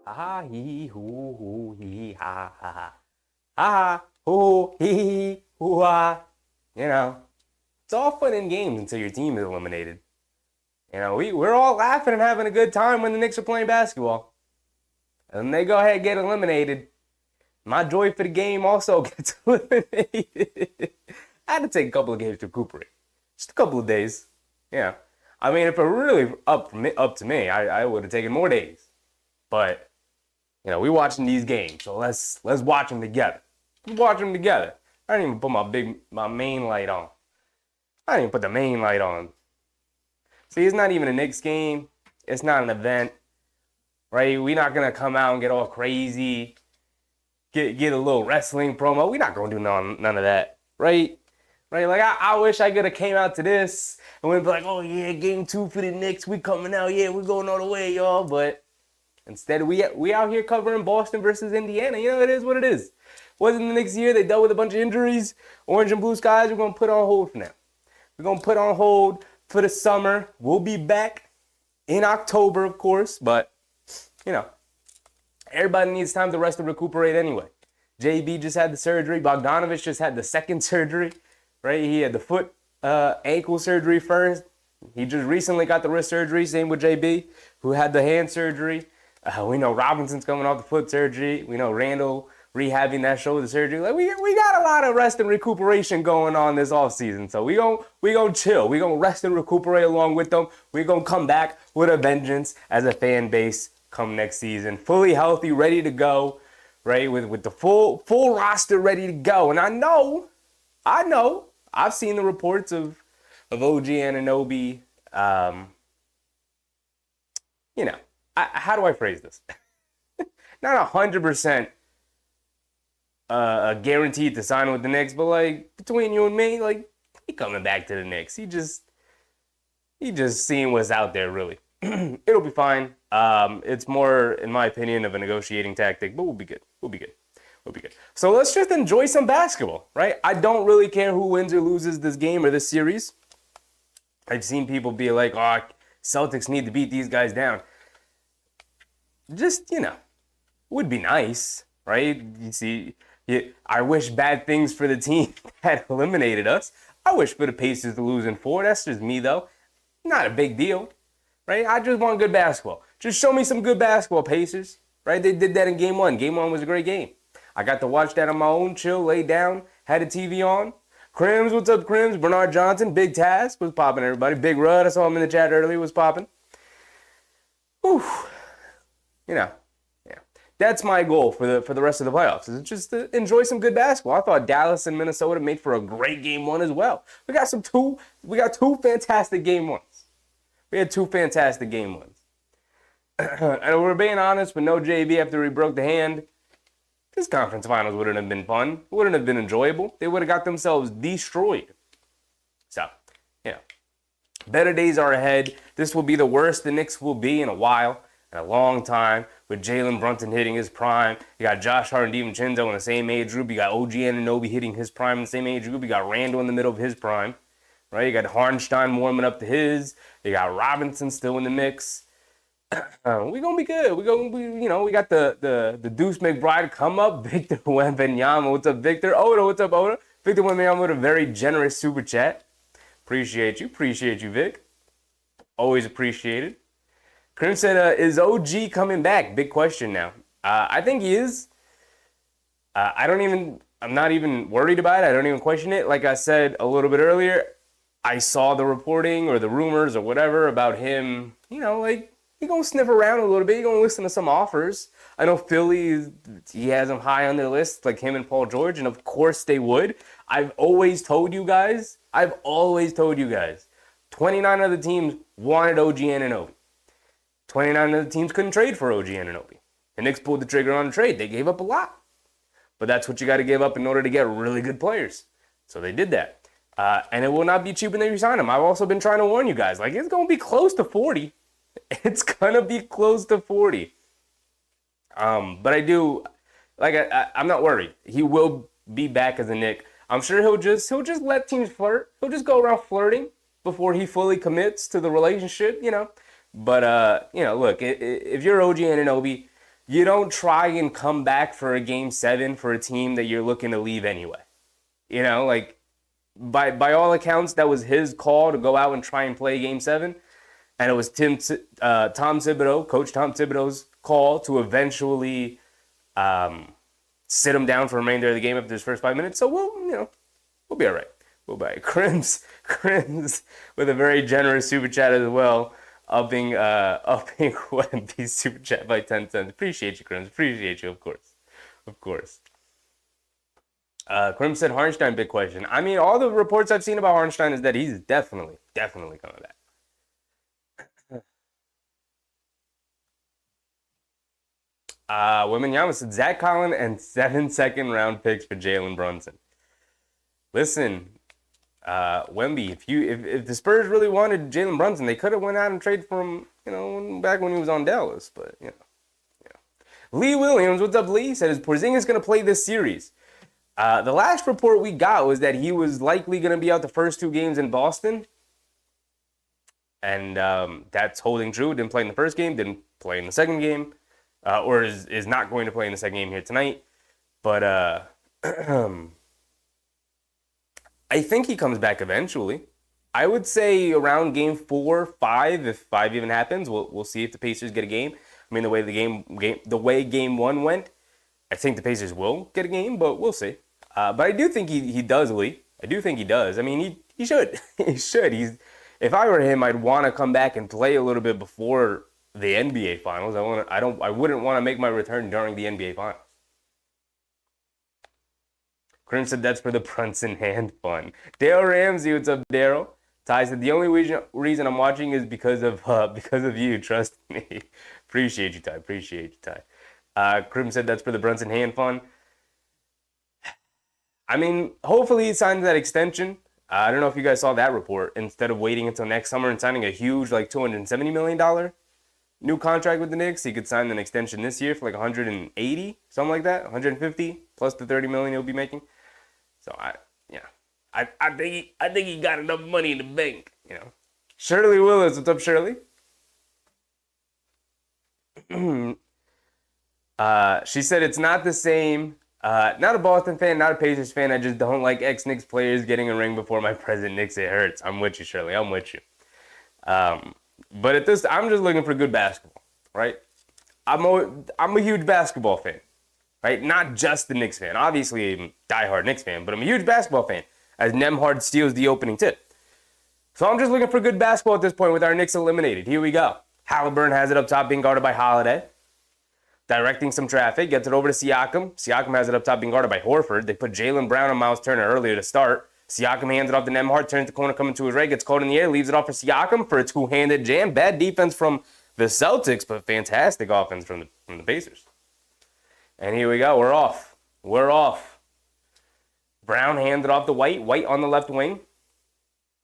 Ha hee hoo hoo hee ha ha ha. Ha hoo hee hoo ha. You know, it's all fun and games until your team is eliminated. You know, we're all laughing and having a good time when the Knicks are playing basketball. And they go ahead and get eliminated. My joy for the game also gets eliminated. I had to take a couple of games to recuperate. Just a couple of days. Yeah. I mean, if it were really up to me, I would have taken more days. But, you know, we watching these games, so let's watch them together. Watch them together. I didn't even put my main light on. I didn't even put the main light on. See, it's not even a Knicks game. It's not an event, right? We're not gonna come out and get all crazy, get a little wrestling promo. We're not gonna do none of that, right? Right? Like I wish I could have came out to this and we'd be like, oh yeah, game 2 for the Knicks. We coming out, yeah, we're going all the way, y'all. But instead, we out here covering Boston versus Indiana. You know, it is what it is. Wasn't the Knicks year? They dealt with a bunch of injuries. Orange and blue skies, we're gonna put on hold for now. We're gonna put on hold for the summer. We'll be back in October, of course, but you know, everybody needs time to rest and recuperate anyway. JB just had the surgery. Bogdanovich just had the second surgery, right? He had the foot ankle surgery first. He just recently got the wrist surgery. Same with JB, who had the hand surgery. We know Robinson's coming off the foot surgery. We know Randle rehabbing that shoulder surgery. Like we got a lot of rest and recuperation going on this offseason. So we gonna chill. We gonna rest and recuperate along with them. We gonna come back with a vengeance as a fan base come next season. Fully healthy, ready to go, right? With the full roster ready to go. And I know, I've seen the reports of OG Anunoby. You know, how do I phrase this? Not 100% guaranteed to sign with the Knicks, but like between you and me, like he coming back to the Knicks. He just seeing what's out there, really. It'll be fine. It's more, in my opinion, of a negotiating tactic, but we'll be good. We'll be good. So let's just enjoy some basketball, right? I don't really care who wins or loses this game or this series. I've seen people be like, oh, Celtics need to beat these guys down. Just, you know, would be nice, right? You see, I wish bad things for the team that eliminated us. I wish for the Pacers to lose in 4. That's just me, though. Not a big deal, right? I just want good basketball. Just show me some good basketball, Pacers, right? They did that in Game 1. Game 1 was a great game. I got to watch that on my own, chill, lay down, had the TV on. Crims, what's up, Crims? Bernard Johnson, Big Taz, was popping, everybody. Big Rud, I saw him in the chat earlier, was popping. Whew. You know, yeah. That's my goal for the rest of the playoffs, is just to enjoy some good basketball. I thought Dallas and Minnesota made for a great Game 1 as well. We got two fantastic Game 1s. We had 2 fantastic Game 1s. And we're being honest, with no JB after he broke the hand, this conference finals wouldn't have been fun. Wouldn't have been enjoyable. They would have got themselves destroyed. So, you know, better days are ahead. This will be the worst the Knicks will be in a while, in a long time, with Jalen Brunson hitting his prime. You got Josh Hart and DiVincenzo in the same age group. You got OG Anunoby hitting his prime in the same age group. You got Randle in the middle of his prime, right? You got Hardenstein warming up to his. You got Robinson still in the mix. We're gonna be good. We got the Deuce McBride come up. Victor Wembanyama, what's up, Victor? Oda, what's up, Oda? Victor Wembanyama with a very generous super chat. Appreciate you, Vic. Always appreciated. Krim said, is OG coming back? Big question now. I think he is. I'm not even worried about it. I don't even question it. Like I said a little bit earlier, I saw the reporting or the rumors or whatever about him, he gonna sniff around a little bit. He gonna listen to some offers. I know Philly, he has him high on their list, like him and Paul George, and of course they would. I've always told you guys, 29 other teams wanted OG Anunoby. 29 other teams couldn't trade for OG Anunoby. The Knicks pulled the trigger on the trade. They gave up a lot. But that's what you got to give up in order to get really good players. So they did that. And it will not be cheap when they resign him. I've also been trying to warn you guys. Like, it's going to be close to 40. It's going to be close to 40. But I'm not worried. He will be back as a Knick. I'm sure he'll just let teams flirt. He'll just go around flirting before he fully commits to the relationship, But, look, if you're OG Anunoby, you don't try and come back for a Game 7 for a team that you're looking to leave anyway. By all accounts, that was his call to go out and try and play Game 7. And it was Coach Tom Thibodeau's call to eventually sit him down for the remainder of the game after his first 5 minutes. So we'll be all right. We'll be all right. Crims with a very generous super chat as well. Upping Wemby's super chat by 10 cents. Appreciate you, Crims. Appreciate you, of course. Krim said Hartenstein, big question. I mean, all the reports I've seen about Hartenstein is that he's definitely coming back. Wembanyama said Zach Collin and 7 second-round picks for Jalen Brunson. Listen, Wemby, if the Spurs really wanted Jalen Brunson, they could have went out and traded for him, back when he was on Dallas. But, Lee Williams, what's up, Lee? Said, is Porzingis going to play this series? The last report we got was that he was likely going to be out the first 2 games in Boston. And that's holding true. Didn't play in the first game, didn't play in the second game, or is not going to play in the second game here tonight. But I think he comes back eventually. I would say around game 4, 5, if 5 even happens. We'll see if the Pacers get a game. I mean, the way game 1 went, I think the Pacers will get a game, but we'll see. But I do think he does, Lee. I do think he does. I mean, he should. He should. If I were him, I'd want to come back and play a little bit before the NBA Finals. I wouldn't want to make my return during the NBA Finals. Krim said that's for the Brunson hand fun. Dale Ramsey, what's up, Daryl? Ty said the only reason I'm watching is because of you. Trust me. Appreciate you, Ty. Krim said that's for the Brunson hand fun. I mean, hopefully he signs that extension. I don't know if you guys saw that report. Instead of waiting until next summer and signing a huge, $270 million new contract with the Knicks, he could sign an extension this year for 180, something like that, 150 plus the $30 million he'll be making. So I think he got enough money in the bank. Shirley Willis, what's up, Shirley? She said it's not the same. Not a Boston fan, not a Pacers fan. I just don't like ex-Knicks players getting a ring before my present Knicks. It hurts. I'm with you, Shirley. I'm with you. But at this, I'm just looking for good basketball, right? I'm a huge basketball fan, right? Not just the Knicks fan. Obviously, I'm a diehard Knicks fan, but I'm a huge basketball fan as Nembhard steals the opening tip. So I'm just looking for good basketball at this point with our Knicks eliminated. Here we go. Halliburton has it up top being guarded by Holiday. Directing some traffic, gets it over to Siakam. Siakam has it up top being guarded by Horford. They put Jaylen Brown and Miles Turner earlier to start. Siakam hands it off to Nembhard, turns the corner, coming to his right, gets caught in the air, leaves it off for Siakam for a two-handed jam. Bad defense from the Celtics, but fantastic offense from the Pacers. And here we go. We're off. Brown handed off to White. White on the left wing,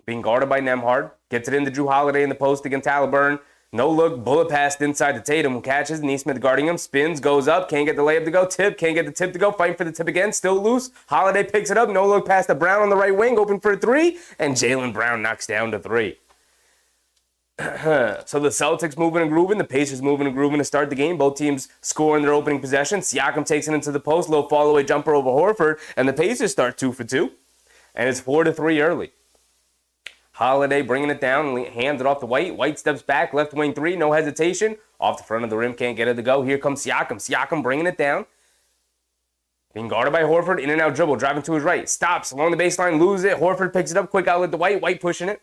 being guarded by Nembhard. Gets it into Drew Holiday in the post against Halliburton. No look, bullet pass inside to Tatum, who catches. Neesmith guarding him, spins, goes up, can't get the layup to go, tip, can't get the tip to go, fighting for the tip again, still loose. Holiday picks it up, no look pass to Brown on the right wing, open for a three, and Jaylen Brown knocks down to three. So the Celtics moving and grooving, the Pacers moving and grooving to start the game. Both teams score in their opening possession. Siakam takes it into the post, low fall-away jumper over Horford, and the Pacers start 2 for 2, and it's 4-3 early. Holiday bringing it down, hands it off to White. White steps back, left wing three, no hesitation. Off the front of the rim, can't get it to go. Here comes Siakam. Siakam bringing it down. Being guarded by Horford, in and out dribble, driving to his right. Stops along the baseline, loses it. Horford picks it up, quick outlet to White. White pushing it.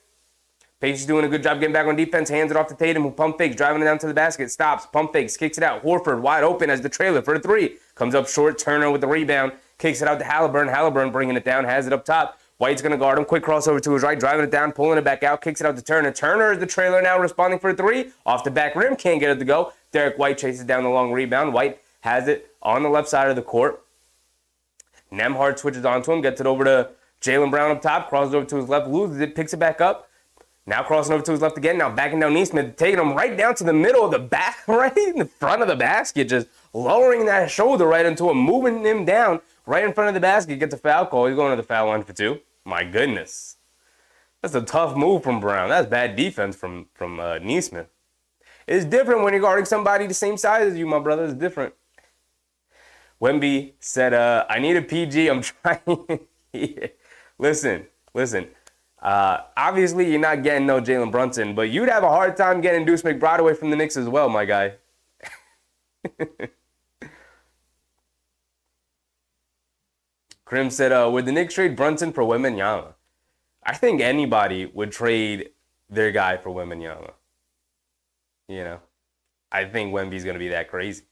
Pacers doing a good job getting back on defense, hands it off to Tatum, who pump fakes, driving it down to the basket, stops, pump fakes, kicks it out. Horford wide open as the trailer for the three. Comes up short, Turner with the rebound, kicks it out to Halliburton. Halliburton bringing it down, has it up top. White's going to guard him, quick crossover to his right, driving it down, pulling it back out, kicks it out to Turner. Turner is the trailer now, responding for a three. Off the back rim, can't get it to go. Derek White chases down the long rebound. White has it on the left side of the court. Nembhard switches onto him, gets it over to Jaylen Brown up top, crosses over to his left, loses it, picks it back up. Now crossing over to his left again. Now backing down Nesmith, taking him right down to the middle of the back, right in the front of the basket, just lowering that shoulder right into him, moving him down right in front of the basket. Gets a foul call. He's going to the foul line for two. My goodness. That's a tough move from Brown. That's bad defense from Nesmith. It's different when you're guarding somebody the same size as you, my brother. It's different. Wemby said, I need a PG. I'm trying. Yeah. Listen. Obviously, you're not getting no Jalen Brunson, but you'd have a hard time getting Deuce McBride away from the Knicks as well, my guy. Krim said, would the Knicks trade Brunson for Wembanyama? I think anybody would trade their guy for Wembanyama. You know, I think Wemby's going to be that crazy.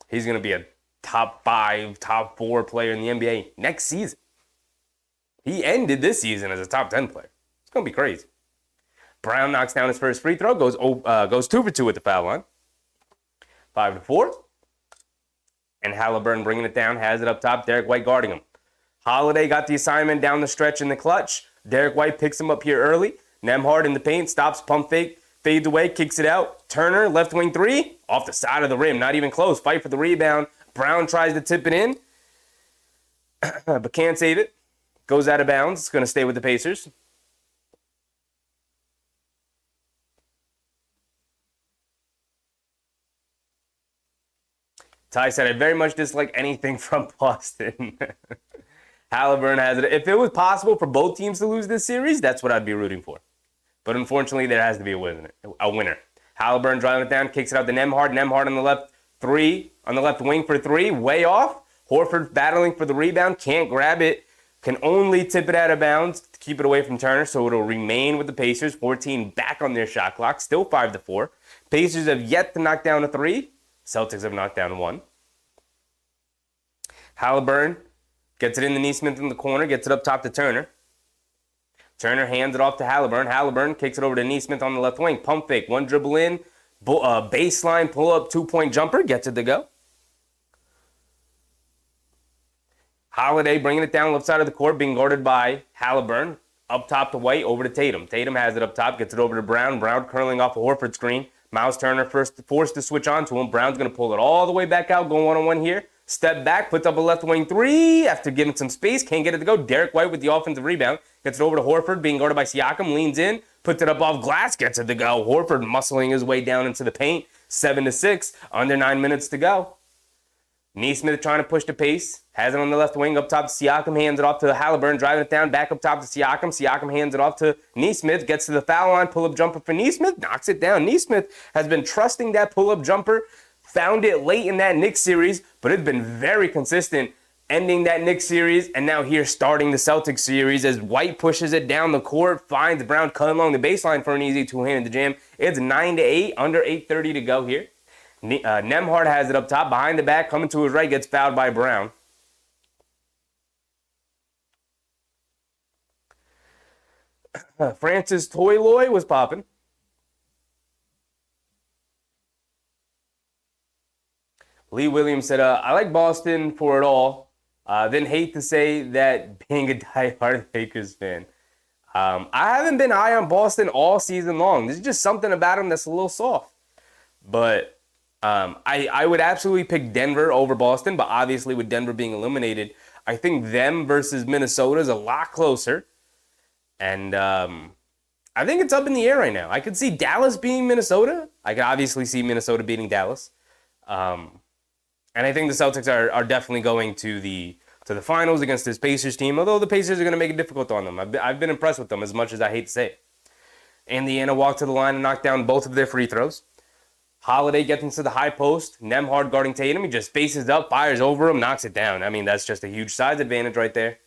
He's going to be a top 5, top 4 player in the NBA next season. He ended this season as a top 10 player. It's going to be crazy. Brown knocks down his first free throw, goes 2 for 2 at the foul line. 5-4. And Halliburton bringing it down, has it up top. Derek White guarding him. Holiday got the assignment down the stretch in the clutch. Derek White picks him up here early. Nembhard in the paint, stops, pump fake, fades away, kicks it out. Turner, left wing three, off the side of the rim, not even close. Fight for the rebound. Brown tries to tip it in, but can't save it. Goes out of bounds. It's going to stay with the Pacers. Ty said, I very much dislike anything from Boston. Halliburton has it. If it was possible for both teams to lose this series, that's what I'd be rooting for. But unfortunately, there has to be a winner. Halliburton driving it down, kicks it out to Nembhard. Nembhard on the left wing for three, way off. Horford battling for the rebound, can't grab it. Can only tip it out of bounds to keep it away from Turner, so it'll remain with the Pacers. 14 back on their shot clock, still 5-4. Pacers have yet to knock down a three. Celtics have knocked down one. Halliburton gets it in the Nesmith in the corner, gets it up top to Turner. Turner hands it off to Halliburton. Halliburton kicks it over to Nesmith on the left wing. Pump fake, one dribble in, baseline pull-up, 2-point jumper, gets it to go. Holiday bringing it down left side of the court, being guarded by Halliburton. Up top to White, over to Tatum. Tatum has it up top, gets it over to Brown. Brown curling off a Horford screen. Miles Turner forced to switch on to him. Brown's going to pull it all the way back out, going one-on-one here. Step back, puts up a left wing three after giving some space. Can't get it to go. Derek White with the offensive rebound. Gets it over to Horford, being guarded by Siakam. Leans in, puts it up off glass, gets it to go. Horford muscling his way down into the paint. 7-6, under 9 minutes to go. Nesmith trying to push the pace. Has it on the left wing, up top to Siakam. Hands it off to Halliburton, driving it down, back up top to Siakam. Siakam hands it off to Nesmith. Gets to the foul line, pull-up jumper for Nesmith. Knocks it down. Nesmith has been trusting that pull-up jumper. Found it late in that Knicks series, but it's been very consistent ending that Knicks series, and now here starting the Celtics series as White pushes it down the court, finds Brown cutting along the baseline for an easy two-handed jam. It's 9-8, under 8:30 to go here. Nembhard has it up top, behind the back, coming to his right, gets fouled by Brown. Francis Toyloy was popping. Lee Williams said, I like Boston for it all. Then hate to say that being a diehard Lakers fan. I haven't been high on Boston all season long. There's just something about them that's a little soft. But I would absolutely pick Denver over Boston, but obviously with Denver being eliminated, I think them versus Minnesota is a lot closer. And I think it's up in the air right now. I could see Dallas beating Minnesota. I could obviously see Minnesota beating Dallas. And I think the Celtics are definitely going to the to the finals against this Pacers team, although the Pacers are going to make it difficult on them. I've been impressed with them as much as I hate to say it. Indiana walked to the line and knocked down both of their free throws. Holiday gets into the high post. Nembhard guarding Tatum. He just faces up, fires over him, knocks it down. I mean, that's just a huge size advantage right there.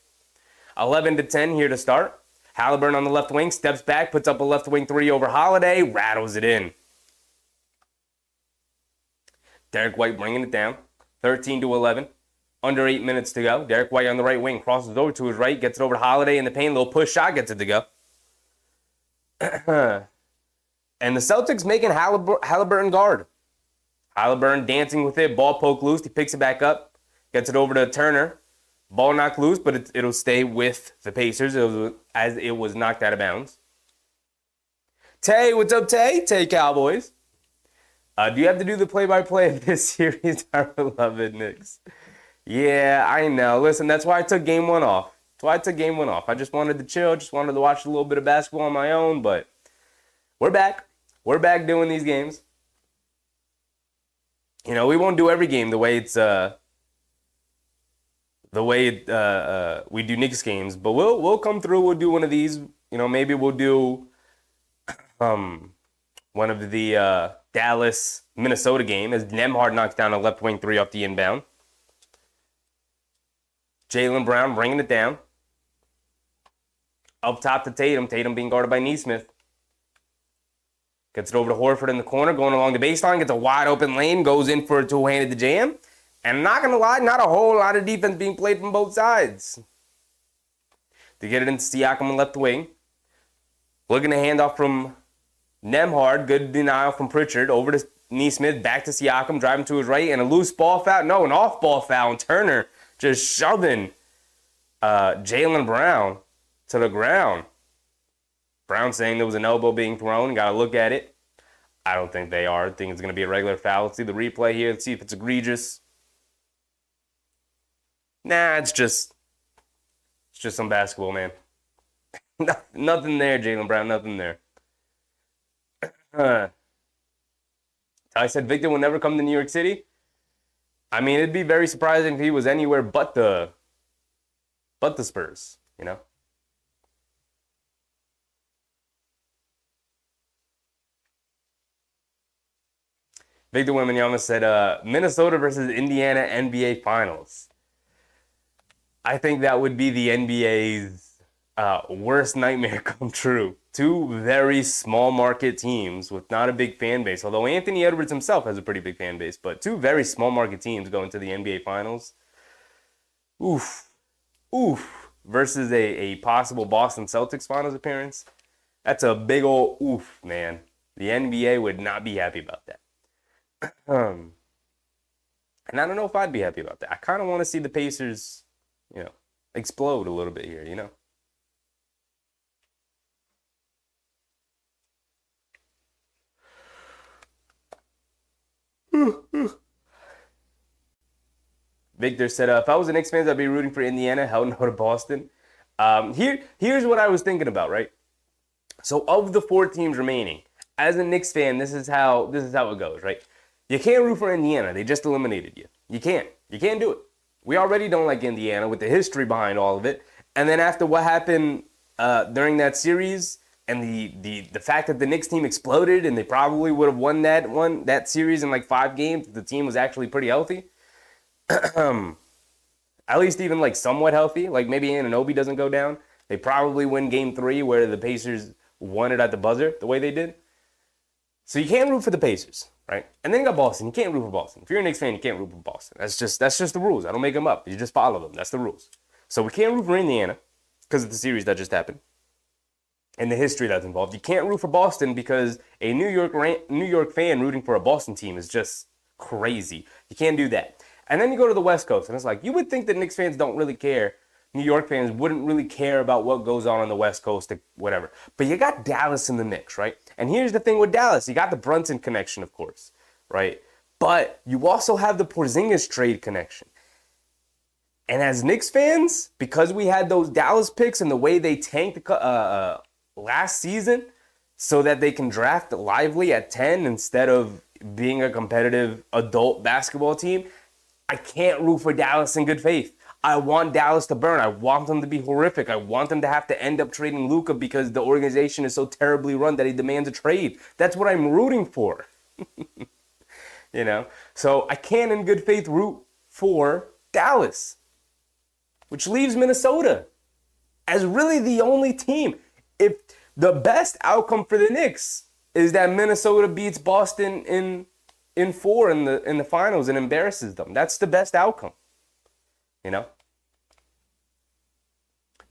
11-10 here to start. Halliburton on the left wing, steps back, puts up a left wing three over Holiday, rattles it in. Derek White bringing it down. 13-11. Under 8 minutes to go. Derek White on the right wing, crosses over to his right, gets it over to Holiday in the paint. Little push shot, gets it to go. And the Celtics making Halliburton guard. Halliburton dancing with it, ball poke loose. He picks it back up, gets it over to Turner. Ball knocked loose, but it'll stay with the Pacers as it was knocked out of bounds. Tay, what's up, Tay? Tay Cowboys. Do you have to do the play-by-play of this series? I love it, Knicks. Yeah, I know. Listen, that's why I took game one off. I just wanted to chill, just wanted to watch a little bit of basketball on my own, but we're back. We're back doing these games. You know, we won't do every game the way we do Knicks games, but we'll come through. We'll do one of these. You know, maybe we'll do one of the Dallas Minnesota game as Nembhard knocks down a left wing three off the inbound. Jaylen Brown bringing it down. Up top to Tatum. Tatum being guarded by Nesmith. Gets it over to Horford in the corner, going along the baseline, gets a wide open lane, goes in for a two-handed jam. And I'm not going to lie, not a whole lot of defense being played from both sides. To get it into Siakam on left wing. Looking to hand off from Nembhard. Good denial from Pritchard. Over to Nesmith, back to Siakam, driving to his right. And a loose ball foul. No, an off-ball foul. And Turner just shoving Jaylen Brown to the ground. Brown saying there was an elbow being thrown. Got to look at it. I don't think they are. I think it's going to be a regular foul. Let's see the replay here. Let's see if it's egregious. Nah, it's just some basketball, man. Nothing there, Jaylen Brown. Nothing there. I said Victor will never come to New York City. I mean, it'd be very surprising if he was anywhere but the Spurs, you know? Victor Wembanyama said, Minnesota versus Indiana NBA Finals. I think that would be the NBA's worst nightmare come true. Two very small market teams with not a big fan base, although Anthony Edwards himself has a pretty big fan base, but two very small market teams going to the NBA Finals. Oof. Versus a possible Boston Celtics Finals appearance. That's a big old oof, man. The NBA would not be happy about that. And I don't know if I'd be happy about that. I kind of want to see the Pacers, you know, explode a little bit here, you know. Victor said, if I was a Knicks fan, I'd be rooting for Indiana. Hell no to Boston. Here's what I was thinking about, right? So of the 4 teams remaining, as a Knicks fan, this is how it goes, right? You can't root for Indiana. They just eliminated you. You can't do it. We already don't like Indiana with the history behind all of it. And then after what happened during that series and the fact that the Knicks team exploded and they probably would have won that series in like 5 games, the team was actually pretty healthy. At least even like somewhat healthy. Like maybe Anunoby doesn't go down. They probably win game 3 where the Pacers won it at the buzzer the way they did. So you can't root for the Pacers, right? And then you got Boston. You can't root for Boston. If you're a Knicks fan, you can't root for Boston. That's just the rules. I don't make them up. You just follow them. That's the rules. So we can't root for Indiana because of the series that just happened and the history that's involved. You can't root for Boston because a New York fan rooting for a Boston team is just crazy. You can't do that. And then you go to the West Coast, and it's like, you would think that Knicks fans don't really care. New York fans wouldn't really care about what goes on the West Coast or whatever. But you got Dallas in the mix, right? And here's the thing with Dallas. You got the Brunson connection, of course, right? But you also have the Porzingis trade connection. And as Knicks fans, because we had those Dallas picks and the way they tanked last season so that they can draft Lively at 10 instead of being a competitive adult basketball team, I can't root for Dallas in good faith. I want Dallas to burn. I want them to be horrific. I want them to have to end up trading Luka because the organization is so terribly run that he demands a trade. That's what I'm rooting for. You know? So I can, in good faith, root for Dallas, which leaves Minnesota as really the only team. If the best outcome for the Knicks is that Minnesota beats Boston in 4 in the finals and embarrasses them, that's the best outcome. You know?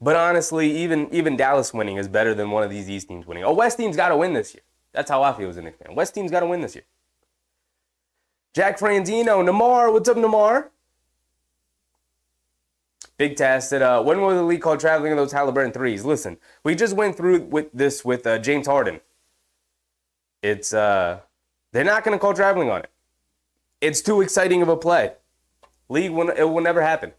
But honestly, even Dallas winning is better than one of these East teams winning. Oh, West team's got to win this year. That's how I feel as a Knicks fan. West team's got to win this year. Jack Franzino, Namar, what's up, Namar? Big Task said, when will the league call traveling of those Halliburton threes? Listen, we just went through with James Harden. It's they're not going to call traveling on it. It's too exciting of a play. It will never happen.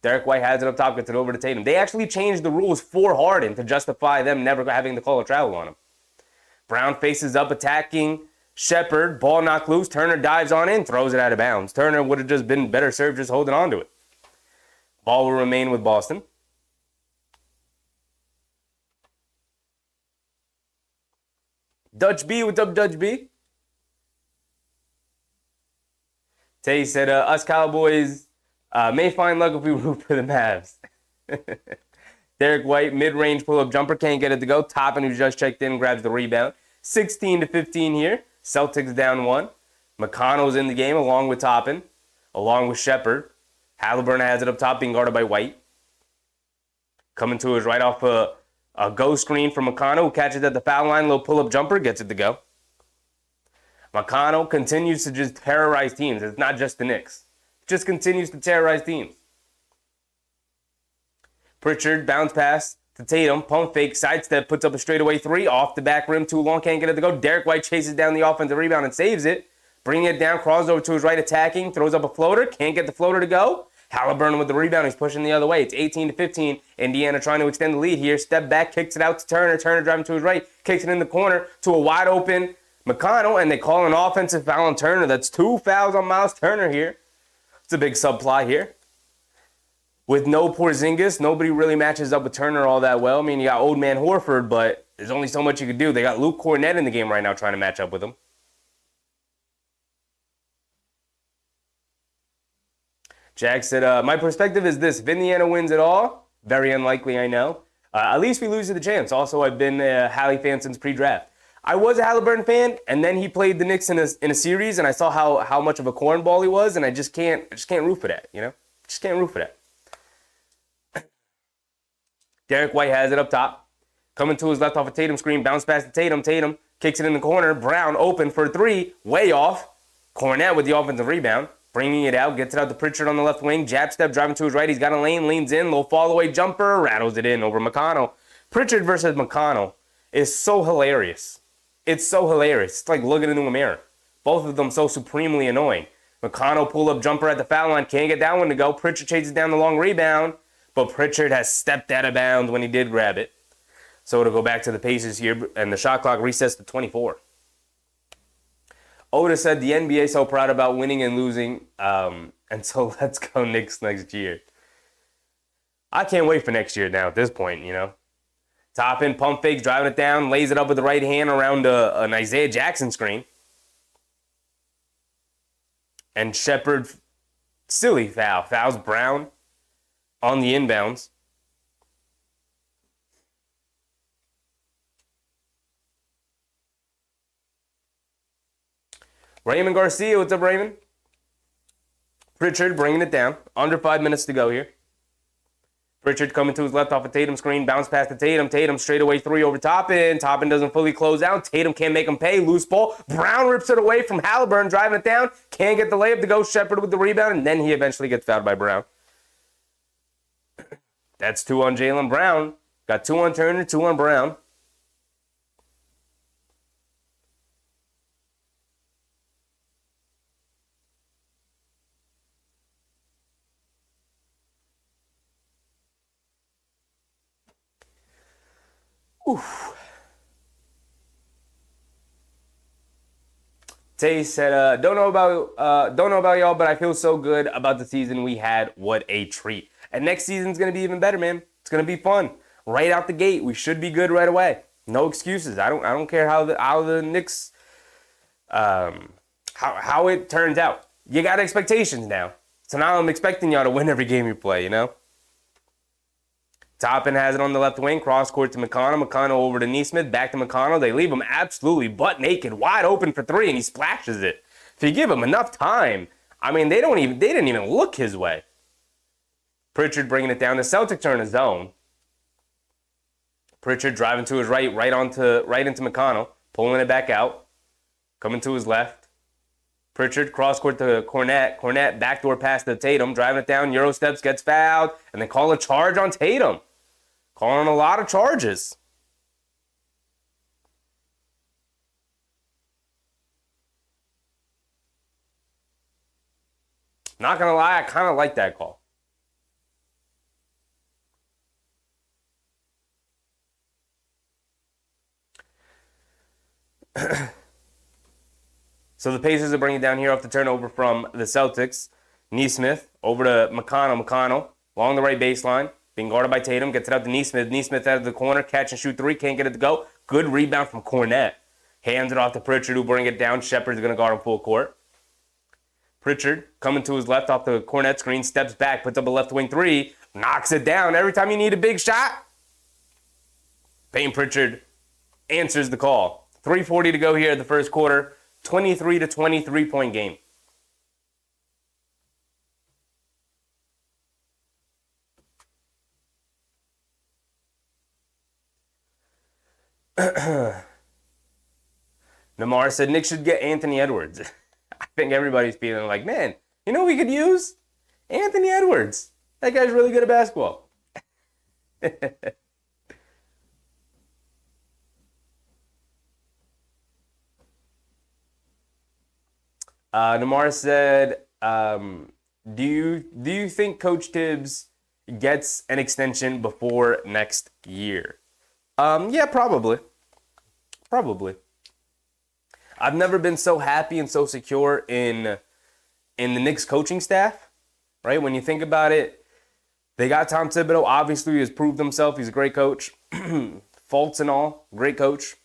Derek White has it up top, gets it over to Tatum. They actually changed the rules for Harden to justify them never having to call a travel on him. Brown faces up, attacking Shepherd. Ball knocked loose. Turner dives on in, throws it out of bounds. Turner would have just been better served just holding on to it. Ball will remain with Boston. Dutch B, what's up, Dutch B? Tay said, us Cowboys may find luck if we root for the Mavs. Derek White, mid-range pull-up jumper, can't get it to go. Toppin, who just checked in, grabs the rebound. 16-15 here. Celtics down 1. McConnell's in the game along with Toppin, along with Shepherd. Halliburton has it up top, being guarded by White. Coming to his right off a go screen from McConnell, who catches at the foul line. Little pull-up jumper, gets it to go. McConnell continues to just terrorize teams. It's not just the Knicks. Just continues to terrorize teams. Pritchard, bounce pass to Tatum. Pump fake, sidestep, puts up a straightaway 3. Off the back rim, too long, can't get it to go. Derek White chases down the offensive rebound and saves it. Bringing it down, crawls over to his right, attacking. Throws up a floater, can't get the floater to go. Halliburton with the rebound, he's pushing the other way. It's 18-15. Indiana trying to extend the lead here. Step back, kicks it out to Turner. Turner driving to his right, kicks it in the corner to a wide open McConnell, and they call an offensive foul on Turner. That's 2 fouls on Miles Turner here. It's a big subplot here. With no Porzingis, nobody really matches up with Turner all that well. I mean, you got old man Horford, but there's only so much you can do. They got Luke Cornett in the game right now trying to match up with him. Jack said, my perspective is this. If Indiana wins it all, very unlikely, I know. At least we lose to the champs. Also, I've been a Hallie fan since pre-draft. I was a Halliburton fan, and then he played the Knicks in a series, and I saw how much of a cornball he was, and I just can't root for that, you know? Just can't root for that. Derek White has it up top. Coming to his left off a Tatum screen, bounce pass to Tatum. Tatum kicks it in the corner. Brown open for 3, way off. Cornett with the offensive rebound. Bringing it out, gets it out to Pritchard on the left wing. Jab step, driving to his right. He's got a lane, leans in, low fall away jumper, rattles it in over McConnell. Pritchard versus McConnell is so hilarious. It's so hilarious. It's like looking into a mirror. Both of them so supremely annoying. McConnell pull up jumper at the foul line, can't get that one to go. Pritchard chases down the long rebound, but Pritchard has stepped out of bounds when he did grab it. So it'll go back to the Pacers here, and the shot clock resets to 24. Oda said the NBA so proud about winning and losing, and so let's go Knicks next year. I can't wait for next year now at this point, you know. Toppin, pump fakes, driving it down, lays it up with the right hand around an Isaiah Jackson screen. And Shepherd, silly foul, fouls Brown on the inbounds. Raymond Garcia, what's up, Raymond? Pritchard bringing it down. Under 5 minutes to go here. Pritchard coming to his left off a Tatum screen. Bounce pass to Tatum. Tatum straightaway 3 over Toppin. Toppin doesn't fully close out. Tatum can't make him pay. Loose ball. Brown rips it away from Halliburton, driving it down. Can't get the layup to go. Shepherd with the rebound, and then he eventually gets fouled by Brown. That's 2 on Jaylen Brown. Got 2 on Turner, 2 on Brown. Oof. Tay said, don't know about y'all, but I feel so good about the season we had. What a treat. And next season's going to be even better, man. It's going to be fun. Right out the gate, we should be good right away. No excuses. I don't care how the Knicks how it turns out. You got expectations now. So now I'm expecting y'all to win every game you play, you know? Toppin has it on the left wing, cross court to McConnell. McConnell over to Nesmith, back to McConnell. They leave him absolutely butt naked, wide open for three, and he splashes it. If you give him enough time, I mean, they didn't even look his way. Pritchard bringing it down. The Celtics are in a zone. Pritchard driving to his right into McConnell, pulling it back out, coming to his left. Pritchard, cross court to Cornette. Cornette, backdoor pass to Tatum, driving it down, Euro steps, gets fouled, and they call a charge on Tatum. Calling a lot of charges. Not going to lie, I kind of like that call. So the Pacers are bringing it down here off the turnover from the Celtics. Nesmith over to McConnell. McConnell along the right baseline. Being guarded by Tatum. Gets it out to Nesmith. Nesmith out of the corner. Catch and shoot three. Can't get it to go. Good rebound from Cornette. Hands it off to Pritchard, who bring it down. Shepard's going to guard him full court. Pritchard coming to his left off the Cornette screen. Steps back. Puts up a left wing three. Knocks it down. Every time you need a big shot, Payne Pritchard answers the call. 3:40 to go here in the first quarter. 23 to 23 point game. Namar said Nick should get Anthony Edwards. I think everybody's feeling like, man, you know we could use? Anthony Edwards. That guy's really good at basketball. Namar said, do you think Coach Tibbs gets an extension before next year? Yeah, probably. Probably. I've never been so happy and so secure in the Knicks coaching staff, right? When you think about it, they got Tom Thibodeau. Obviously, he has proved himself. He's a great coach. Faults and all, great coach.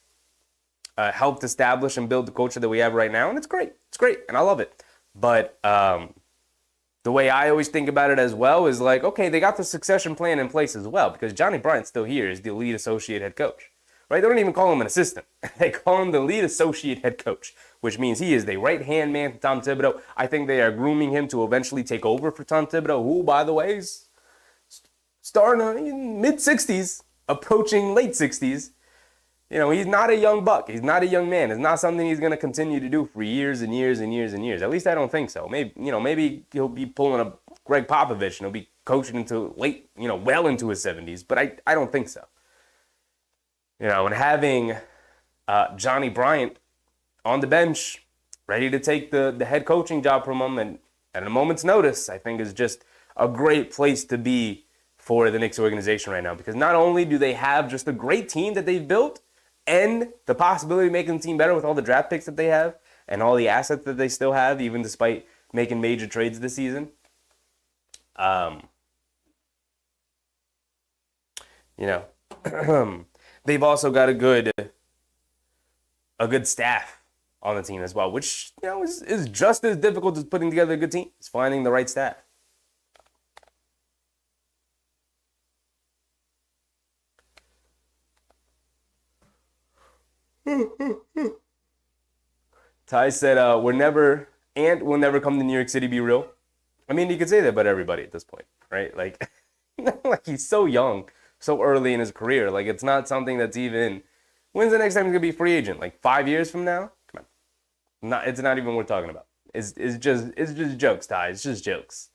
Helped establish and build the culture that we have right now, and it's great. It's great, and I love it. But the way I always think about it as well is like, okay, they got the succession plan in place as well, because Johnny Bryant's still here as the lead associate head coach, right? They don't even call him an assistant. They call him the lead associate head coach, which means he is the right-hand man to Tom Thibodeau. I think they are grooming him to eventually take over for Tom Thibodeau, who, by the way, is starting in mid-60s, approaching late 60s. You know, he's not a young buck. He's not a young man. It's not something he's going to continue to do for years and years and years and years. At least I don't think so. Maybe he'll be pulling a Greg Popovich and he'll be coaching into late, well into his 70s. But I don't think so. And having Johnny Bryant on the bench, ready to take the head coaching job from him and at a moment's notice, I think is just a great place to be for the Knicks organization right now. Because not only do they have just a great team that they've built, and the possibility of making the team better with all the draft picks that they have and all the assets that they still have, even despite making major trades this season. They've also got a good staff on the team as well, which is just as difficult as putting together a good team. It's finding the right staff. Ty said, we'll never come to New York City, be real. I mean, you could say that about everybody at this point, right? Like he's so young, so early in his career. Like, it's not something that's even, when's the next time he's going to be a free agent? Like 5 years from now? Come on. It's not even worth talking about. It's just jokes, Ty. It's just jokes.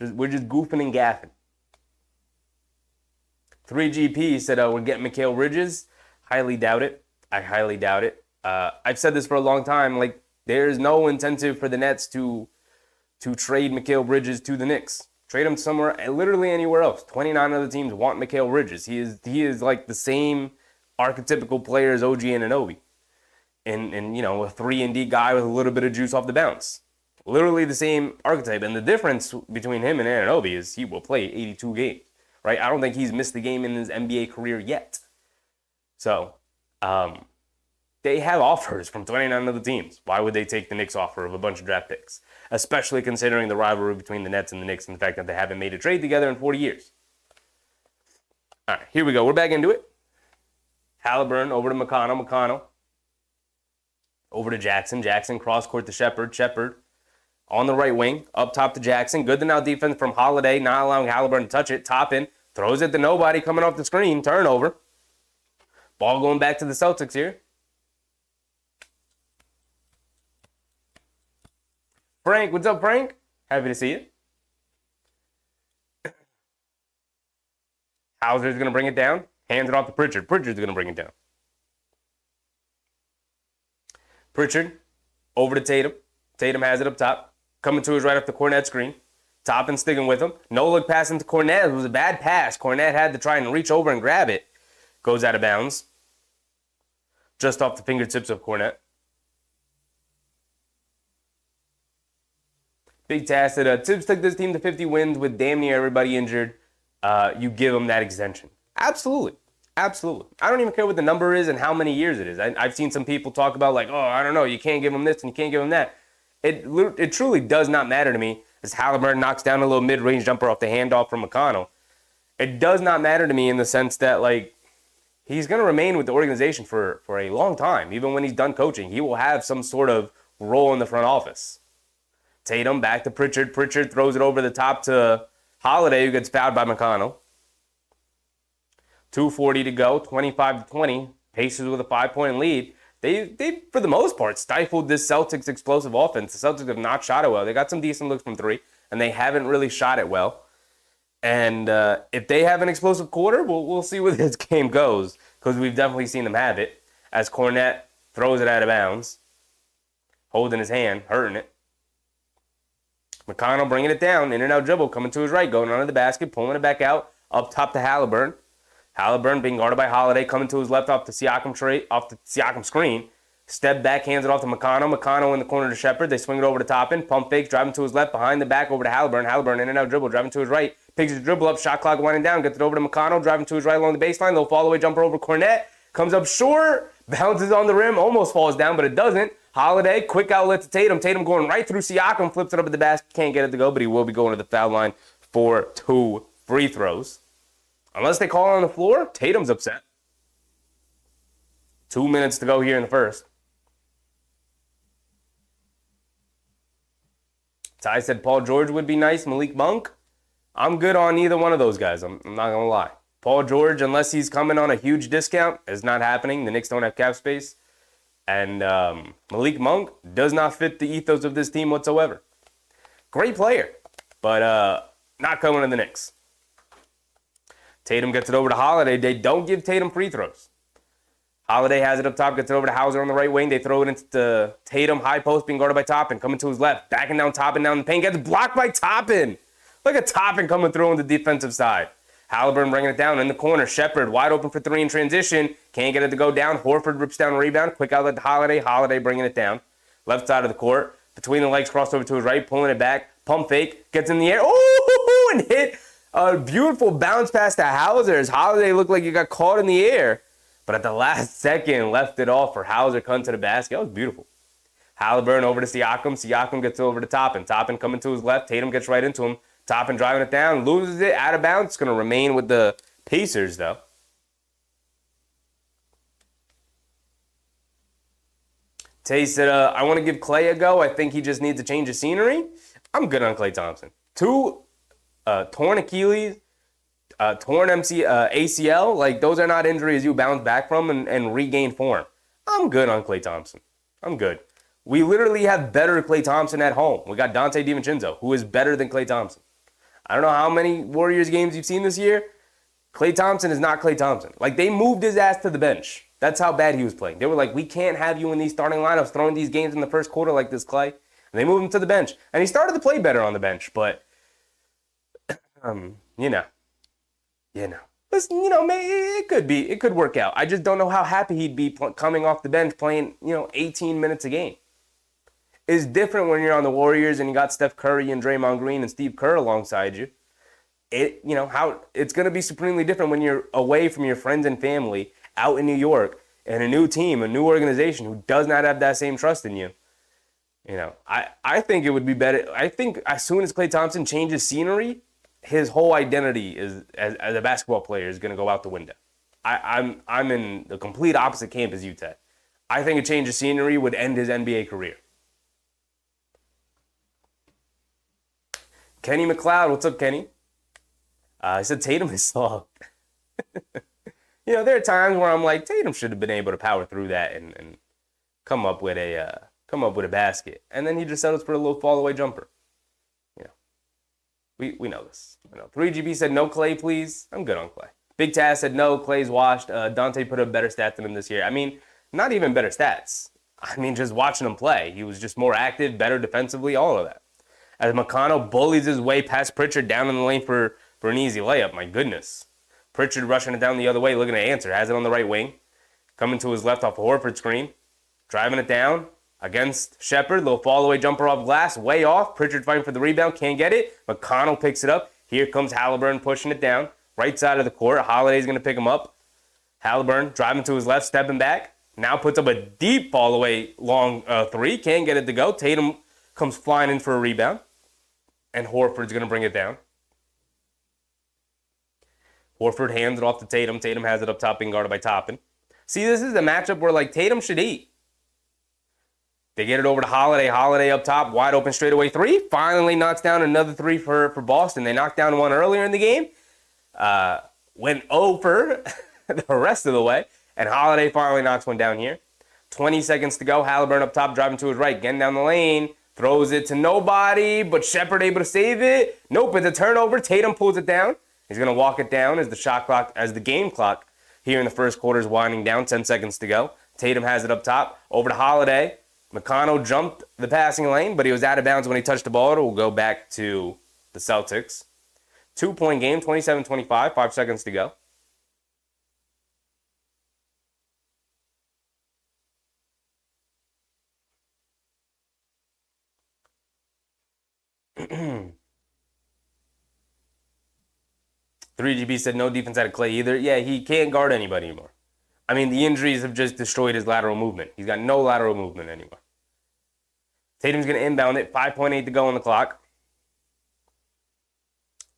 We're just goofing and gaffing. 3GP said, we're getting Mikal Bridges. Highly doubt it. I highly doubt it. I've said this for a long time. Like, there's no incentive for the Nets to trade Mikal Bridges to the Knicks. Trade him somewhere, literally anywhere else. 29 other teams want Mikal Bridges. He is like the same archetypical player as OG Anunoby. in a 3-and-D guy with a little bit of juice off the bounce. Literally the same archetype. And the difference between him and Anunoby is he will play 82 games, right? I don't think he's missed a game in his NBA career yet. So, they have offers from 29 other teams. Why would they take the Knicks offer of a bunch of draft picks? Especially considering the rivalry between the Nets and the Knicks and the fact that they haven't made a trade together in 40 years. All right, here we go. We're back into it. Halliburton over to McConnell. Over to Jackson. Jackson cross court to Shepherd on the right wing. Up top to Jackson. Good to now defense from Holiday. Not allowing Halliburton to touch it. Toppin. Throws it to nobody coming off the screen. Turnover. Ball going back to the Celtics here. Frank, what's up, Frank? Happy to see you. Hauser's going to bring it down. Hands it off to Pritchard. Pritchard's going to bring it down. Pritchard over to Tatum. Tatum has it up top. Coming to his right off the Cornet screen. Toppin sticking with him. No look pass into Cornet. It was a bad pass. Cornet had to try and reach over and grab it. Goes out of bounds. Just off the fingertips of Cornet. Big task that Tibbs took this team to 50 wins with damn near everybody injured. You give them that extension. Absolutely. I don't even care what the number is and how many years it is. I've seen some people talk about like, oh, I don't know, you can't give them this and you can't give them that. It truly does not matter to me as Halliburton knocks down a little mid-range jumper off the handoff from McConnell. It does not matter to me in the sense that, like, he's going to remain with the organization for a long time. Even when he's done coaching, he will have some sort of role in the front office. Tatum back to Pritchard. Pritchard throws it over the top to Holiday, who gets fouled by McConnell. 2:40 to go, 25-20. Pacers with a 5-point lead. They, for the most part, stifled this Celtics explosive offense. The Celtics have not shot it well. They got some decent looks from three, and they haven't really shot it well. And if they have an explosive quarter, we'll see where this game goes, because we've definitely seen them have it, as Cornet throws it out of bounds, holding his hand, hurting it. McConnell bringing it down, in and out dribble, coming to his right, going under the basket, pulling it back out, up top to Halliburton. Halliburton being guarded by Holiday, coming to his left off the Siakam screen. Step back, hands it off to McConnell. McConnell in the corner to Shepherd. They swing it over to Toppin. Pump fakes, driving to his left, behind the back over to Halliburton. Halliburton in and out dribble, driving to his right. Picks his dribble up, shot clock winding down, gets it over to McConnell, driving to his right along the baseline. Little fall away jumper over Cornet. Comes up short, bounces on the rim, almost falls down, but it doesn't. Holiday, quick outlet to Tatum. Tatum going right through Siakam, flips it up at the basket. Can't get it to go, but he will be going to the foul line for 2 free throws. Unless they call it on the floor, Tatum's upset. 2 minutes to go here in the first. Ty said Paul George would be nice. Malik Monk, I'm good on either one of those guys. I'm not going to lie. Paul George, unless he's coming on a huge discount, is not happening. The Knicks don't have cap space. And Malik Monk does not fit the ethos of this team whatsoever. Great player, but not coming to the Knicks. Tatum gets it over to Holiday. They don't give Tatum free throws. Holiday has it up top, gets it over to Hauser on the right wing. They throw it into Tatum, high post, being guarded by Toppin. Coming to his left, backing down Toppin down the paint. Gets blocked by Toppin. Look at Toppin coming through on the defensive side. Halliburton bringing it down in the corner. Shepherd wide open for three in transition. Can't get it to go down. Horford rips down a rebound. Quick outlet to Holiday. Holiday bringing it down. Left side of the court. Between the legs, crossed over to his right, pulling it back. Pump fake. Gets in the air. Oh, and hit a beautiful bounce pass to Hauser. As Holiday looked like he got caught in the air. But at the last second, left it off for Hauser coming to the basket. That was beautiful. Halliburton over to Siakam. Siakam gets over to Toppin. Toppin coming to his left. Tatum gets right into him. Toppin driving it down. Loses it out of bounds. It's going to remain with the Pacers, though. Tay said, I want to give Klay a go. I think he just needs to change the scenery. I'm good on Klay Thompson. 2 torn Achilles, torn ACL. Like, those are not injuries you bounce back from and regain form. I'm good on Klay Thompson. I'm good. We literally have better Klay Thompson at home. We got Dante DiVincenzo, who is better than Klay Thompson. I don't know how many Warriors games you've seen this year. Klay Thompson is not Klay Thompson. Like, they moved his ass to the bench. That's how bad he was playing. They were like, we can't have you in these starting lineups throwing these games in the first quarter like this, Klay. And they moved him to the bench. And he started to play better on the bench, but, you know. But Listen, maybe it could work out. I just don't know how happy he'd be coming off the bench playing, 18 minutes a game. It's different when you're on the Warriors and you got Steph Curry and Draymond Green and Steve Kerr alongside you. How it's going to be supremely different when you're away from your friends and family out in New York and a new team, a new organization who does not have that same trust in you. I think it would be better. I think as soon as Klay Thompson changes scenery, his whole identity as a basketball player is going to go out the window. I'm in the complete opposite camp as you, Ted. I think a change of scenery would end his NBA career. Kenny McLeod, what's up, Kenny? I said Tatum is soft. There are times where I'm like, Tatum should have been able to power through that and come up with a basket, and then he just settles for a little fall away jumper. We know this. 3GB said no Klay, please. I'm good on Klay. Big Taz said no, Klay's washed. Dante put up better stats than him this year. I mean, not even better stats. I mean, just watching him play, he was just more active, better defensively, all of that. As McConnell bullies his way past Pritchard down in the lane for an easy layup. My goodness. Pritchard rushing it down the other way, looking to answer. Has it on the right wing. Coming to his left off a Horford screen. Driving it down against Shepherd. Little fall-away jumper off glass. Way off. Pritchard fighting for the rebound. Can't get it. McConnell picks it up. Here comes Halliburton pushing it down. Right side of the court. Holiday's going to pick him up. Halliburton driving to his left, stepping back. Now puts up a deep fall-away long three. Can't get it to go. Tatum comes flying in for a rebound. And Horford's going to bring it down. Horford hands it off to Tatum. Tatum has it up top, being guarded by Toppin. See, this is the matchup where, Tatum should eat. They get it over to Holiday. Holiday up top, wide open straightaway three. Finally knocks down another three for Boston. They knocked down one earlier in the game. Went over the rest of the way. And Holiday finally knocks one down here. 20 seconds to go. Halliburton up top, driving to his right. Getting down the lane. Throws it to nobody, but Shepherd able to save it. Nope, it's a turnover. Tatum pulls it down. He's going to walk it down as the game clock here in the first quarter is winding down. 10 seconds to go. Tatum has it up top. Over to Holiday. McConnell jumped the passing lane, but he was out of bounds when he touched the ball. It will go back to the Celtics. 2-point game, 27-25, 5 seconds to go. $3GB said no defense out of Klay either. Yeah, he can't guard anybody anymore. I mean, the injuries have just destroyed his lateral movement. He's got no lateral movement anymore. Tatum's going to inbound it. 5.8 to go on the clock.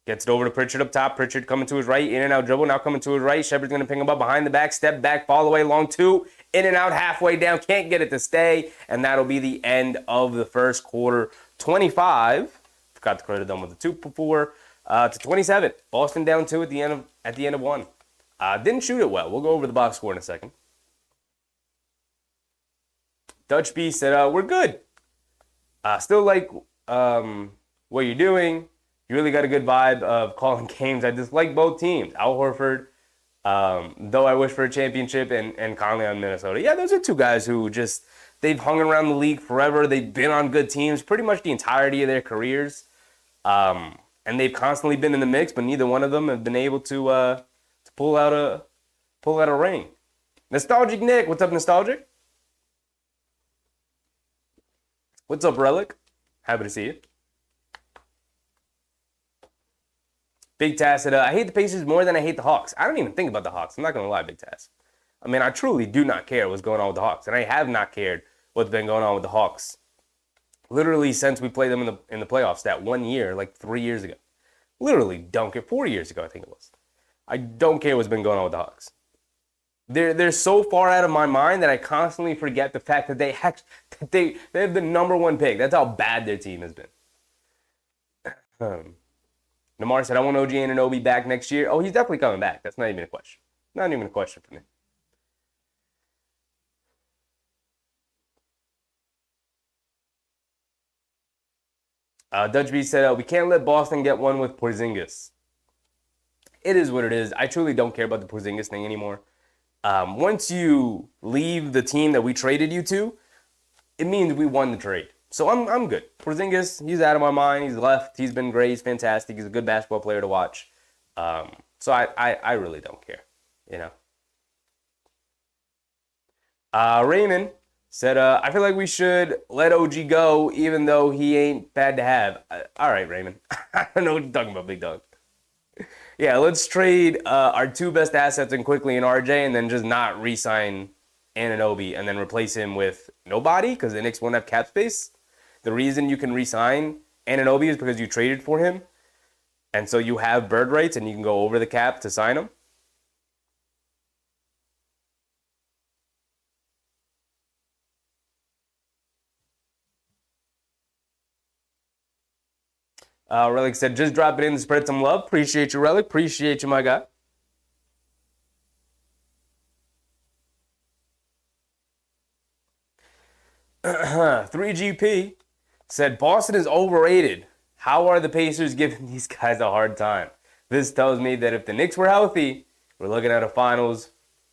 Gets it over to Pritchard up top. Pritchard coming to his right. In and out dribble. Now coming to his right. Shepard's going to ping him up behind the back. Step back. Fall away. Long two. In and out. Halfway down. Can't get it to stay. And that'll be the end of the first quarter. 25. Forgot to credit them with the 2-4 to 27. Boston down 2 at the end of 1. Didn't shoot it well. We'll go over the box score in a second. Dutch B said, we're good. Still like what you're doing. You really got a good vibe of calling games. I dislike both teams. Al Horford, though I wish for a championship, and Conley on Minnesota. Yeah, those are two guys who just, they've hung around the league forever. They've been on good teams pretty much the entirety of their careers. And they've constantly been in the mix, but neither one of them have been able to pull out a ring. Nostalgic Nick, what's up, Nostalgic? What's up, Relic? Happy to see you. Big Taz said, I hate the Pacers more than I hate the Hawks. I don't even think about the Hawks. I'm not going to lie, Big Taz. I mean, I truly do not care what's going on with the Hawks. And I have not cared what's been going on with the Hawks literally since we played them in the playoffs that 1 year, like 3 years ago. Literally don't care. 4 years ago, I think it was. I don't care what's been going on with the Hawks. They're so far out of my mind that I constantly forget the fact that they have the number 1 pick. That's how bad their team has been. Namar said, I want OG Anunoby back next year. Oh, he's definitely coming back. That's not even a question. Not even a question for me. Dutch B said, we can't let Boston get one with Porzingis. It is what it is. I truly don't care about the Porzingis thing anymore. Once you leave the team that we traded you to, it means we won the trade. So I'm good. Porzingis, he's out of my mind. He's left. He's been great. He's fantastic. He's a good basketball player to watch. So I really don't care, you know. Raymond said, I feel like we should let OG go, even though he ain't bad to have. All right, Raymond. I don't know what you're talking about, big dog. Yeah, let's trade our two best assets in quickly in RJ and then just not re-sign Anunoby and then replace him with nobody because the Knicks won't have cap space. The reason you can re-sign Anunoby is because you traded for him. And so you have bird rights and you can go over the cap to sign him. Relic said, just drop it in and spread some love. Appreciate you, Relic. Appreciate you, my guy. $3GP said, Boston is overrated. How are the Pacers giving these guys a hard time? This tells me that if the Knicks were healthy, we're looking at a finals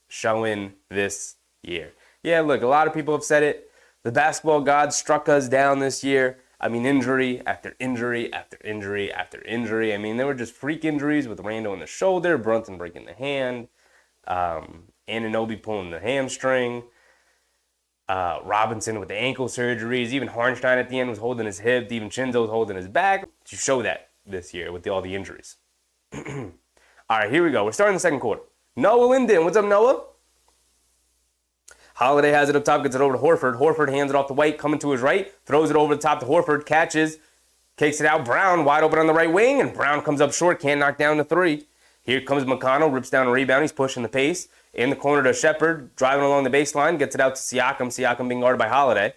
showing this year. Yeah, look, a lot of people have said it. The basketball gods struck us down this year. I mean, injury after injury after injury after injury. I mean, there were just freak injuries with Randle in the shoulder, Brunson breaking the hand, Anunoby pulling the hamstring, Robinson with the ankle surgeries, even Harnstein at the end was holding his hip, even Chinzo was holding his back. You show that this year with all the injuries. All right, here we go. We're starting the second quarter. Noah Linden. What's up, Noah? Holiday has it up top, gets it over to Horford. Horford hands it off to White, coming to his right, throws it over the top to Horford, catches, kicks it out. Brown wide open on the right wing, and Brown comes up short, can't knock down the three. Here comes McConnell, rips down a rebound. He's pushing the pace. In the corner to Shepard, driving along the baseline, gets it out to Siakam. Siakam being guarded by Holiday.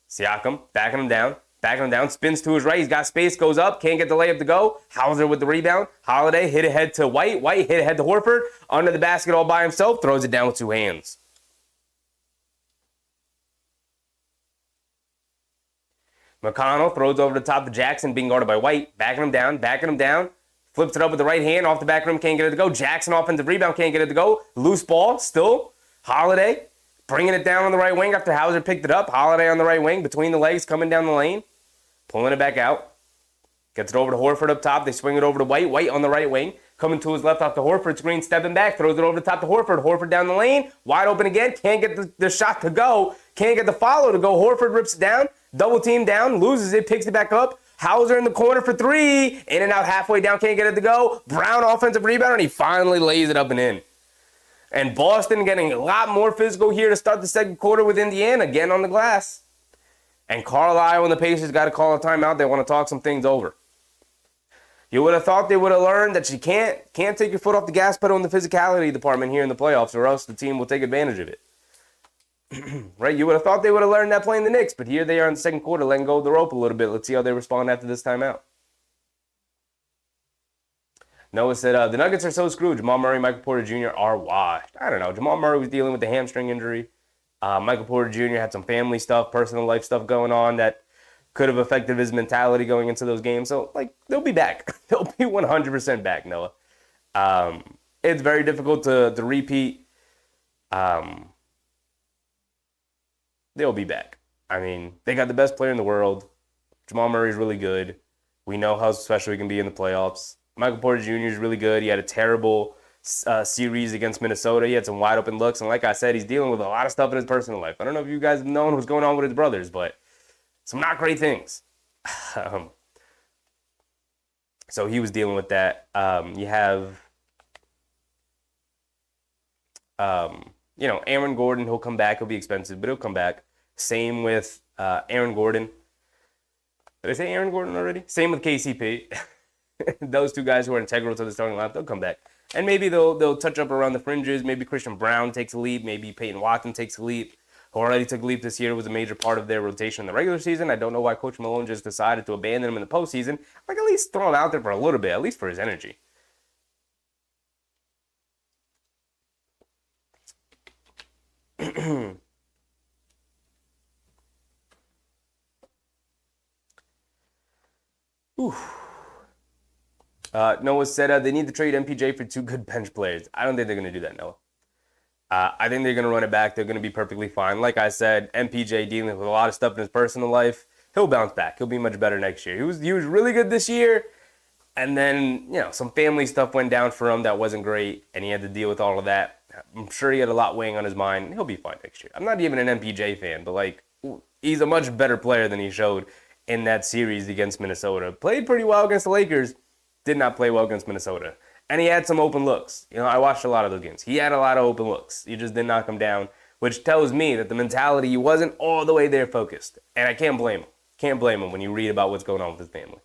Siakam backing him down, spins to his right. He's got space, goes up, can't get the layup to go. Hauser with the rebound. Holiday hit ahead to White. White hit ahead to Horford. Under the basket all by himself, throws it down with two hands. McConnell throws over the top to Jackson, being guarded by White. Backing him down. Flips it up with the right hand, off the back rim, can't get it to go. Jackson, offensive rebound, can't get it to go. Loose ball, still. Holiday, bringing it down on the right wing after Hauser picked it up. Holiday on the right wing, between the legs, coming down the lane. Pulling it back out. Gets it over to Horford up top. They swing it over to White. White on the right wing. Coming to his left off the Horford screen, stepping back. Throws it over the top to Horford. Horford down the lane. Wide open again. Can't get the shot to go. Can't get the follow to go. Horford rips it down. Double team down. Loses it. Picks it back up. Hauser in the corner for three. In and out halfway down. Can't get it to go. Brown offensive rebound. And he finally lays it up and in. And Boston getting a lot more physical here to start the second quarter with Indiana. Again on the glass. And Carlisle and the Pacers got to call a timeout. They want to talk some things over. You would have thought they would have learned that you can't take your foot off the gas pedal in the physicality department here in the playoffs, or else the team will take advantage of it. Right? You would have thought they would have learned that playing the Knicks, but here they are in the second quarter, letting go of the rope a little bit. Let's see how they respond after this timeout. Noah said, the Nuggets are so screwed. Jamal Murray, Michael Porter Jr. are washed. I don't know. Jamal Murray was dealing with the hamstring injury. Michael Porter Jr. had some family stuff, personal life stuff going on that could have affected his mentality going into those games. So, they'll be back. They'll be 100% back, Noah. It's very difficult to repeat. They'll be back. I mean, they got the best player in the world. Jamal Murray's really good. We know how special he can be in the playoffs. Michael Porter Jr. is really good. He had a terrible series against Minnesota. He had some wide open looks. And like I said, he's dealing with a lot of stuff in his personal life. I don't know if you guys have known what's going on with his brothers, but some not great things. So he was dealing with that. You have, Aaron Gordon. He'll come back. He'll be expensive, but he'll come back. Same with Aaron Gordon. Did I say Aaron Gordon already? Same with KCP. Those two guys who are integral to the starting lineup, they'll come back. And maybe they'll touch up around the fringes. Maybe Christian Brown takes a leap. Maybe Peyton Watson takes a leap. Who already took a leap this year, was a major part of their rotation in the regular season. I don't know why Coach Malone just decided to abandon him in the postseason. At least throw him out there for a little bit, at least for his energy. Noah said they need to trade MPJ for two good bench players. I don't think they're going to do that, Noah. I think they're going to run it back. They're going to be perfectly fine. Like I said, MPJ dealing with a lot of stuff in his personal life. He'll bounce back. He'll be much better next year. He was really good this year. And then, some family stuff went down for him that wasn't great, and he had to deal with all of that. I'm sure he had a lot weighing on his mind. He'll be fine next year. I'm not even an MPJ fan, but, he's a much better player than he showed in that series against Minnesota. Played pretty well against the Lakers, did not play well against Minnesota. And he had some open looks. I watched a lot of those games. He had a lot of open looks. He just did knock him down, which tells me that the mentality, he wasn't all the way there focused. And I can't blame him. Can't blame him when you read about what's going on with his family.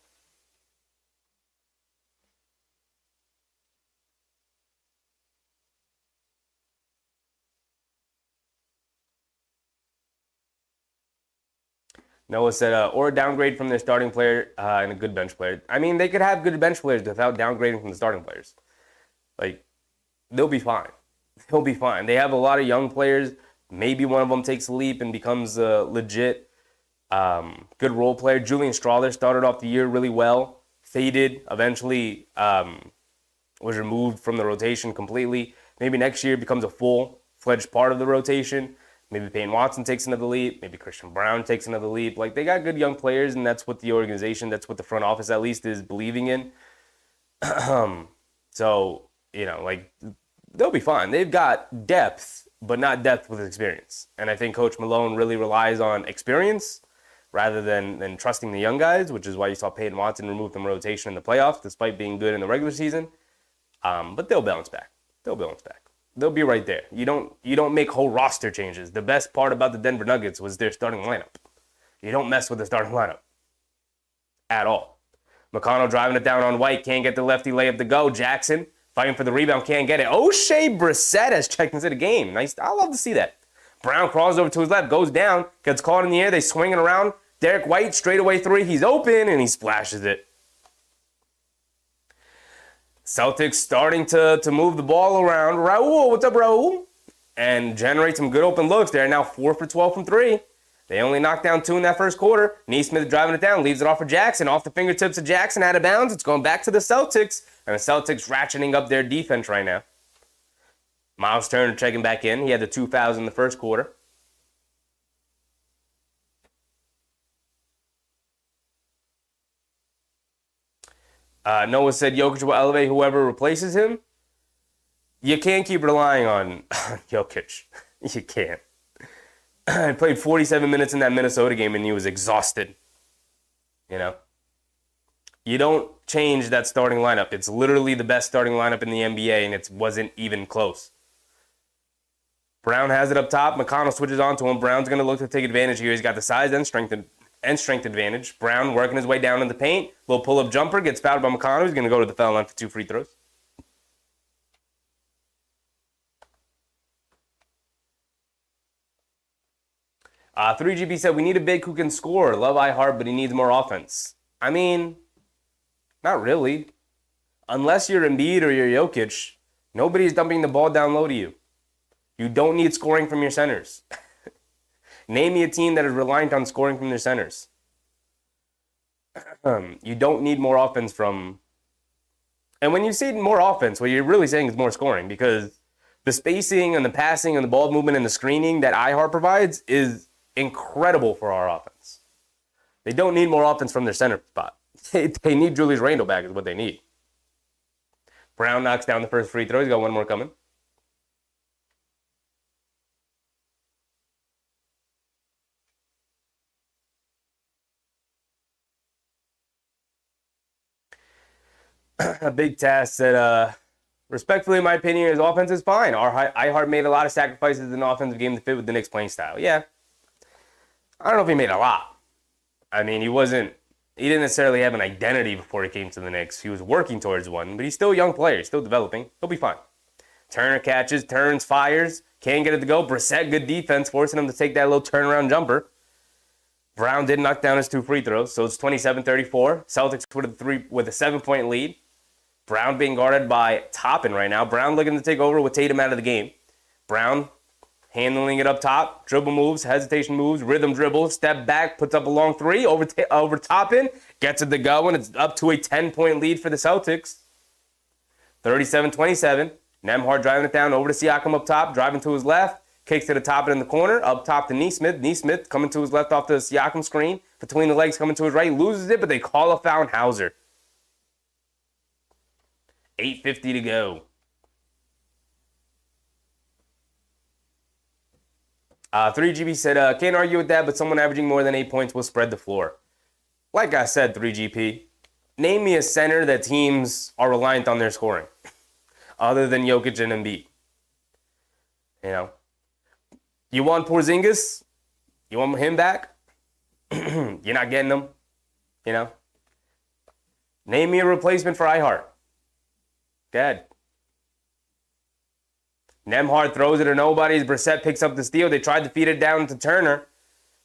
Noah said, or downgrade from their starting player and a good bench player. I mean, they could have good bench players without downgrading from the starting players. They'll be fine. They'll be fine. They have a lot of young players. Maybe one of them takes a leap and becomes a legit good role player. Julian Strawther started off the year really well, faded, eventually was removed from the rotation completely. Maybe next year becomes a full-fledged part of the rotation. Maybe Peyton Watson takes another leap. Maybe Christian Brown takes another leap. They got good young players, and that's what the organization, that's what the front office at least is believing in. So, they'll be fine. They've got depth, but not depth with experience. And I think Coach Malone really relies on experience rather than trusting the young guys, which is why you saw Peyton Watson removed from rotation in the playoffs, despite being good in the regular season. But they'll bounce back. They'll be right there. You don't make whole roster changes. The best part about the Denver Nuggets was their starting lineup. You don't mess with the starting lineup at all. McConnell driving it down on White, can't get the lefty layup to go. Jackson fighting for the rebound, can't get it. O'Shea Brissett has checked into the game. Nice. I love to see that. Brown crawls over to his left, goes down, gets caught in the air. They swing it around. Derek White, straightaway three. He's open, and he splashes it. Celtics starting to move the ball around. Raul, what's up, Raul? And generate some good open looks. They're now 4 for 12 from three. They only knocked down 2 in that first quarter. Neesmith driving it down, leaves it off for Jackson. Off the fingertips of Jackson, out of bounds. It's going back to the Celtics. And the Celtics ratcheting up their defense right now. Miles Turner checking back in. He had the 2 fouls in the first quarter. Noah said Jokic will elevate whoever replaces him. You can't keep relying on Jokic. You can't. He played 47 minutes in that Minnesota game and he was exhausted. You don't change that starting lineup. It's literally the best starting lineup in the NBA and it wasn't even close. Brown has it up top. McConnell switches on to him. Brown's going to look to take advantage here. He's got the size and strength advantage. Brown working his way down in the paint. Little pull-up jumper. Gets fouled by McConnell. He's going to go to the foul line for 2 free throws. Uh, 3GB said, we need a big who can score. Love iHeart, but he needs more offense. I mean, not really. Unless you're Embiid or you're Jokic, nobody's dumping the ball down low to you. You don't need scoring from your centers. Name me a team that is reliant on scoring from their centers. You don't need more offense from... And when you say more offense, what you're really saying is more scoring, because the spacing and the passing and the ball movement and the screening that iHeart provides is incredible for our offense. They don't need more offense from their center spot. They need Julius Randle back is what they need. Brown knocks down the first free throw. He's got one more coming. A big task said, respectfully, in my opinion, his offense is fine. Our iHeart made a lot of sacrifices in the offensive game to fit with the Knicks playing style. Yeah. I don't know if he made a lot. I mean, he didn't necessarily have an identity before he came to the Knicks. He was working towards one, but he's still a young player. He's still developing. He'll be fine. Turner catches, turns, fires, can't get it to go. Brissett, good defense, forcing him to take that little turnaround jumper. Brown did knock down his 2 free throws, so it's 27-34. Celtics with a 7-point lead. Brown being guarded by Toppin right now. Brown looking to take over with Tatum out of the game. Brown handling it up top. Dribble moves, hesitation moves, rhythm dribble, step back, puts up a long 3 over Toppin. Gets it to go, and it's up to a 10-point lead for the Celtics. 37-27. Nembhard driving it down over to Siakam up top, driving to his left. Kicks to the top and in the corner. Up top to Neesmith. Neesmith coming to his left off the Siakam screen. Between the legs coming to his right. Loses it, but they call a foul on Hauser. 8:50 to go. 3GP said, can't argue with that, but someone averaging more than 8 points will spread the floor. Like I said, 3GP, name me a center that teams are reliant on their scoring, other than Jokic and Embiid. You know, you want Porzingis? You want him back? You're not getting him. You know, name me a replacement for Ihart. Go ahead. Nembhard throws it to nobody's. Brissett picks up the steal. They tried to feed it down to Turner.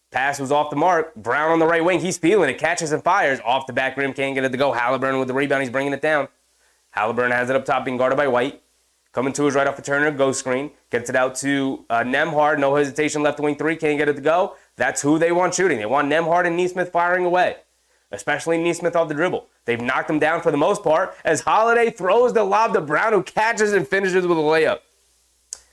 Pass was off the mark. Brown on the right wing. He's feeling it. Catches and fires. Off the back rim. Can't get it to go. Halliburton with the rebound. He's bringing it down. Halliburton has it up top, being guarded by White. Coming to his right off the Turner. Ghost screen. Gets it out to Nembhard. No hesitation. Left wing three. Can't get it to go. That's who they want shooting. They want Nembhard and Nesmith firing away. Especially Nesmith off the dribble. They've knocked him down for the most part as Holiday throws the lob to Brown, who catches and finishes with a layup.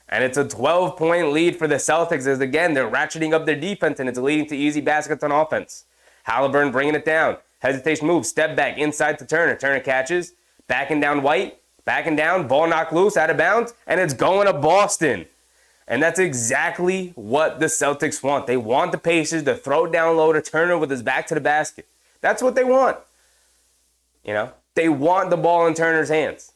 And it's a 12-point lead for the Celtics as, again, they're ratcheting up their defense, and it's leading to easy baskets on offense. Halliburton bringing it down. Hesitation move. Step back inside to Turner. Turner catches. Backing down White. Backing down. Ball knocked loose. Out of bounds. And it's going to Boston. And that's exactly what the Celtics want. They want the Pacers to throw down low to Turner with his back to the basket. That's what they want. You know? They want the ball in Turner's hands.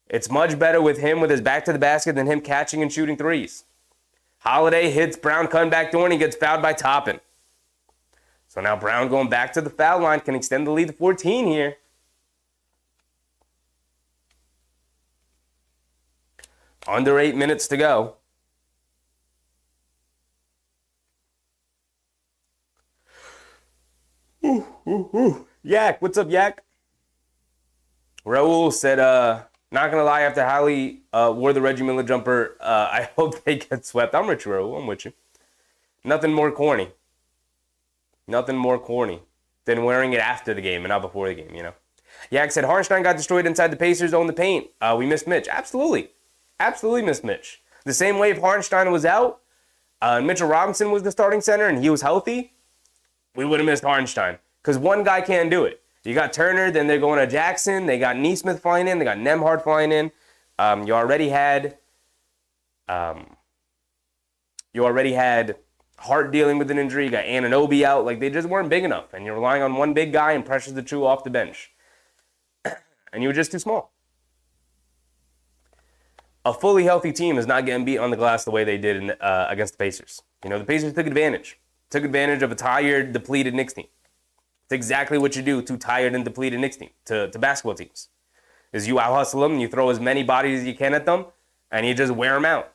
It's much better with him with his back to the basket than him catching and shooting threes. Holiday hits Brown cutting back door and he gets fouled by Toppin. So now Brown going back to the foul line can extend the lead to 14 here. Under 8 minutes to go. Yak, what's up, Yak? Raul said, not going to lie, after Hallie wore the Reggie Miller jumper, I hope they get swept. I'm with you, Raul. I'm with you. Nothing more corny. Nothing more corny than wearing it after the game and not before the game, you know. Yak said, Hartenstein got destroyed inside the Pacers own the paint. We missed Mitch. Absolutely. Absolutely missed Mitch. The same way if Hartenstein was out and Mitchell Robinson was the starting center and he was healthy, we would have missed Hartenstein. Because one guy can't do it. You got Turner, then they're going to Jackson. They got Nesmith flying in. They got Nembhard flying in. You already had Hart dealing with an injury. You got Anunoby out. Like, they just weren't big enough. And you're relying on one big guy and pressures the two off the bench. And you were just too small. A fully healthy team is not getting beat on the glass the way they did against the Pacers. You know, the Pacers took advantage. Took advantage of a tired, depleted Knicks team. It's exactly what you do to tired and depleted Knicks team, to basketball teams. Is you out-hustle them, and you throw as many bodies as you can at them, and you just wear them out.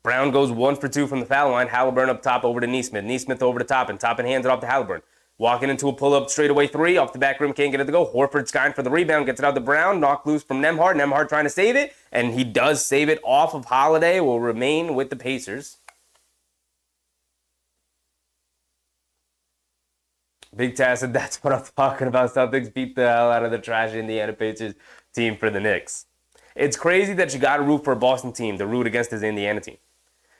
Brown goes 1 for 2 from the foul line. Halliburton up top over to Nesmith. Nesmith over to Toppin. Toppin hands it off to Halliburton. Walking into a pull-up straightaway three. Off the back rim, can't get it to go. Horford skying for the rebound. Gets it out to Brown. Knocked loose from Nembhard. Nembhard trying to save it, and he does save it off of Holiday. Will remain with the Pacers. Big Taz said, that's what I'm talking about. Celtics beat the hell out of the trash Indiana Pacers team for the Knicks. It's crazy that you got to root for a Boston team to root against his Indiana team.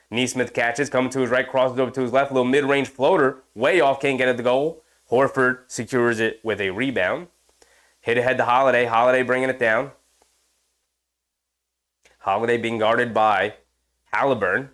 Nesmith catches, coming to his right, crosses over to his left. Little mid-range floater, way off, can't get it to goal. Horford secures it with a rebound. Hit ahead to Holiday. Holiday bringing it down. Holiday being guarded by Halliburton.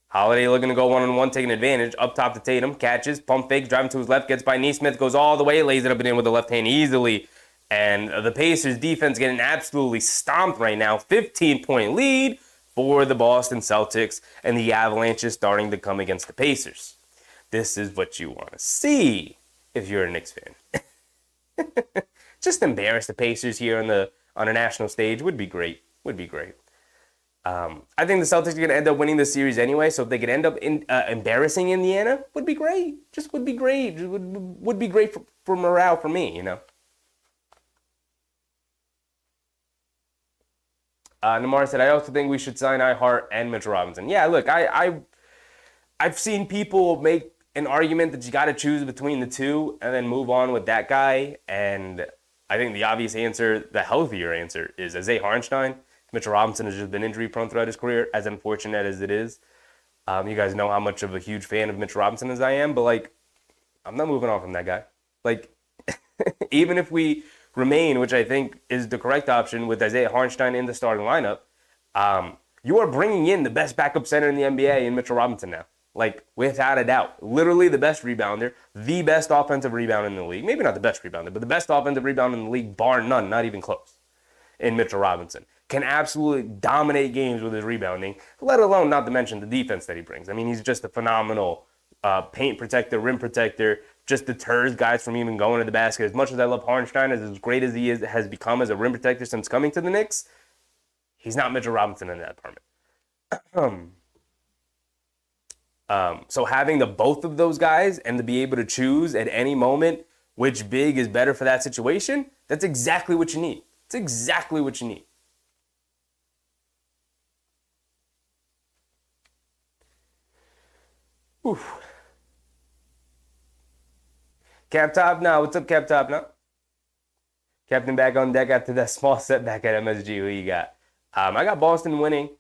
Holiday looking to go one-on-one, taking advantage. Up top to Tatum. Catches, pump fakes, driving to his left, gets by Nesmith, goes all the way, lays it up and in with the left hand easily. And the Pacers defense getting absolutely stomped right now. 15-point lead for the Boston Celtics, and the Avalanche is starting to come against the Pacers. This is what you want to see if you're a Knicks fan. Just embarrass the Pacers here on a national stage would be great. Would be great. I think the Celtics are going to end up winning this series anyway, so if they could end up embarrassing Indiana, would be great. Just would be great. Would be great for morale for me, you know. Namar said, I also think we should sign Hart and Mitchell Robinson. Yeah, look, I've seen people make an argument that you got to choose between the two and then move on with that guy, and I think the obvious answer, the healthier answer, is Isaiah Hartenstein. Mitchell Robinson has just been injury-prone throughout his career, as unfortunate as it is. You guys know how much of a huge fan of Mitchell Robinson as I am, but, like, I'm not moving on from that guy. Like, even if we remain, which I think is the correct option with Isaiah Hartenstein in the starting lineup, you are bringing in the best backup center in the NBA in Mitchell Robinson now. Like, without a doubt. Literally the best rebounder, the best offensive rebounder in the league. Maybe not the best rebounder, but the best offensive rebounder in the league, bar none, not even close, in Mitchell Robinson. Can absolutely dominate games with his rebounding, let alone not to mention the defense that he brings. I mean, he's just a phenomenal paint protector, rim protector, just deters guys from even going to the basket. As much as I love Hartenstein, as great as he has become as a rim protector since coming to the Knicks, he's not Mitchell Robinson in that department. So having the both of those guys and to be able to choose at any moment which big is better for that situation, that's exactly what you need. It's exactly what you need. Oof. Cap Top now. What's up, Cap Top now? Captain back on deck after that small setback at MSG. Who you got? I got Boston winning.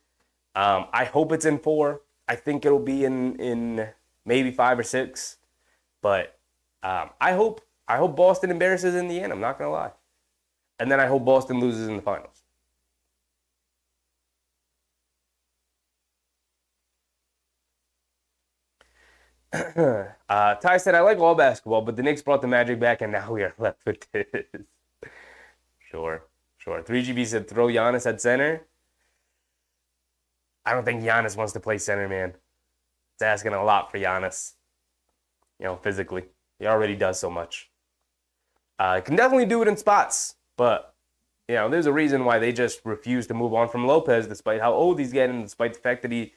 I hope it's in 4. I think it'll be in maybe 5 or 6. But I hope Boston embarrasses in the end. I'm not going to lie. And then I hope Boston loses in the finals. Ty said, I like all basketball, but the Knicks brought the magic back, and now we are left with this. Sure. 3GB said, throw Giannis at center. I don't think Giannis wants to play center, man. It's asking a lot for Giannis, physically. He already does so much. Can definitely do it in spots, but, there's a reason why they just refuse to move on from Lopez, despite how old he's getting, despite the fact that he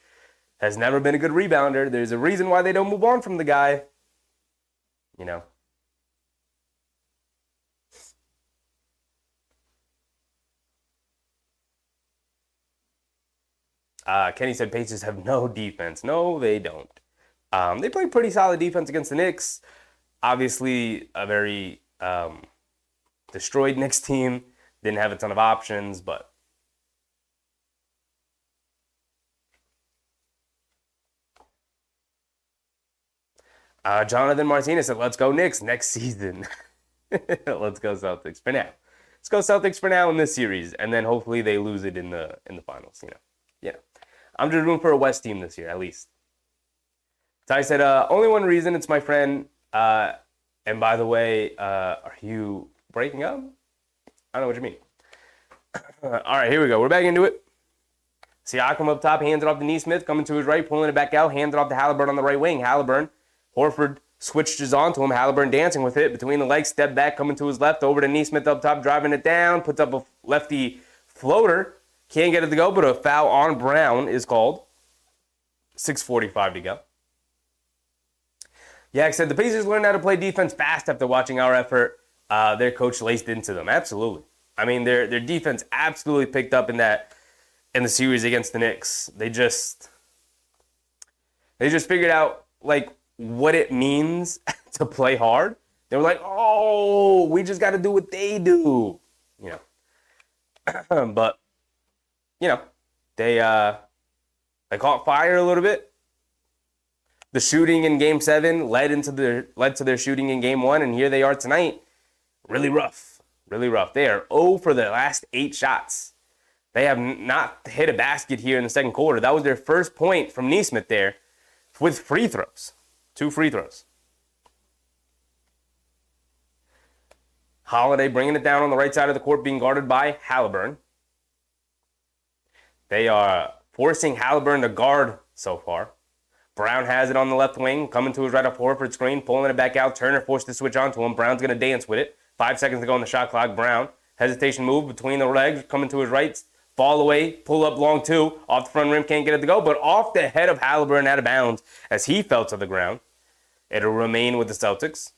has never been a good rebounder. There's a reason why they don't move on from the guy. Kenny said Pacers have no defense. No, they don't. They play pretty solid defense against the Knicks. Obviously, a very destroyed Knicks team. Didn't have a ton of options, but Jonathan Martinez said, let's go Knicks next season. Let's go Celtics for now. Let's go Celtics for now in this series, and then hopefully they lose it in the finals. I'm just rooting for a West team this year, at least. Ty said, only one reason, it's my friend. And by the way, are you breaking up? I don't know what you mean. All right, here we go. We're back into it. Siakam up top, hands it off to Nesmith, coming to his right, pulling it back out, hands it off to Halliburton on the right wing. Halliburton, Horford switches onto him. Halliburton dancing with it between the legs, step back, coming to his left, over to Nesmith up top, driving it down, puts up a lefty floater. Can't get it to go, but a foul on Brown is called. 6:45 to go. Yak said, the Pacers learned how to play defense fast after watching our effort. Their coach laced into them. Absolutely. I mean, their defense absolutely picked up in the series against the Knicks. They just figured out, what it means to play hard. They were like, oh, we just got to do what they do. But they caught fire a little bit. The shooting in Game 7 led to their shooting in Game 1, and here they are tonight. Really rough. They are 0 for their last 8 shots. They have not hit a basket here in the second quarter. That was their first point from Nesmith there with free throws. 2 free throws. Holiday bringing it down on the right side of the court, being guarded by Halliburton. They are forcing Halliburton to guard so far. Brown has it on the left wing, coming to his right off Horford's screen, pulling it back out. Turner forced to switch onto him. Brown's going to dance with it. 5 seconds to go on the shot clock. Brown, hesitation move between the legs, coming to his right. Fall away, pull up long 2. Off the front rim, can't get it to go, but off the head of Halliburton out of bounds as he fell to the ground. It'll remain with the Celtics.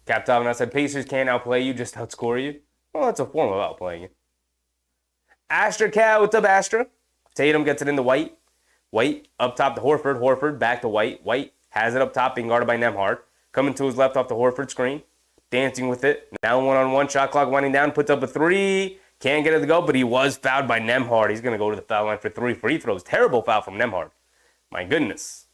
Cap Top and I said, Pacers can't outplay you, just outscore you. Well, that's a form of outplaying you. Astra Cow, what's up, Astra? Tatum gets it into White. White up top to Horford. Horford back to White. White has it up top, being guarded by Nembhard. Coming to his left off the Horford screen. Dancing with it. Now 1-on-1, shot clock winding down. Puts up a 3. Can't get it to go, but he was fouled by Nembhard. He's going to go to the foul line for 3 free throws. Terrible foul from Nembhard. My goodness.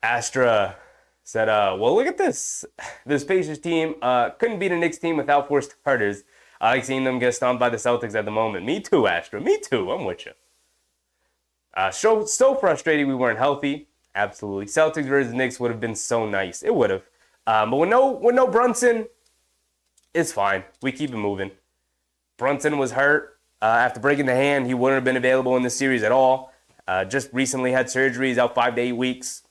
Astra said, well, look at this. This Pacers team couldn't beat a Knicks team without four starters. I like seeing them get stomped by the Celtics at the moment. Me too, Astra. Me too. I'm with you. So frustrated we weren't healthy. Absolutely. Celtics versus Knicks would have been so nice. It would have. But with no Brunson, it's fine. We keep it moving. Brunson was hurt. After breaking the hand, he wouldn't have been available in this series at all. Just recently had surgery. He's out 5 to 8 weeks.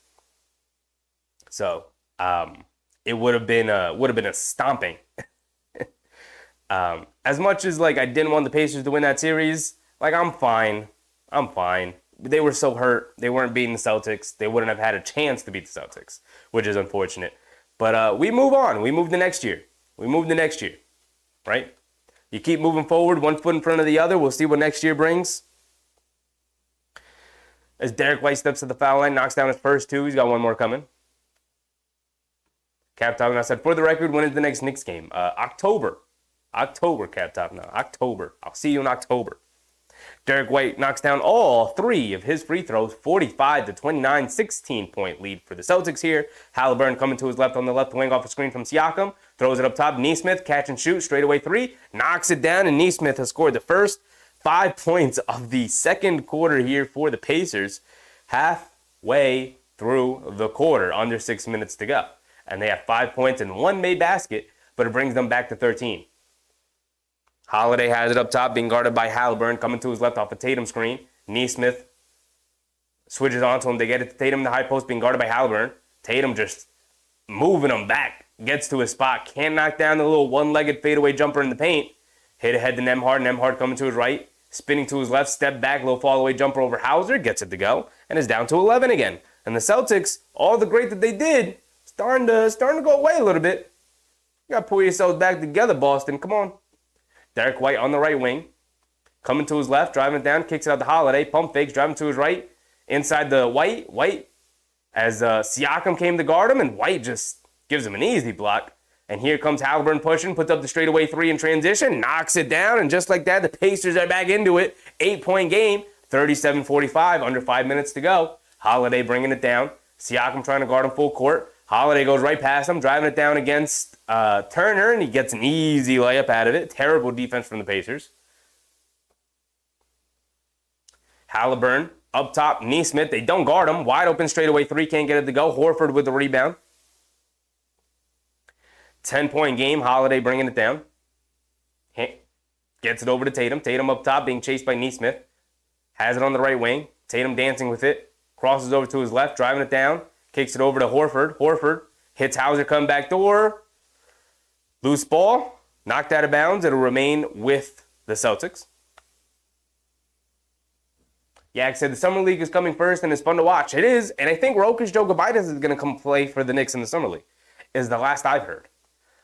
So it would have been a stomping. As much as like I didn't want the Pacers to win that series, like I'm fine. They were so hurt. They weren't beating the Celtics. They wouldn't have had a chance to beat the Celtics, which is unfortunate. But we move on. We move to next year. Right? You keep moving forward, one foot in front of the other. We'll see what next year brings. As Derek White steps to the foul line, knocks down his first two. He's got one more coming. Cap Top now said, for the record, when is the next Knicks game? October, Cap Top now. October. I'll see you in October. Derek White knocks down all three of his free throws, 45 to 29, 16-point lead for the Celtics here. Halliburton coming to his left on the left wing off a screen from Siakam, throws it up top. Nesmith, catch and shoot, straightaway three, knocks it down, and Nesmith has scored the first 5 points of the second quarter here for the Pacers, halfway through the quarter, under 6 minutes to go. And they have 5 points and one made basket, but it brings them back to 13. Holiday has it up top, being guarded by Halliburton, coming to his left off a Tatum screen. Nesmith switches onto him. They get it to Tatum in the high post, being guarded by Halliburton. Tatum just moving him back, gets to his spot, can't knock down the little one-legged fadeaway jumper in the paint. Hit ahead to Nembhard. Nembhard coming to his right, spinning to his left, step back, little fall-away jumper over Hauser, gets it to go, and is down to 11 again. And the Celtics, all the great that they did, starting to go away a little bit. You got to pull yourselves back together, Boston. Come on. Derek White on the right wing, coming to his left, driving it down, kicks it out to Holiday, pump fakes, driving to his right, inside the White, as Siakam came to guard him, and White just gives him an easy block. And here comes Halliburton pushing, puts up the straightaway three in transition, knocks it down, and just like that, the Pacers are back into it. 8-point game, 37-45, under 5 minutes to go. Holiday bringing it down. Siakam trying to guard him full court. Holiday goes right past him, driving it down against Turner, and he gets an easy layup out of it. Terrible defense from the Pacers. Halliburton up top, Nesmith. They don't guard him. Wide open straightaway three, can't get it to go. Horford with the rebound. 10-point game, Holiday bringing it down. Gets it over to Tatum. Tatum up top, being chased by Nesmith. Has it on the right wing. Tatum dancing with it. Crosses over to his left, driving it down. Kicks it over to Horford. Horford hits Hauser, come back door. Loose ball. Knocked out of bounds. It'll remain with the Celtics. Yak said the Summer League is coming first and it's fun to watch. It is. And I think Rokas Jokubaitis is going to come play for the Knicks in the Summer League. Is the last I've heard.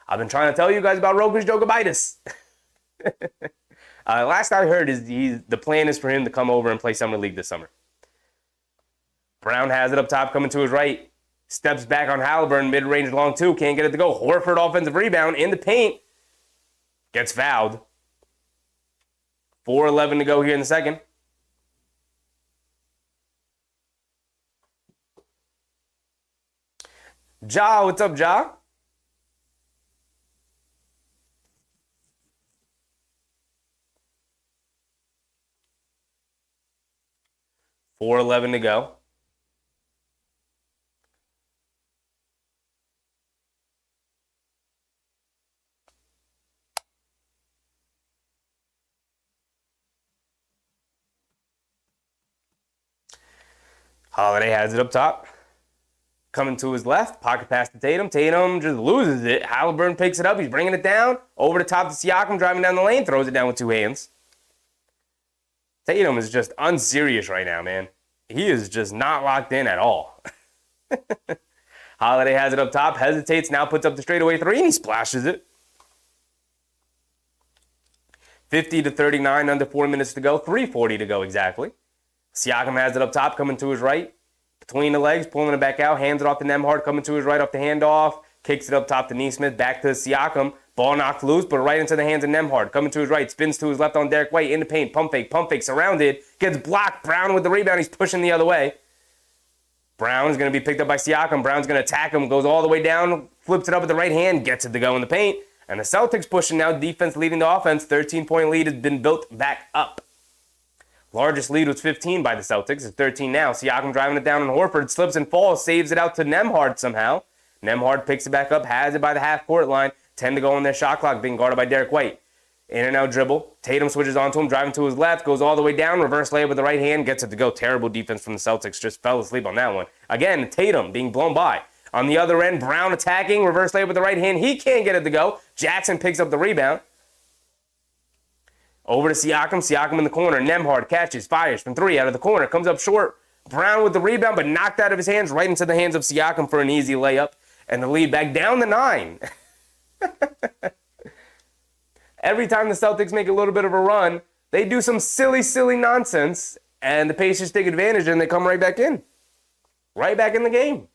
I've been trying to tell you guys about Rokas Jokubaitis. Last I heard is the plan is for him to come over and play Summer League this summer. Brown has it up top, coming to his right. Steps back on Halliburton, mid-range long two. Can't get it to go. Horford offensive rebound in the paint. Gets fouled. 4:11 to go here in the second. Ja, what's up, Ja? $4:11 to go. Holiday has it up top. Coming to his left. Pocket pass to Tatum. Tatum just loses it. Halliburton picks it up. He's bringing it down. Over the top to Siakam, driving down the lane. Throws it down with two hands. Tatum is just unserious right now, man. He is just not locked in at all. Holiday has it up top. Hesitates. Now puts up the straightaway three. And he splashes it. 50-39. Under 4 minutes to go. 3:40 to go exactly. Siakam has it up top, coming to his right. Between the legs, pulling it back out. Hands it off to Nembhard, coming to his right off the handoff. Kicks it up top to Nesmith, back to Siakam. Ball knocked loose, but right into the hands of Nembhard. Coming to his right, spins to his left on Derek White. In the paint, pump fake, surrounded. Gets blocked. Brown with the rebound. He's pushing the other way. Brown's going to be picked up by Siakam. Brown's going to attack him, goes all the way down, flips it up with the right hand, gets it to go in the paint. And the Celtics pushing now, defense leading the offense. 13-point lead has been built back up. Largest lead was 15 by the Celtics. It's 13 now. Siakam driving it down, and Horford slips and falls, saves it out to Nembhard somehow. Nembhard picks it back up, has it by the half-court line. 10 to go on their shot clock, being guarded by Derek White. In and out dribble. Tatum switches onto him, driving to his left, goes all the way down, reverse layup with the right hand, gets it to go. Terrible defense from the Celtics, just fell asleep on that one. Again, Tatum being blown by. On the other end, Brown attacking, reverse layup with the right hand. He can't get it to go. Jackson picks up the rebound. Over to Siakam. Siakam in the corner. Nembhard catches, fires from 3 out of the corner. Comes up short. Brown with the rebound, but knocked out of his hands, right into the hands of Siakam for an easy layup. And the lead back down to 9. Every time the Celtics make a little bit of a run, they do some silly, silly nonsense, and the Pacers take advantage, and they come right back in. Right back in the game.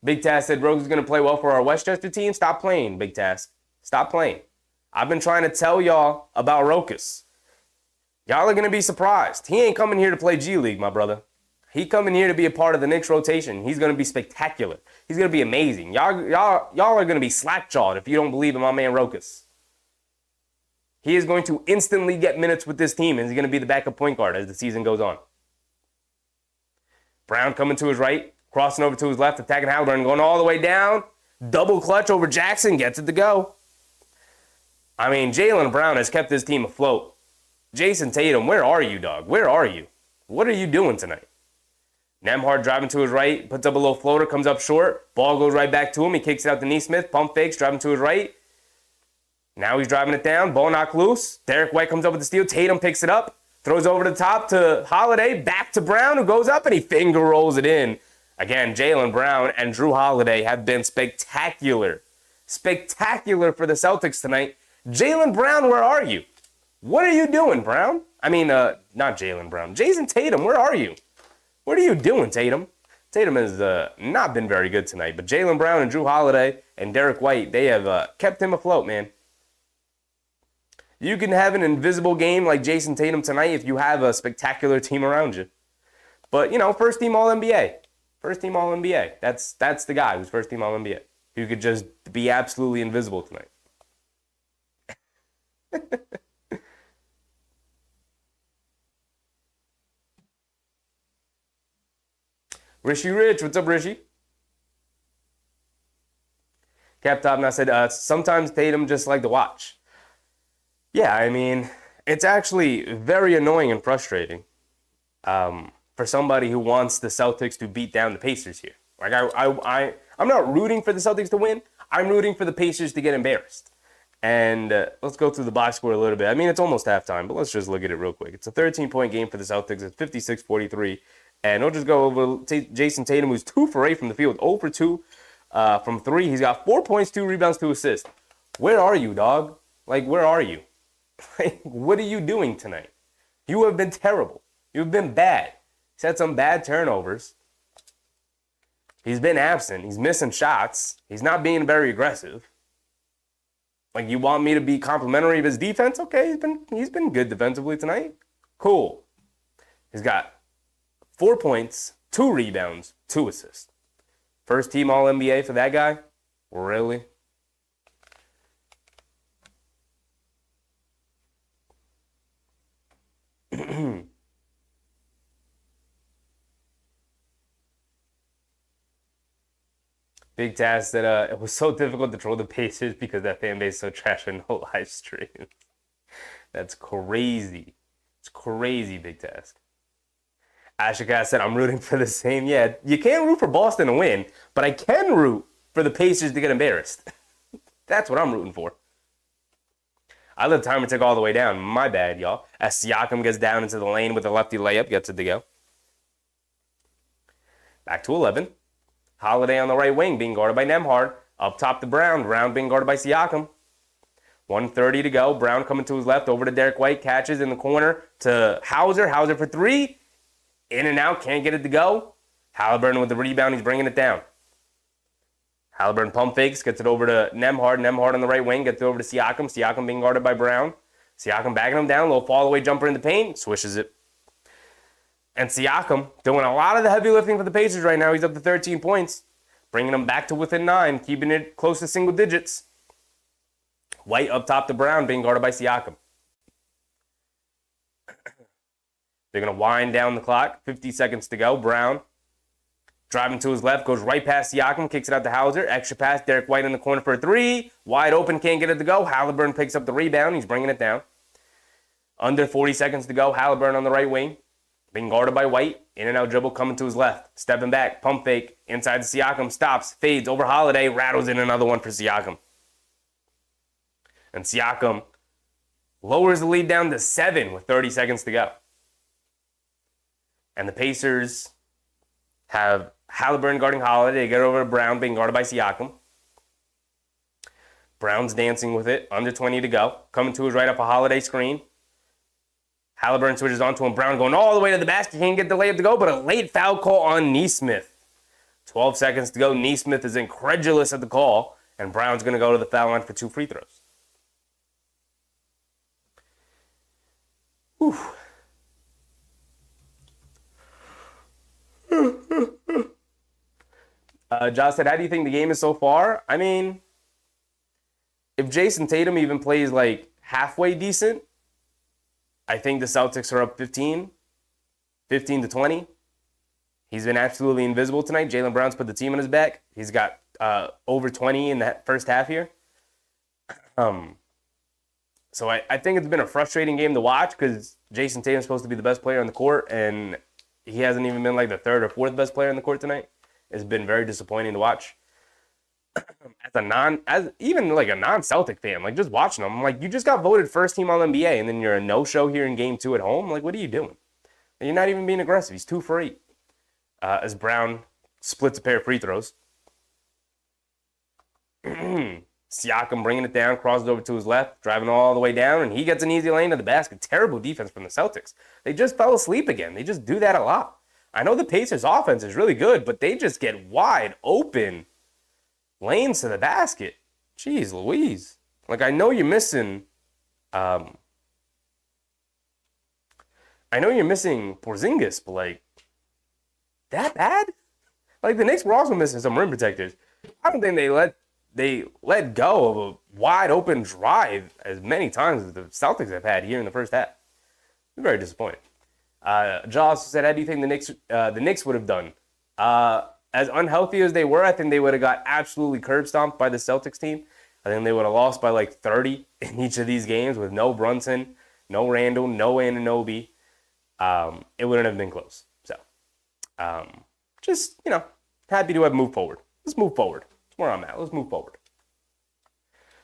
Big Task said Rogue's going to play well for our Westchester team. Stop playing, Big Task. Stop playing. I've been trying to tell y'all about Rokas. Y'all are going to be surprised. He ain't coming here to play G League, my brother. He coming here to be a part of the Knicks rotation. He's going to be spectacular. He's going to be amazing. Y'all are going to be slack-jawed if you don't believe in my man Rokas. He is going to instantly get minutes with this team, and he's going to be the backup point guard as the season goes on. Brown coming to his right, crossing over to his left, attacking Halliburton, going all the way down. Double clutch over Jackson, gets it to go. I mean, Jaylen Brown has kept this team afloat. Jason Tatum, where are you, dog? Where are you? What are you doing tonight? Nembhard driving to his right, puts up a little floater, comes up short. Ball goes right back to him. He kicks it out to Nesmith. Pump fakes, driving to his right. Now he's driving it down. Ball knocked loose. Derek White comes up with the steal. Tatum picks it up. Throws over the top to Holiday. Back to Brown, who goes up and he finger rolls it in. Again, Jaylen Brown and Drew Holiday have been spectacular. Spectacular for the Celtics tonight. Jaylen Brown, where are you? What are you doing, Brown? I mean, not Jaylen Brown. Jason Tatum, where are you? What are you doing, Tatum? Tatum has not been very good tonight, but Jaylen Brown and Drew Holiday and Derek White, they have kept him afloat, man. You can have an invisible game like Jason Tatum tonight if you have a spectacular team around you. But, you know, first team All-NBA. First team All-NBA. That's the guy who's first team All-NBA. Who could just be absolutely invisible tonight. Rishi Rich, what's up, Rishi? Cap Top now said, sometimes Tatum just like to watch. Yeah, I mean, it's actually very annoying and frustrating for somebody who wants the Celtics to beat down the Pacers here. Like, I'm not rooting for the Celtics to win. I'm rooting for the Pacers to get embarrassed. And let's go through the box score a little bit. I mean, it's almost halftime, but let's just look at it real quick. It's a 13-point game for the Celtics. It's 56-43. And we'll just go over Jason Tatum, who's 2 for 8 from the field, 0 for 2 from 3. He's got 4 points, 2 rebounds, 2 assists. Where are you, dog? Like, where are you? Like, what are you doing tonight? You have been terrible. You've been bad. He's had some bad turnovers. He's been absent. He's missing shots. He's not being very aggressive. Like, you want me to be complimentary of his defense? Okay, he's been good defensively tonight. Cool. He's got 4 points, 2 rebounds, 2 assists. First team All-NBA for that guy? Really? Big Task said it was so difficult to troll the Pacers because that fan base is so trash and no live streams. That's crazy. It's crazy, Big Task. Ashika said, I'm rooting for the same. Yeah, you can't root for Boston to win, but I can root for the Pacers to get embarrassed. That's what I'm rooting for. I let the timer tick all the way down. My bad, y'all. As Siakam gets down into the lane with a lefty layup, gets it to go. Back to 11. Holiday on the right wing being guarded by Nembhard. Up top to Brown. Brown being guarded by Siakam. 1:30 to go. Brown coming to his left over to Derek White. Catches in the corner to Hauser. Hauser for 3. In and out. Can't get it to go. Halliburton with the rebound. He's bringing it down. Halliburton pump fakes. Gets it over to Nembhard. Nembhard on the right wing. Gets it over to Siakam. Siakam being guarded by Brown. Siakam backing him down. Little fall away jumper in the paint. Swishes it. And Siakam doing a lot of the heavy lifting for the Pacers right now. He's up to 13 points, bringing them back to within 9, keeping it close to single digits. White up top to Brown, being guarded by Siakam. They're going to wind down the clock. 50 seconds to go. Brown driving to his left, goes right past Siakam, kicks it out to Hauser. Extra pass, Derek White in the corner for a 3. Wide open, can't get it to go. Halliburton picks up the rebound. He's bringing it down. Under 40 seconds to go. Halliburton on the right wing, being guarded by White. In and out dribble coming to his left. Stepping back, pump fake. Inside to Siakam, stops, fades over Holiday, rattles in another one for Siakam. And Siakam lowers the lead down to 7 with 30 seconds to go. And the Pacers have Halliburton guarding Holiday. They get over to Brown, being guarded by Siakam. Brown's dancing with it. Under 20 to go. Coming to his right up a Holiday screen. Halliburton switches on to him. Brown going all the way to the basket. Can't get the layup to go, but a late foul call on Nesmith. 12 seconds to go. Nesmith is incredulous at the call, and Brown's going to go to the foul line for 2 free throws. Whew. Josh said, how do you think the game is so far? I mean, if Jason Tatum even plays like halfway decent, I think the Celtics are up 15 to 20. He's been absolutely invisible tonight. Jaylen Brown's put the team on his back. He's got over 20 in that first half here. So I think it's been a frustrating game to watch because Jason Tatum's supposed to be the best player on the court, and he hasn't even been like the third or fourth best player on the court tonight. It's been very disappointing to watch. As even like a non-Celtic fan, like just watching them, I'm like, you just got voted first team All-NBA, and then you're a no-show here in Game 2 at home. Like, what are you doing? And you're not even being aggressive. He's 2 for 8. As Brown splits a pair of free throws. Siakam bringing it down, crosses over to his left, driving all the way down, and he gets an easy lane to the basket. Terrible defense from the Celtics. They just fell asleep again. They just do that a lot. I know the Pacers' offense is really good, but they just get wide open lanes to the basket. Jeez Louise. Like, I know you're missing Porzingis, but like, that bad? Like, the Knicks were also missing some rim protectors. I don't think they let go of a wide open drive as many times as the Celtics have had here in the first half. I'm very disappointed. Josh said, how do you think the Knicks would have done? As unhealthy as they were, I think they would have got absolutely curb stomped by the Celtics team. I think they would have lost by like 30 in each of these games with no Brunson, no Randle, no Anunoby. It wouldn't have been close. So, just, happy to have moved forward. Let's move forward. That's where I'm at. Let's move forward.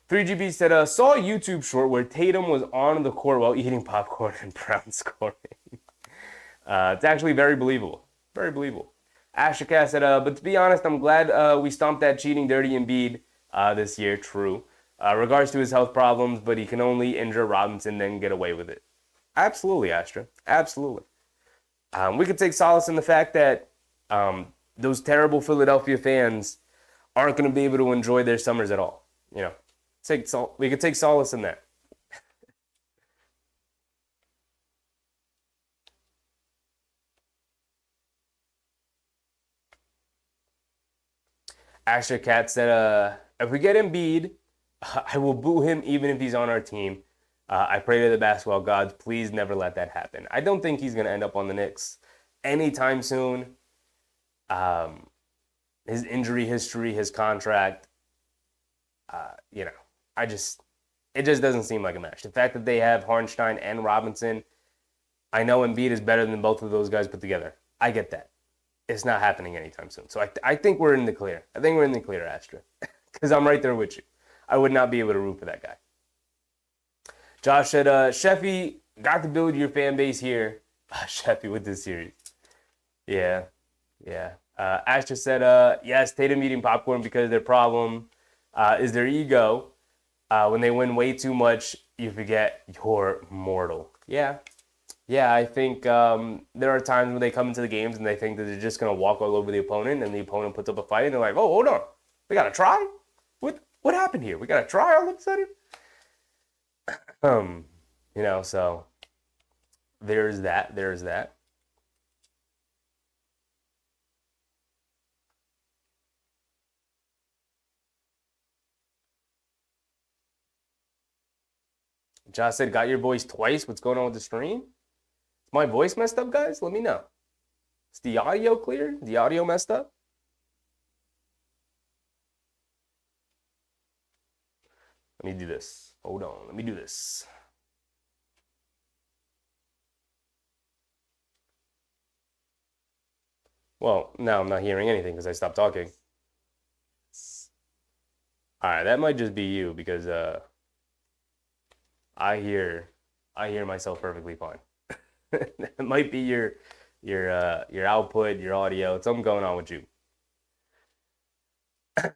3GB said, saw a YouTube short where Tatum was on the court while eating popcorn and Brown scoring. It's actually very believable. Very believable. Ashercast said, but to be honest, I'm glad we stomped that cheating dirty Embiid this year. True. Regards to his health problems, but he can only injure Robinson, then get away with it. Absolutely, Astra. Absolutely. We could take solace in the fact that those terrible Philadelphia fans aren't going to be able to enjoy their summers at all. We could take solace in that. Asher Cat said, if we get Embiid, I will boo him even if he's on our team. I pray to the basketball gods, please never let that happen. I don't think he's going to end up on the Knicks anytime soon. His injury history, his contract, it just doesn't seem like a match. The fact that they have Hartenstein and Robinson, I know Embiid is better than both of those guys put together. I get that. It's not happening anytime soon. So I think we're in the clear. I think we're in the clear, Astra. Because I'm right there with you. I would not be able to root for that guy. Josh said, Sheffy, got to build your fan base here. Sheffy with this series. Yeah. Astra said, yes, Tatum eating popcorn because their problem is their ego. When they win way too much, you forget you're mortal. Yeah, I think there are times when they come into the games and they think that they're just going to walk all over the opponent, and the opponent puts up a fight, and they're like, oh, hold on. We got to try? What happened here? We got to try all of a sudden? So there's that. Josh said, got your voice twice. What's going on with the stream? Is my voice messed up, guys? Let me know. Is the audio clear? The audio messed up? Let me do this. Hold on. Let me do this. Well, now I'm not hearing anything because I stopped talking. All right, that might just be you because I hear myself perfectly fine. It might be your output, your audio. Something going on with you.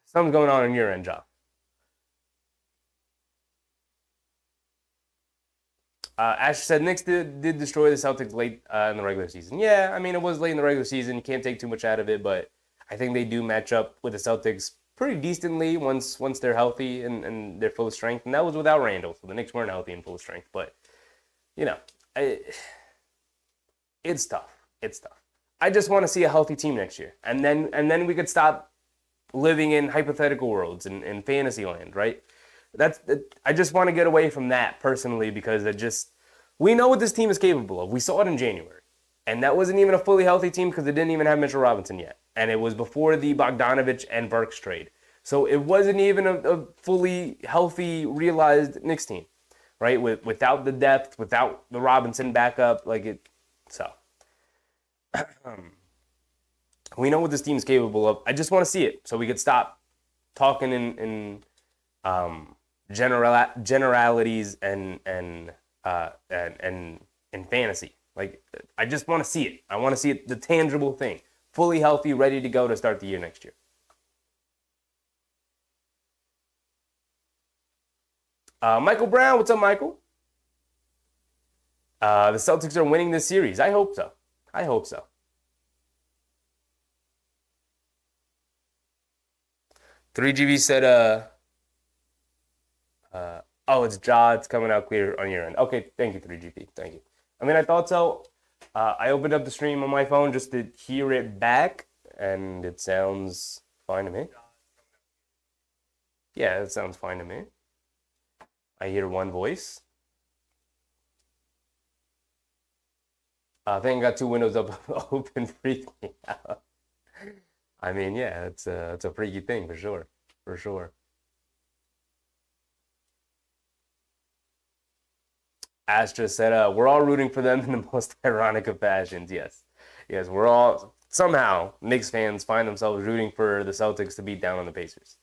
Something's going on your end, John. Ash said Knicks did destroy the Celtics late in the regular season. Yeah, I mean, it was late in the regular season. You can't take too much out of it, but I think they do match up with the Celtics pretty decently once they're healthy and they're full of strength. And that was without Randle, so the Knicks weren't healthy and full of strength. But, you know, it's tough. It's tough. I just want to see a healthy team next year. And then we could stop living in hypothetical worlds in fantasy land, right? I just want to get away from that personally because we know what this team is capable of. We saw it in January. And that wasn't even a fully healthy team because it didn't even have Mitchell Robinson yet. And it was before the Bogdanovich and Burks trade. So it wasn't even a fully healthy, realized Knicks team, right? Without the depth, without the Robinson backup, so. We know what this team is capable of. I just want to see it so we could stop talking in generalities and fantasy. Like, I just want to see it. I want to see it, the tangible thing. Fully healthy, ready to go to start the year next year. Michael Brown, what's up, Michael? The Celtics are winning this series. I hope so. 3GV said, oh, it's Ja. It's coming out clear on your end. Okay, thank you, 3GP. Thank you. I mean, I thought so. I opened up the stream on my phone just to hear it back, and it sounds fine to me. Yeah, it sounds fine to me. I hear one voice. I think I got two windows up open freaking out. I mean, yeah, it's a freaky thing for sure. For sure. Astra said, we're all rooting for them in the most ironic of fashions. Yes, we're all, somehow, Knicks fans find themselves rooting for the Celtics to beat down on the Pacers.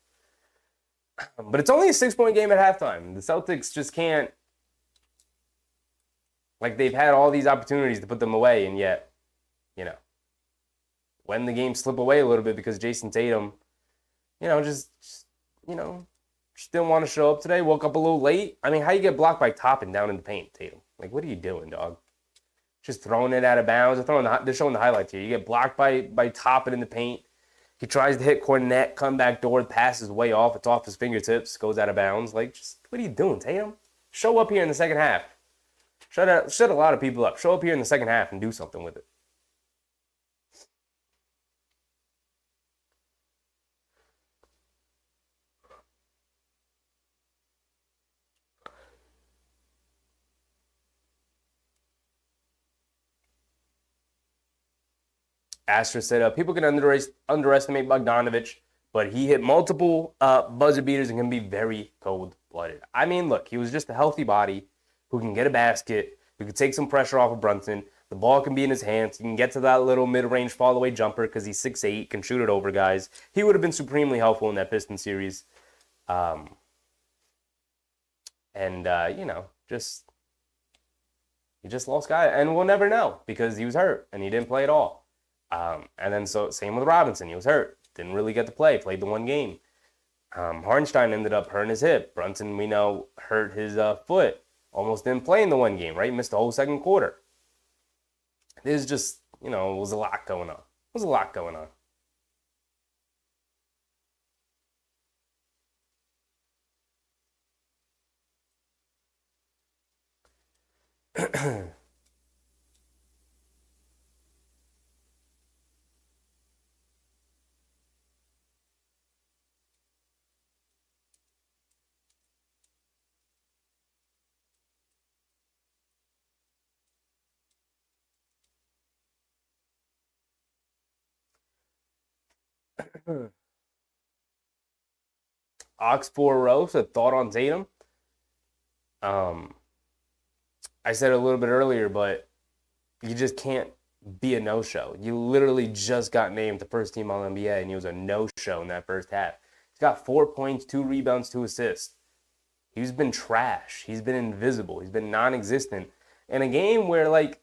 But it's only a 6-point game at halftime. The Celtics just can't, they've had all these opportunities to put them away, and yet, when the game slip away a little bit because Jason Tatum, just didn't want to show up today. Woke up a little late. I mean, how you get blocked by Toppin down in the paint, Tatum? Like, what are you doing, dog? Just throwing it out of bounds. They're showing the highlights here. You get blocked by Toppin in the paint. He tries to hit Cornette, come back door, passes way off. It's off his fingertips, goes out of bounds. What are you doing, Tatum? Show up here in the second half. Shut a lot of people up. Show up here in the second half and do something with it. Astra said, people can underestimate Bogdanovich, but he hit multiple buzzer beaters and can be very cold-blooded. I mean, look, he was just a healthy body who can get a basket, who can take some pressure off of Brunson. The ball can be in his hands. He can get to that little mid-range fall-away jumper because he's 6'8", can shoot it over guys. He would have been supremely helpful in that Pistons series. He just lost guy, and we'll never know because he was hurt and he didn't play at all. And then same with Robinson. He was hurt. Didn't really get to play. Played the one game. Hartenstein ended up hurting his hip. Brunson, we know, hurt his foot. Almost didn't play in the one game, right? Missed the whole second quarter. There's just, it was a lot going on. Ox4 Rose, a thought on Tatum. Um, I said it a little bit earlier, but you just can't be a no-show. You literally just got named the first team All-NBA, and he was a no-show in that first half. He's got 4 points, 2 rebounds, 2 assists. He's been trash. He's been invisible. He's been non-existent. In a game where, like,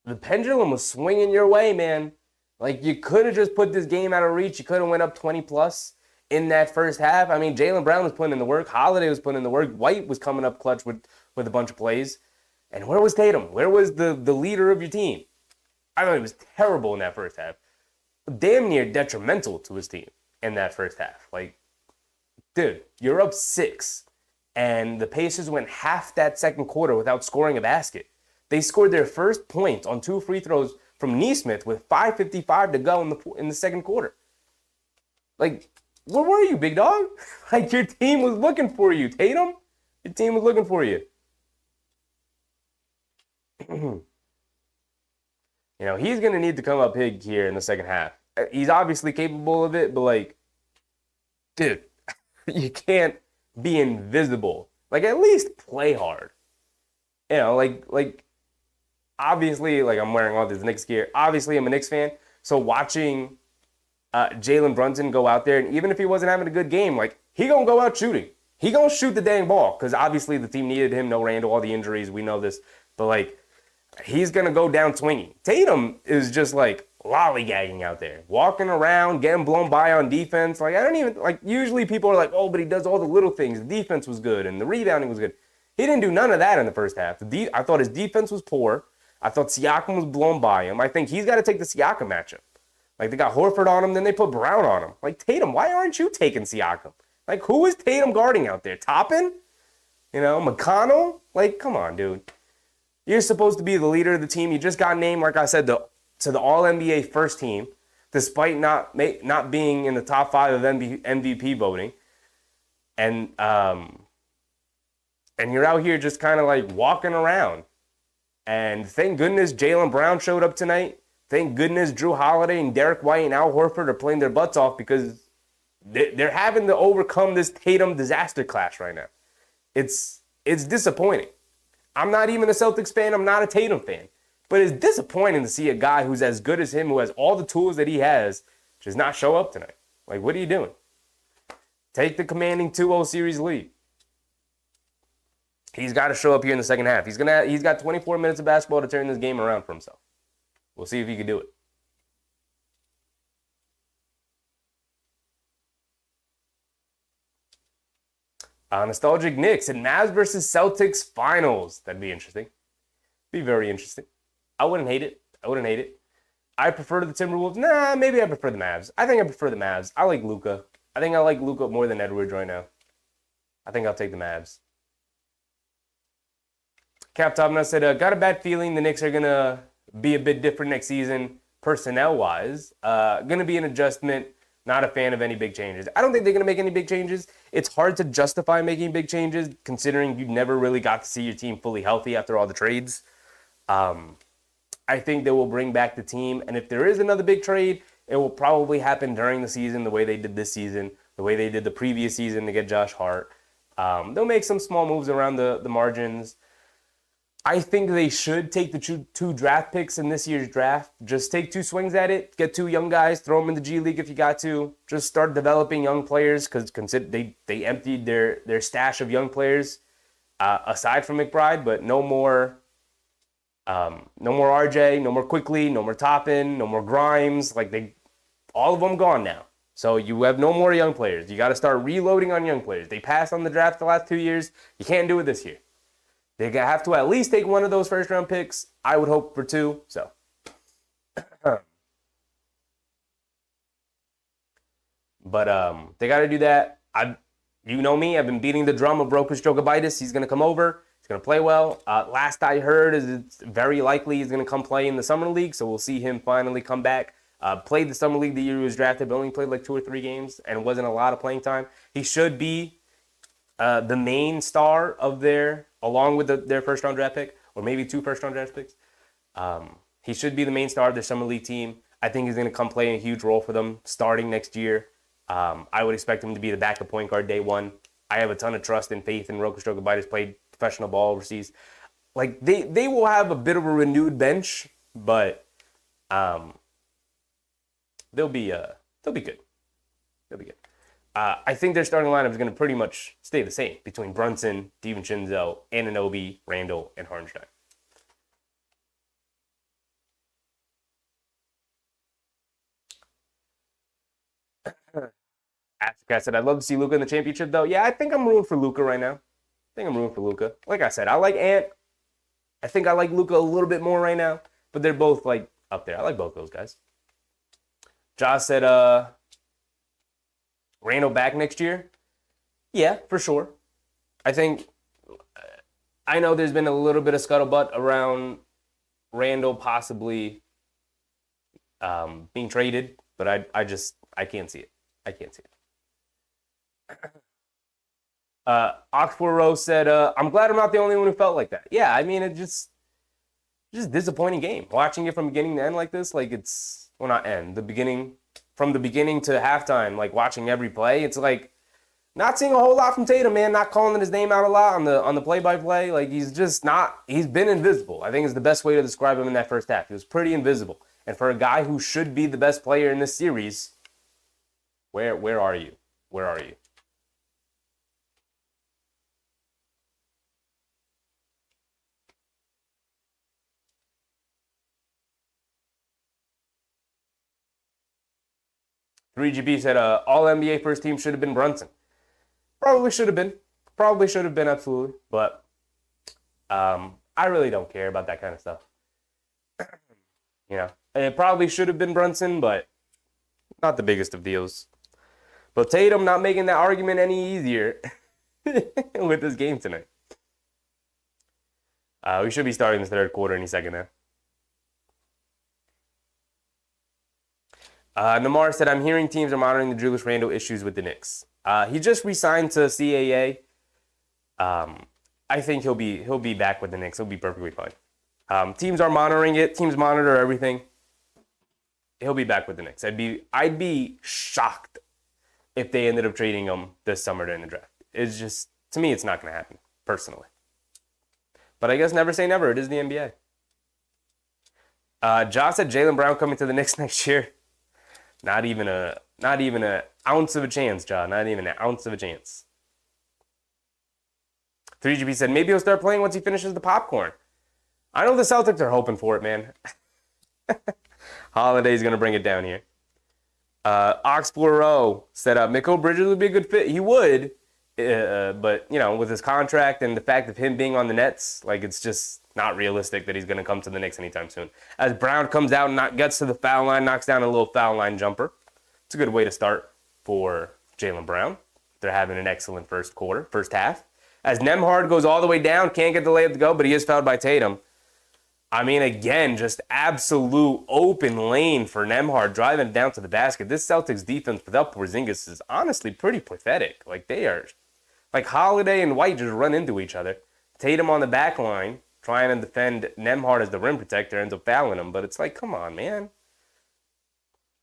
the pendulum was swinging your way, man. Like, you could have just put this game out of reach. You could have went up 20-plus in that first half. I mean, Jaylen Brown was putting in the work. Holiday was putting in the work. White was coming up clutch with a bunch of plays. And where was Tatum? Where was the leader of your team? I thought he was terrible in that first half. Damn near detrimental to his team in that first half. Like, dude, you're up 6. And the Pacers went half that second quarter without scoring a basket. They scored their first point on 2 free throws from Nesmith with 5:55 to go in the second quarter. Like, where were you, big dog? Like, your team was looking for you, Tatum. Your team was looking for you. You know, he's going to need to come up big here in the second half. He's obviously capable of it, but, like, dude, you can't be invisible. Like, at least play hard. You know, like obviously, like, I'm wearing all this Knicks gear. Obviously, I'm a Knicks fan. So watching Jalen Brunson go out there, and even if he wasn't having a good game, like, he going to go out shooting. He going to shoot the dang ball because obviously the team needed him. No Randle, all the injuries. We know this. But, like, he's going to go down swinging. Tatum is just, like, lollygagging out there, walking around, getting blown by on defense. Like, I don't even, like, usually people are like, oh, but he does all the little things. The defense was good and the rebounding was good. He didn't do none of that in the first half. I thought his defense was poor. I thought Siakam was blown by him. I think he's got to take the Siakam matchup. Like, they got Horford on him, then they put Brown on him. Like, Tatum, why aren't you taking Siakam? Like, who is Tatum guarding out there? Toppin? You know, McConnell? Like, come on, dude. You're supposed to be the leader of the team. You just got named, like I said, to the All-NBA first team, despite not being in the top 5 of MVP voting. And you're out here just kind of like walking around. And thank goodness Jaylen Brown showed up tonight. Thank goodness Drew Holiday and Derek White and Al Horford are playing their butts off because they're having to overcome this Tatum disaster clash right now. It's disappointing. I'm not even a Celtics fan. I'm not a Tatum fan. But it's disappointing to see a guy who's as good as him, who has all the tools that he has, just not show up tonight. Like, what are you doing? Take the commanding 2-0 series lead. He's got to show up here in the second half. He's got 24 minutes of basketball to turn this game around for himself. We'll see if he can do it. Nostalgic Knicks and Mavs versus Celtics finals. That'd be interesting. Be very interesting. I wouldn't hate it. I prefer the Timberwolves. Nah, maybe I prefer the Mavs. I think I prefer the Mavs. I like Luka. I think I like Luka more than Edwards right now. I think I'll take the Mavs. Cap Topna said, got a bad feeling the Knicks are going to be a bit different next season, personnel-wise. Going to be an adjustment. Not a fan of any big changes. I don't think they're going to make any big changes. It's hard to justify making big changes considering you never really got to see your team fully healthy after all the trades. I think they will bring back the team. And if there is another big trade, it will probably happen during the season the way they did this season, the way they did the previous season to get Josh Hart. They'll make some small moves around the margins. I think they should take the two draft picks in this year's draft. Just take 2 swings at it. Get 2 young guys. Throw them in the G League if you got to. Just start developing young players because they emptied their stash of young players aside from McBride, but no more RJ, no more Quickly, no more Toppin, no more Grimes. Like all of them gone now. So you have no more young players. You got to start reloading on young players. They passed on the draft the last 2 years. You can't do it this year. They have to at least take one of those first-round picks. I would hope for 2. So, but they got to do that. You know me. I've been beating the drum of Rokas Jogabitis. He's going to come over. He's going to play well. Last I heard is it's very likely he's going to come play in the Summer League. So we'll see him finally come back. Played the Summer League the year he was drafted, but only played like 2 or 3 games and wasn't a lot of playing time. He should be the main star of along with their first-round draft pick, or maybe 2 first-round draft picks. He should be the main star of their Summer League team. I think he's going to come play a huge role for them starting next year. I would expect him to be the backup point guard day one. I have a ton of trust and faith in Rokas Jokubaitis. Played professional ball overseas. Like they will have a bit of a renewed bench, but they'll be good. They'll be good. I think their starting lineup is going to pretty much stay the same between Brunson, DiVincenzo, Anunoby, Randle, and Hartenstein. Africa said, I'd love to see Luka in the championship, though. Yeah, I think I'm rooting for Luka right now. Like I said, I like Ant. I think I like Luka a little bit more right now, but they're both like up there. I like both those guys. Josh said, Randle back next year? Yeah, for sure. I know there's been a little bit of scuttlebutt around Randle possibly being traded, but I can't see it. Oxford Rose said, I'm glad I'm not the only one who felt like that. Yeah, I mean, it's just disappointing game. Watching it from beginning to end like this, like it's, well, not end, from the beginning to halftime, like watching every play, it's like not seeing a whole lot from Tatum, man, not calling his name out a lot on the play-by-play. Like he's been invisible. I think is the best way to describe him in that first half. He was pretty invisible. And for a guy who should be the best player in this series, where are you? 3GB said, all NBA first team should have been Brunson. Probably should have been, absolutely. But I really don't care about that kind of stuff. It probably should have been Brunson, but not the biggest of deals. But Tatum not making that argument any easier with this game tonight. We should be starting the third quarter any second now. Namar said, I'm hearing teams are monitoring the Julius Randle issues with the Knicks. He just re-signed to CAA. I think he'll be back with the Knicks. He'll be perfectly fine. Teams are monitoring it. Teams monitor everything. He'll be back with the Knicks. I'd be shocked if they ended up trading him this summer during the draft. It's just, to me, it's not going to happen, personally. But I guess never say never. It is the NBA. Josh said Jaylen Brown coming to the Knicks next year. Not even an ounce of a chance, John. Not even an ounce of a chance. 3GB said maybe he'll start playing once he finishes the popcorn. I know the Celtics are hoping for it, man. Holiday's going to bring it down here. Oxploro said Mikal Bridges would be a good fit. He would, but, with his contract and the fact of him being on the Nets, like, it's just not realistic that he's going to come to the Knicks anytime soon. As Brown comes out and gets to the foul line, knocks down a little foul line jumper. It's a good way to start for Jaylen Brown. They're having an excellent first half. As Nembhard goes all the way down, can't get the layup to go, but he is fouled by Tatum. I mean, again, just absolute open lane for Nembhard driving down to the basket. This Celtics defense without Porzingis is honestly pretty pathetic. Like, they are, like, Holiday and White just run into each other. Tatum on the back line, trying to defend Nembhard as the rim protector, ends up fouling him. But it's like, come on, man.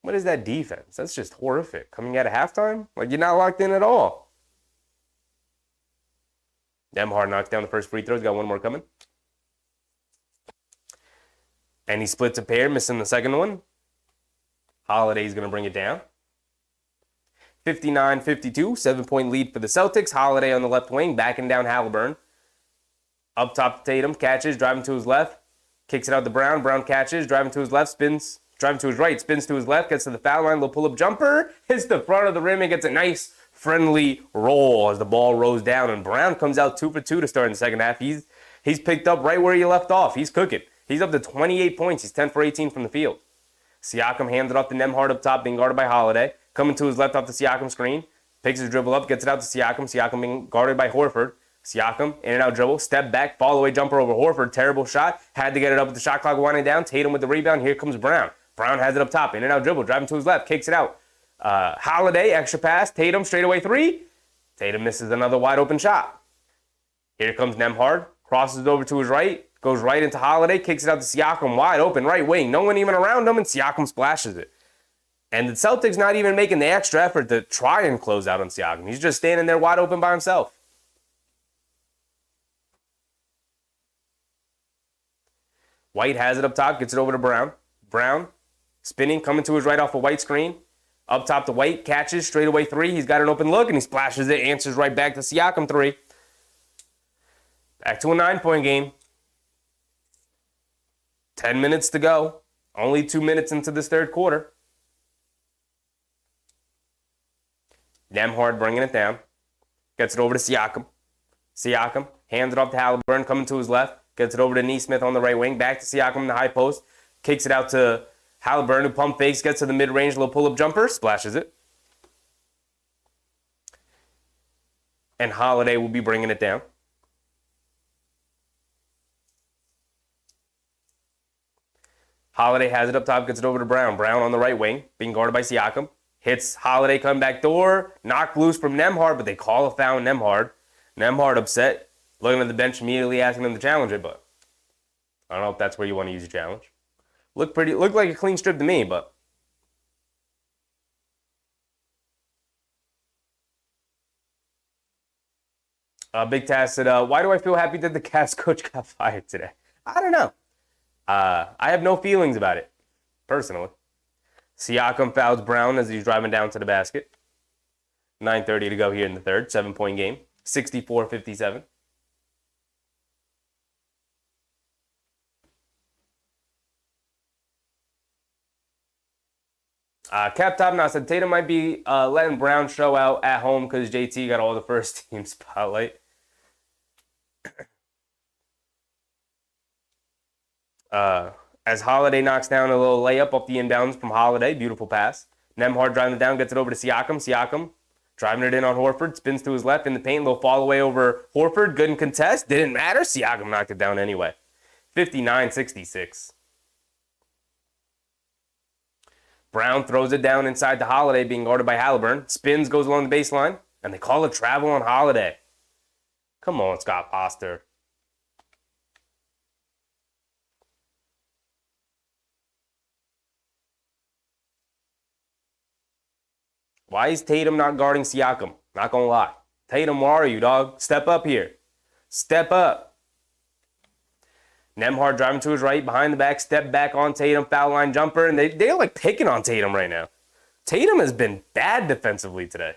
What is that defense? That's just horrific. Coming out of halftime? Like, you're not locked in at all. Nembhard knocks down the first free throw. He's got one more coming. And he splits a pair, missing the second one. Holiday's going to bring it down. 59-52, 7-point lead for the Celtics. Holiday on the left wing, backing down Halliburton. Up top to Tatum, catches, driving to his left. Kicks it out to Brown. Brown catches, driving to his left, spins. Driving to his right, spins to his left, gets to the foul line, little pull-up jumper. Hits the front of the rim and gets a nice, friendly roll as the ball rolls down. And Brown comes out 2 for 2 to start in the second half. He's picked up right where he left off. He's cooking. He's up to 28 points. He's 10 for 18 from the field. Siakam hands it off to Nembhard up top, being guarded by Holiday. Coming to his left off the Siakam screen. Picks his dribble up, gets it out to Siakam. Siakam being guarded by Horford. Siakam, in and out dribble, step back, fall away jumper over Horford. Terrible shot. Had to get it up with the shot clock winding down. Tatum with the rebound. Here comes Brown. Brown has it up top. In and out dribble, driving to his left, kicks it out. Holiday, extra pass. Tatum, straightaway three. Tatum misses another wide open shot. Here comes Nembhard. Crosses it over to his right. Goes right into Holiday, kicks it out to Siakam, wide open, right wing. No one even around him, and Siakam splashes it. And the Celtics not even making the extra effort to try and close out on Siakam. He's just standing there wide open by himself. White has it up top, gets it over to Brown. Brown, spinning, coming to his right off a White screen. Up top to White, catches, straightaway three. He's got an open look, and he splashes it, answers right back to Siakam three. Back to a 9-point game. 10 minutes to go. Only 2 minutes into this third quarter. Nembhard bringing it down. Gets it over to Siakam. Siakam hands it off to Haliburton, coming to his left. Gets it over to Nesmith on the right wing. Back to Siakam in the high post. Kicks it out to Haliburton, who pump fakes, gets to the mid-range, little pull-up jumper, splashes it. And Holiday will be bringing it down. Holiday has it up top, gets it over to Brown. Brown on the right wing, being guarded by Siakam. Hits Holiday, come back door, knocked loose from Nembhard, but they call a foul on Nembhard. Nembhard upset, looking at the bench immediately, asking them to challenge it, but I don't know if that's where you want to use your challenge. Looked like a clean strip to me, but Big Taz said, why do I feel happy that the Cavs coach got fired today? I don't know. I have no feelings about it, personally. Siakam fouls Brown as he's driving down to the basket. 9:30 to go here in the third. 7-point game. 64-57. Cap Top now said Tatum might be letting Brown show out at home because JT got all the first team spotlight. As Holiday knocks down a little layup off the inbounds from Holiday. Beautiful pass. Nembhard driving it down, gets it over to Siakam. Siakam driving it in on Horford. Spins to his left in the paint. Little fall away over Horford. Good in contest. Didn't matter. Siakam knocked it down anyway. 59-66. Brown throws it down inside to Holiday, being guarded by Haliburton. Spins, goes along the baseline, and they call it travel on Holiday. Come on, Scott Foster. Why is Tatum not guarding Siakam? Not gonna lie. Tatum, where are you, dog? Step up here. Step up. Nembhard driving to his right, behind the back, step back on Tatum, foul line jumper, and they're like picking on Tatum right now. Tatum has been bad defensively today.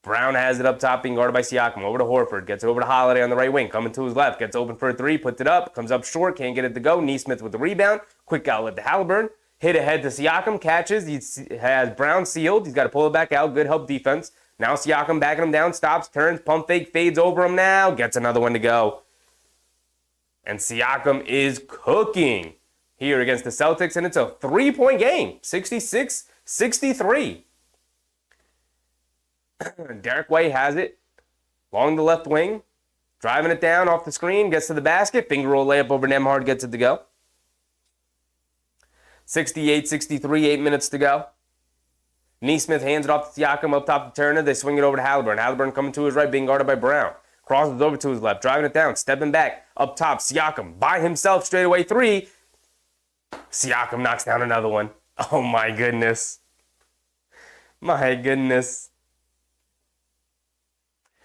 Brown has it up top, being guarded by Siakam. Over to Horford, gets it over to Holiday on the right wing, coming to his left, gets open for a three, puts it up, comes up short, can't get it to go. Nesmith with the rebound, quick outlet to Haliburton. Hit ahead to Siakam, catches. He has Brown sealed. He's got to pull it back out. Good help defense. Now Siakam backing him down, stops, turns, pump fake, fades over him now. Gets another one to go. And Siakam is cooking here against the Celtics, and it's a 3-point game. 66-63. Derek White has it along the left wing. Driving it down off the screen, gets to the basket. Finger roll layup over Nembhard, gets it to go. 68-63, 8 minutes to go. Nesmith hands it off to Siakam, up top to Turner. They swing it over to Haliburton. Haliburton coming to his right, being guarded by Brown. Crosses over to his left, driving it down, stepping back. Up top, Siakam by himself, straightaway three. Siakam knocks down another one. Oh my goodness. My goodness.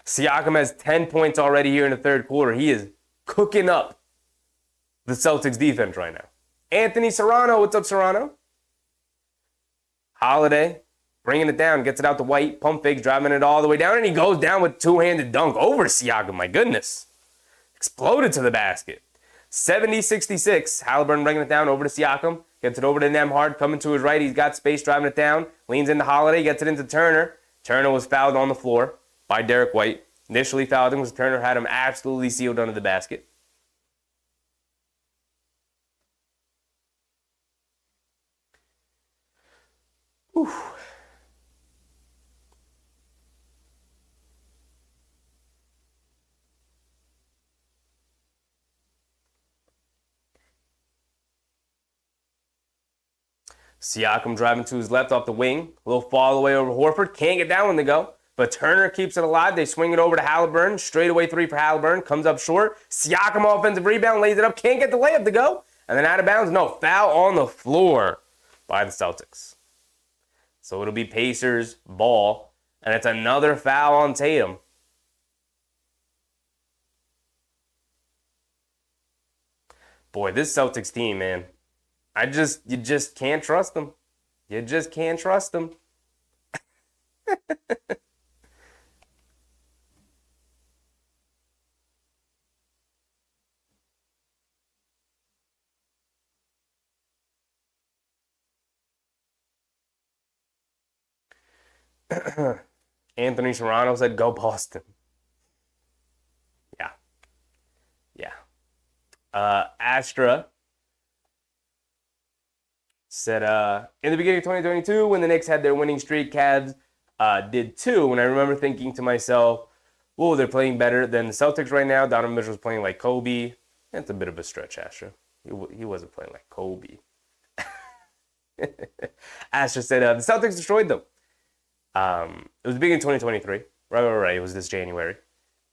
Siakam has 10 points already here in the third quarter. He is cooking up the Celtics defense right now. Anthony Serrano, what's up, Serrano? Holiday, bringing it down, gets it out to White, pump fakes, driving it all the way down, and he goes down with two-handed dunk over Siakam. My goodness. Exploded to the basket. 70-66, Haliburton bringing it down over to Siakam, gets it over to Nembhard, coming to his right, he's got space, driving it down, leans into Holiday, gets it into Turner. Turner was fouled on the floor by Derek White. Initially fouled him because Turner had him absolutely sealed under the basket. Whew. Siakam driving to his left off the wing. A little fall away over Horford. Can't get that one to go. But Turner keeps it alive. They swing it over to Halliburton. Straightaway three for Halliburton. Comes up short. Siakam offensive rebound. Lays it up. Can't get the layup to go. And then out of bounds. No, foul on the floor by the Celtics. So it'll be Pacers ball. And it's another foul on Tatum. Boy, this Celtics team, man. You just can't trust them. You just can't trust them. Anthony Serrano said, "Go Boston." Yeah. Astra said, in the beginning of 2022, when the Knicks had their winning streak, Cavs did too. And I remember thinking to myself, whoa, they're playing better than the Celtics right now. Donovan Mitchell's playing like Kobe. That's a bit of a stretch, Astra. He wasn't playing like Kobe. Astra said, the Celtics destroyed them. It was the beginning of 2023. Right. It was this January.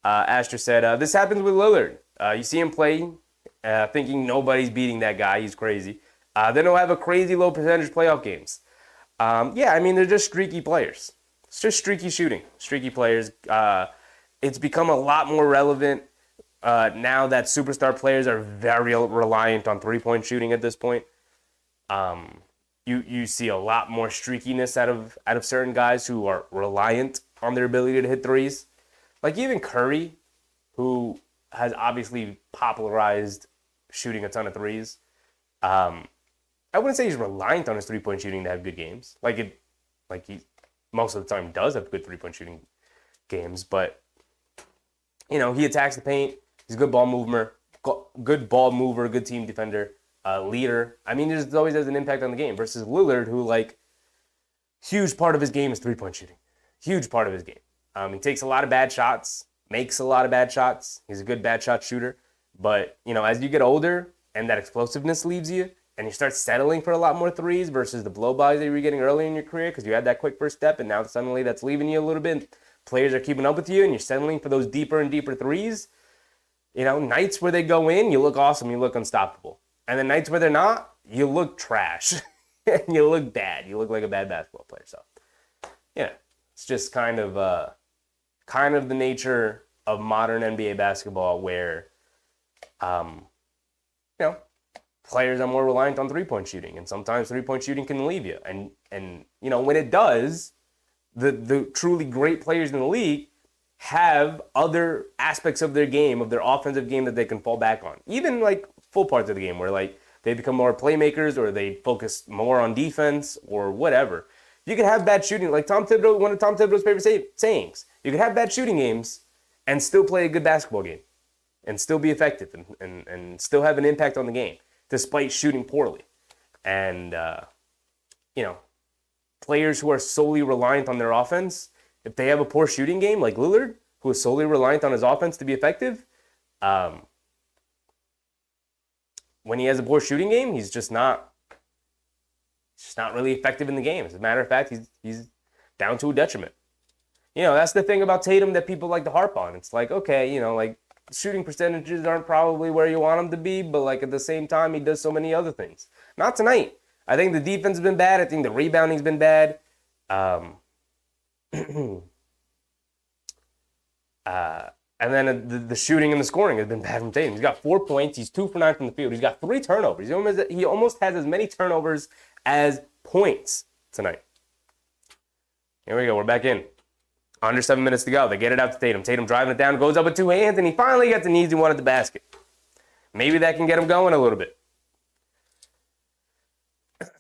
Astra said, this happens with Lillard. You see him play, thinking nobody's beating that guy. He's crazy. Then he'll have a crazy low percentage playoff games. They're just streaky players. It's just streaky shooting. Streaky players. It's become a lot more relevant now that superstar players are very reliant on three-point shooting at this point. You see a lot more streakiness out of certain guys who are reliant on their ability to hit threes. Like even Curry, who has obviously popularized shooting a ton of threes. I wouldn't say he's reliant on his three-point shooting to have good games. He most of the time does have good three-point shooting games, but he attacks the paint. He's a good ball mover, good team defender, leader. He just always has an impact on the game. Versus Lillard, who huge part of his game is three-point shooting. Huge part of his game. He takes a lot of bad shots, makes a lot of bad shots. He's a good bad shot shooter. But as you get older and that explosiveness leaves you, and you start settling for a lot more threes versus the blow-bys that you were getting early in your career because you had that quick first step, and now suddenly that's leaving you a little bit. Players are keeping up with you, and you're settling for those deeper and deeper threes. Nights where they go in, you look awesome, you look unstoppable. And the nights where they're not, you look trash. You look bad. You look like a bad basketball player. So, it's just kind of the nature of modern NBA basketball where, players are more reliant on three-point shooting, and sometimes three-point shooting can leave you. And when it does, the truly great players in the league have other aspects of their game, of their offensive game that they can fall back on. Even full parts of the game where they become more playmakers or they focus more on defense or whatever. You can have bad shooting, like Tom Thibodeau, one of Tom Thibodeau's favorite sayings. You can have bad shooting games and still play a good basketball game and still be effective and still have an impact on the game, despite shooting poorly. And, players who are solely reliant on their offense, if they have a poor shooting game, like Lillard, who is solely reliant on his offense to be effective, when he has a poor shooting game, he's just not really effective in the game. As a matter of fact, he's down to a detriment. That's the thing about Tatum that people like to harp on. It's shooting percentages aren't probably where you want them to be, but at the same time, he does so many other things. Not tonight. I think the defense has been bad. I think the rebounding's been bad. And then the shooting and the scoring has been bad from Tatum. He's got 4 points. He's 2 for 9 from the field. He's got 3 turnovers. He almost has as many turnovers as points tonight. Here we go. We're back in. Under 7 minutes to go. They get it out to Tatum. Tatum driving it down, goes up with 2 hands, and he finally gets an easy one at the basket. Maybe that can get him going a little bit.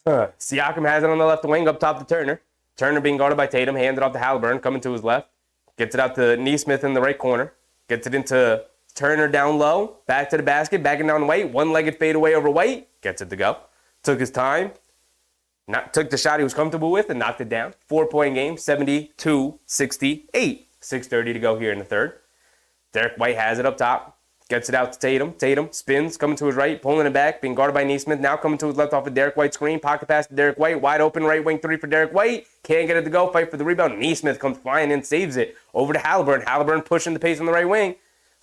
Siakam has it on the left wing up top to Turner. Turner being guarded by Tatum, handed off to Halliburton, coming to his left. Gets it out to Nesmith in the right corner. Gets it into Turner down low. Back to the basket, backing down White. One-legged fadeaway over White. Gets it to go. Took his time. Took the shot he was comfortable with and knocked it down. 4-point game, 72-68. 6:30 to go here in the third. Derek White has it up top. Gets it out to Tatum. Tatum spins, coming to his right, pulling it back, being guarded by Nesmith. Now coming to his left off of Derek White's screen. Pocket pass to Derek White. Wide open right wing three for Derek White. Can't get it to go. Fight for the rebound. Nesmith comes flying in, saves it. Over to Halliburton. Halliburton pushing the pace on the right wing.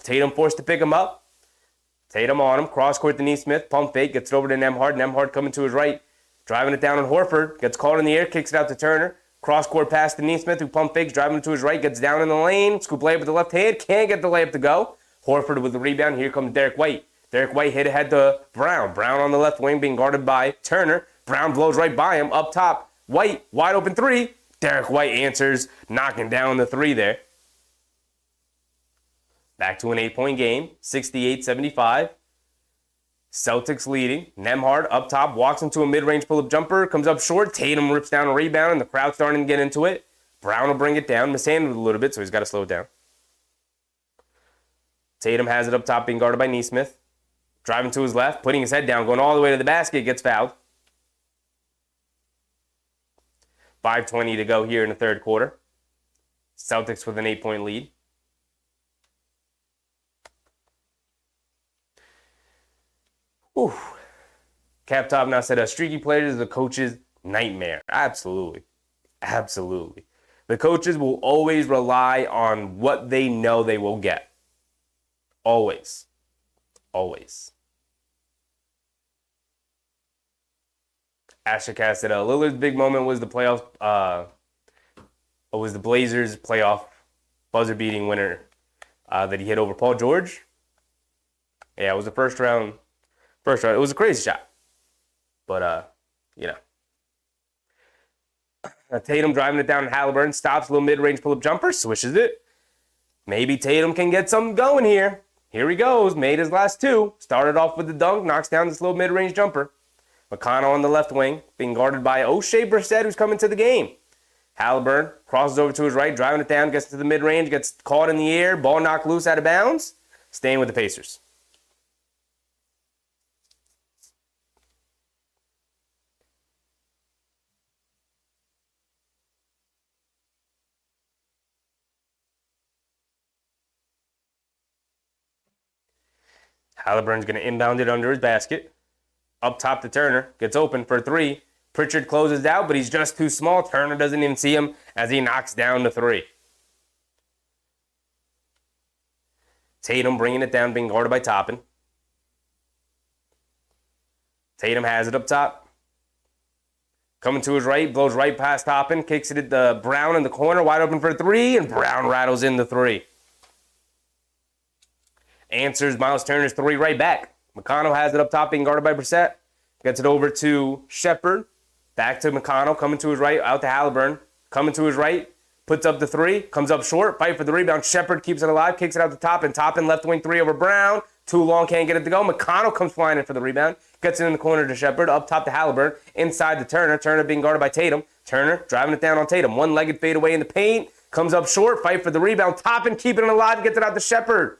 Tatum forced to pick him up. Tatum on him. Cross court to Nesmith. Pump fake. Gets it over to Nembhard. Nembhard coming to his right. Driving it down on Horford. Gets caught in the air. Kicks it out to Turner. Cross court pass to Nesmith, who pump fakes. Driving it to his right. Gets down in the lane. Scoop layup with the left hand. Can't get the layup to go. Horford with the rebound. Here comes Derek White. Derek White hit ahead to Brown. Brown on the left wing being guarded by Turner. Brown blows right by him. Up top. White. Wide open three. Derek White answers, knocking down the three there. Back to an 8-point game. 68-75. Celtics leading. Nembhard up top. Walks into a mid-range pull-up jumper. Comes up short. Tatum rips down a rebound, and the crowd's starting to get into it. Brown will bring it down. Mishandled a little bit, so he's got to slow it down. Tatum has it up top, being guarded by Nesmith. Driving to his left, putting his head down, going all the way to the basket, gets fouled. 5:20 to go here in the third quarter. Celtics with an 8-point lead. Whew. Cap Top now said, a streaky player is the coach's nightmare. Absolutely. Absolutely. The coaches will always rely on what they know they will get. Always. Always. Asher Cass said, Lillard's big moment was the playoff, was the Blazers' playoff buzzer-beating winner that he hit over Paul George. Yeah, it was the first round. It was a crazy shot. But, Tatum driving it down to Halliburton, stops, little mid-range pull-up jumper, swishes it. Maybe Tatum can get something going here. Here he goes, made his last two. Started off with the dunk, knocks down this little mid-range jumper. McConnell on the left wing, being guarded by O'Shea Brissett, who's coming to the game. Halliburton crosses over to his right, driving it down, gets to the mid-range, gets caught in the air, ball knocked loose out of bounds. Staying with the Pacers. Halliburton's going to inbound it under his basket. Up top to Turner. Gets open for three. Pritchard closes out, but he's just too small. Turner doesn't even see him as he knocks down the three. Tatum bringing it down, being guarded by Toppin. Tatum has it up top. Coming to his right, blows right past Toppin. Kicks it at the Brown in the corner, wide open for three, and Brown rattles in the three. Answers Miles Turner's three right back. McConnell has it up top, being guarded by Brissett. Gets it over to Shepherd. Back to McConnell, coming to his right, out to Halliburton. Coming to his right, puts up the three, comes up short, fight for the rebound. Shepherd keeps it alive, kicks it out the top, and Toppin left wing three over Brown. Too long, can't get it to go. McConnell comes flying in for the rebound. Gets it in the corner to Shepherd, up top to Halliburton. Inside to Turner. Turner being guarded by Tatum. Turner driving it down on Tatum. One-legged fade away in the paint. Comes up short, fight for the rebound. Toppin keeping it alive, gets it out to Shepherd.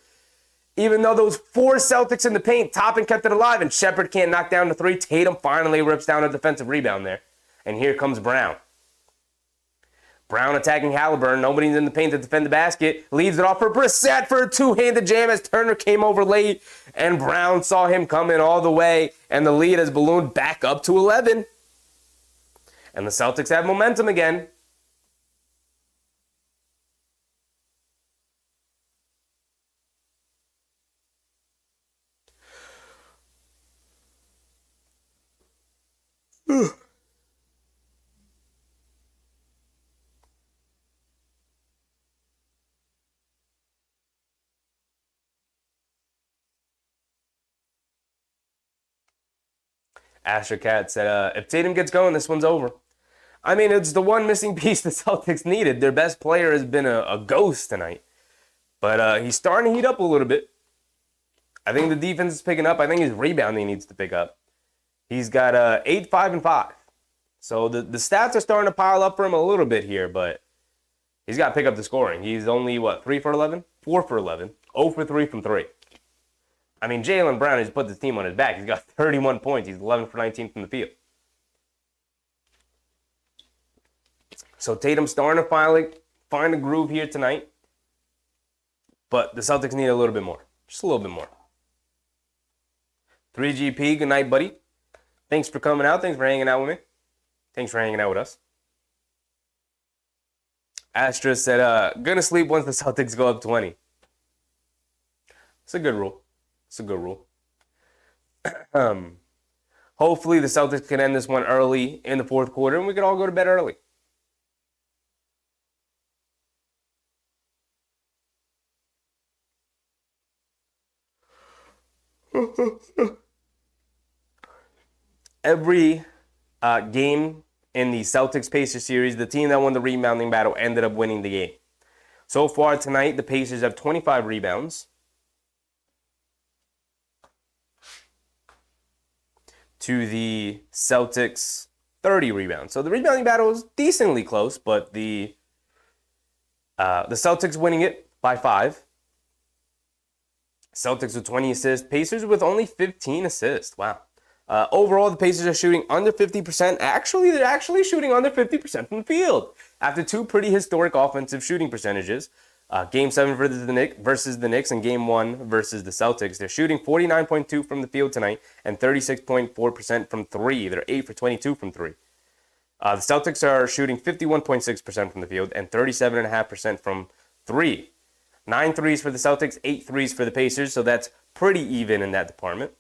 Even though those four Celtics in the paint, Toppin kept it alive, and Shepherd can't knock down the three. Tatum finally rips down a defensive rebound there. And here comes Brown. Brown attacking Halliburton. Nobody's in the paint to defend the basket. Leaves it off for Brissett for a two-handed jam as Turner came over late. And Brown saw him coming all the way. And the lead has ballooned back up to 11. And the Celtics have momentum again. Asher Cat said, if Tatum gets going, this one's over. I mean, it's the one missing piece the Celtics needed. Their best player has been a ghost tonight. But he's starting to heat up a little bit. I think the defense is picking up. I think his rebounding needs to pick up. He's got 8, 5, and 5. So the stats are starting to pile up for him a little bit here, but he's got to pick up the scoring. He's only, 3 for 11? 4 for 11. 0 for 3 from 3. I mean, Jaylen Brown has put this team on his back. He's got 31 points. He's 11 for 19 from the field. So Tatum's starting to finally find a groove here tonight. But the Celtics need a little bit more. Just a little bit more. 3GP, good night, buddy. Thanks for coming out. Thanks for hanging out with me. Thanks for hanging out with us. Astra said, gonna sleep once the Celtics go up 20. It's a good rule. It's a good rule. Hopefully the Celtics can end this one early in the fourth quarter and we can all go to bed early. Every game in the Celtics-Pacers series, the team that won the rebounding battle ended up winning the game. So far tonight, the Pacers have 25 rebounds to the Celtics 30 rebounds. So the rebounding battle is decently close, but the Celtics winning it by 5. Celtics with 20 assists. Pacers with only 15 assists. Wow. Overall, the Pacers are shooting under 50%. Actually, they're actually shooting under 50% from the field after 2 pretty historic offensive shooting percentages. Game 7 versus the Knicks and Game 1 versus the Celtics. They're shooting 49.2% from the field tonight and 36.4% from 3. They're 8 for 22 from 3. The Celtics are shooting 51.6% from the field and 37.5% from 3. 9 threes for the Celtics, 8 threes for the Pacers, so that's pretty even in that department.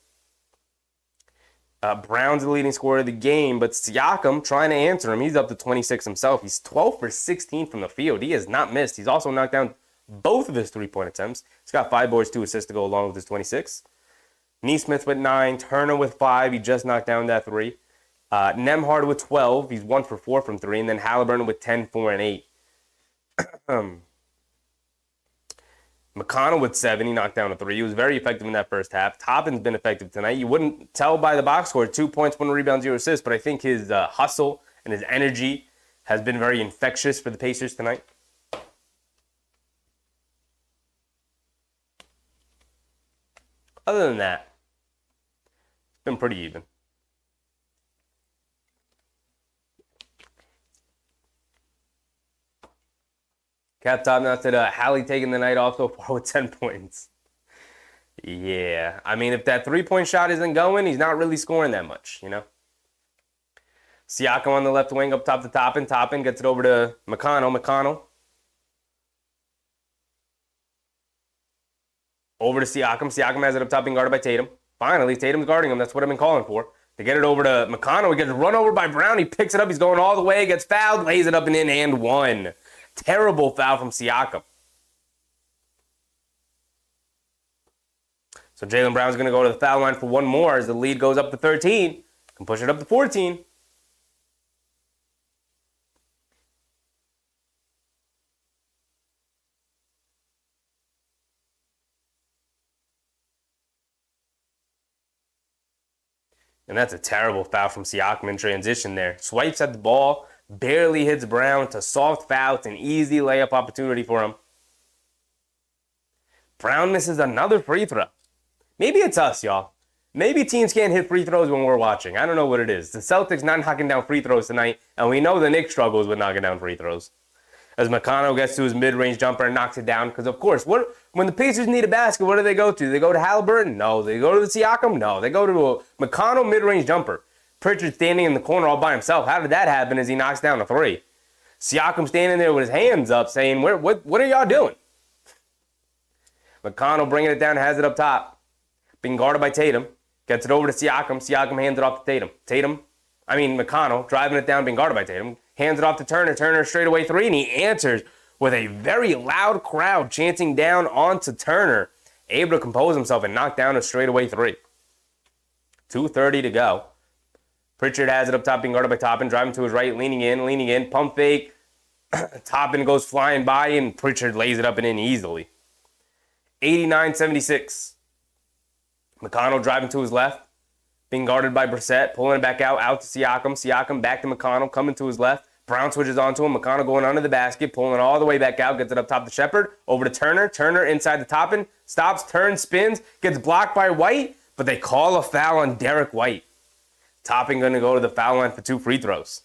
Brown's the leading scorer of the game, but Siakam trying to answer him. He's up to 26 himself. He's 12 for 16 from the field. He has not missed. He's also knocked down both of his three-point attempts. He's got 5 boards, 2 assists to go along with his 26. Neesmith with 9, Turner with 5. He just knocked down that 3. Nembhard with 12. He's 1 for 4 from 3. And then Halliburton with 10, 4, and 8. McConnell with 7, he knocked down a 3. He was very effective in that first half. Toppin's been effective tonight. You wouldn't tell by the box score, 2 points, 1 rebound, 0 assists, but I think his hustle and his energy has been very infectious for the Pacers tonight. Other than that, it's been pretty even. Cap Top now said, Hallie taking the night off so far with 10 points. Yeah, I mean, if that 3-point shot isn't going, he's not really scoring that much, you know? Siakam on the left wing up top to Toppin. Toppin gets it over to McConnell. McConnell. Over to Siakam. Siakam has it up top being guarded by Tatum. Finally, Tatum's guarding him. That's what I've been calling for. They get it over to McConnell. He gets run over by Brown. He picks it up. He's going all the way. Gets fouled. Lays it up and in and 1. Terrible foul from Siakam. So Jaylen Brown's going to go to the foul line for 1 more as the lead goes up to 13. Can push it up to 14. And that's a terrible foul from Siakam in transition there. Swipes at the ball. Barely hits Brown. It's a soft foul. It's an easy layup opportunity for him. Brown misses another free throw. Maybe it's us, y'all. Maybe teams can't hit free throws when we're watching. I don't know what it is. The Celtics not knocking down free throws tonight, and we know the Knicks struggles with knocking down free throws. As McConnell gets to his mid-range jumper and knocks it down, because of course, when the Pacers need a basket, what do they go to? They go to Halliburton? No. They go to the Siakam? No. They go to a McConnell mid-range jumper. Pritchard standing in the corner all by himself. How did that happen as he knocks down a 3? Siakam standing there with his hands up saying, what are y'all doing? McConnell bringing it down, has it up top. Being guarded by Tatum. Gets it over to Siakam. Siakam hands it off to Tatum. McConnell driving it down, being guarded by Tatum. Hands it off to Turner. Turner straightaway 3, and he answers with a very loud crowd chanting down onto Turner. Able to compose himself and knock down a straightaway 3. 2:30 to go. Pritchard has it up top, being guarded by Toppin, driving to his right, leaning in, pump fake. Toppin goes flying by, and Pritchard lays it up and in easily. 89-76. McConnell driving to his left, being guarded by Brissett, pulling it back out to Siakam. Siakam back to McConnell, coming to his left. Brown switches onto him. McConnell going under the basket, pulling it all the way back out, gets it up top to Shepard, over to Turner. Turner inside the Toppin, stops, turns, spins, gets blocked by White, but they call a foul on Derek White. Toppin going to go to the foul line for 2 free throws.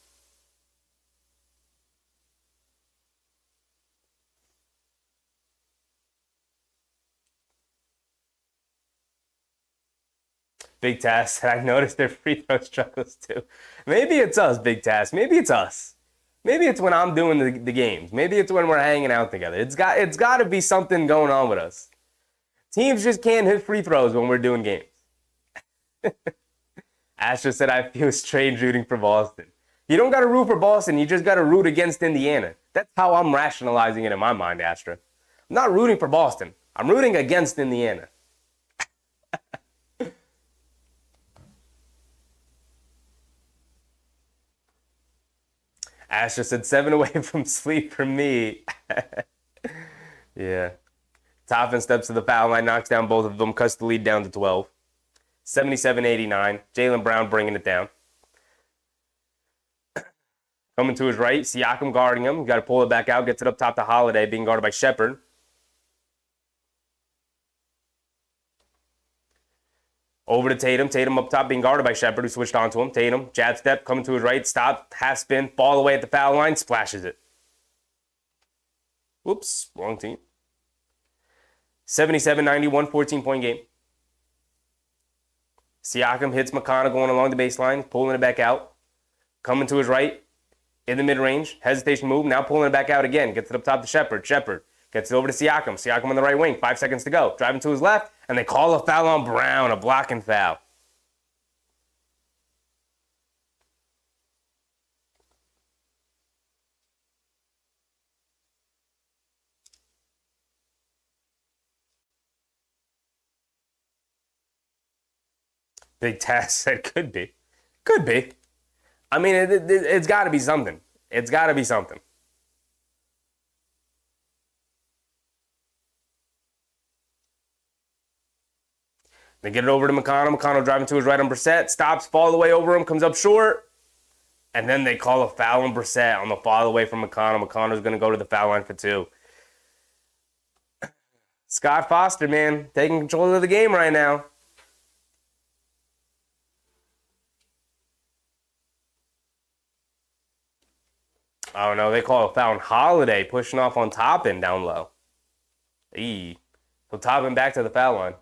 Big Task. I noticed their free throw struggles too. Maybe it's us, Big Task. Maybe it's us. Maybe it's when I'm doing the games. Maybe it's when we're hanging out together. It's got to be something going on with us. Teams just can't hit free throws when we're doing games. Asher said, I feel strange rooting for Boston. You don't got to root for Boston. You just got to root against Indiana. That's how I'm rationalizing it in my mind, Astra. I'm not rooting for Boston. I'm rooting against Indiana. Asher said 7 away from sleep for me. Yeah. Toppin steps to the foul line, knocks down both of them, cuts the lead down to 12. 77-89. Jaylen Brown bringing it down. Coming to his right, Siakam guarding him. Got to pull it back out, gets it up top to Holiday, being guarded by Shepherd. Over to Tatum. Tatum up top being guarded by Shepherd, who switched onto him. Tatum, jab step, coming to his right, stop, half spin, fall away at the foul line, splashes it. Whoops, wrong team. 77-91, 14-point game. Siakam hits McConnell going along the baseline, pulling it back out. Coming to his right, in the mid-range, hesitation move, now pulling it back out again. Gets it up top to Shepherd. Shepherd gets it over to Siakam. Siakam on the right wing, 5 seconds to go. Driving to his left, and they call a foul on Brown, a blocking foul. Big Task said could be. Could be. I mean, it's got to be something. It's got to be something. They get it over to McConnell. McConnell driving to his right on Brissett. Stops, fall away over him, comes up short. And then they call a foul on Brissett on the fall away from McConnell. McConnell's going to go to the foul line for 2. Scott Foster, man, taking control of the game right now. Oh, no, they call a foul on Holiday, pushing off on Toppin down low. Eee. So Toppin back to the foul line.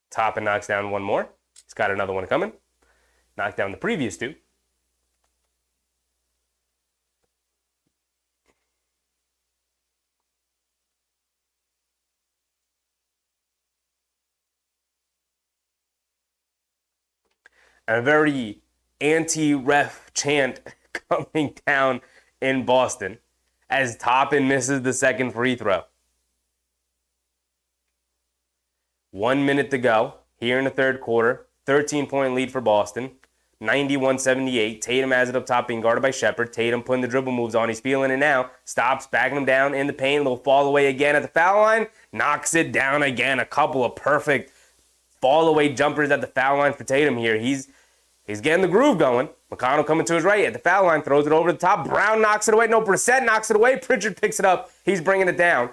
Toppin knocks down one more. He's got another one coming. Knocked down the previous 2. A very anti-ref chant coming down in Boston as Toppin misses the second free throw. 1 minute to go here in the third quarter. 13-point lead for Boston. 91-78. Tatum has it up top being guarded by Shepherd. Tatum putting the dribble moves on. He's feeling it now. Stops, backing him down in the paint. A little fall away again at the foul line. Knocks it down again. A couple of perfect fall away jumpers at the foul line for Tatum here. He's getting the groove going. McConnell coming to his right at the foul line, throws it over the top. Brown knocks it away. No, Brissett knocks it away. Pritchard picks it up. He's bringing it down.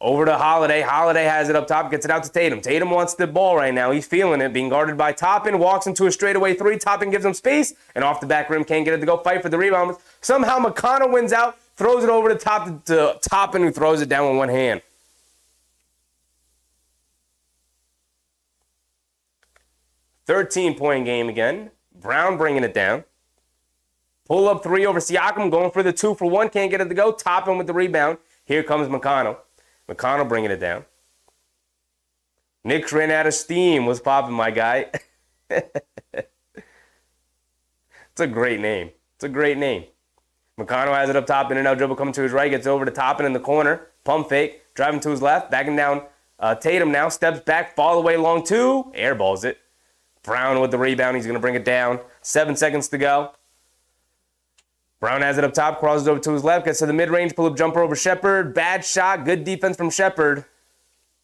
Over to Holiday. Holiday has it up top, gets it out to Tatum. Tatum wants the ball right now. He's feeling it, being guarded by Toppin. Walks into a straightaway 3. Toppin gives him space, and off the back rim, can't get it to go. Fight for the rebound. Somehow McConnell wins out, throws it over to Toppin, who throws it down with one hand. 13-point game again. Brown bringing it down. Pull up 3 over Siakam, going for the 2 for 1. Can't get it to go. Toppin with the rebound. Here comes McConnell. McConnell bringing it down. Knicks ran out of steam. What's popping, my guy? It's a great name. It's a great name. McConnell has it up top, in and out dribble coming to his right, gets over to Toppin in the corner. Pump fake, driving to his left, backing down Tatum now, steps back, fall away long 2, airballs it. Brown with the rebound, he's going to bring it down. 7 seconds to go. Brown has it up top, crosses over to his left, gets to the mid-range, pull-up jumper over Shepherd. Bad shot, good defense from Shepherd.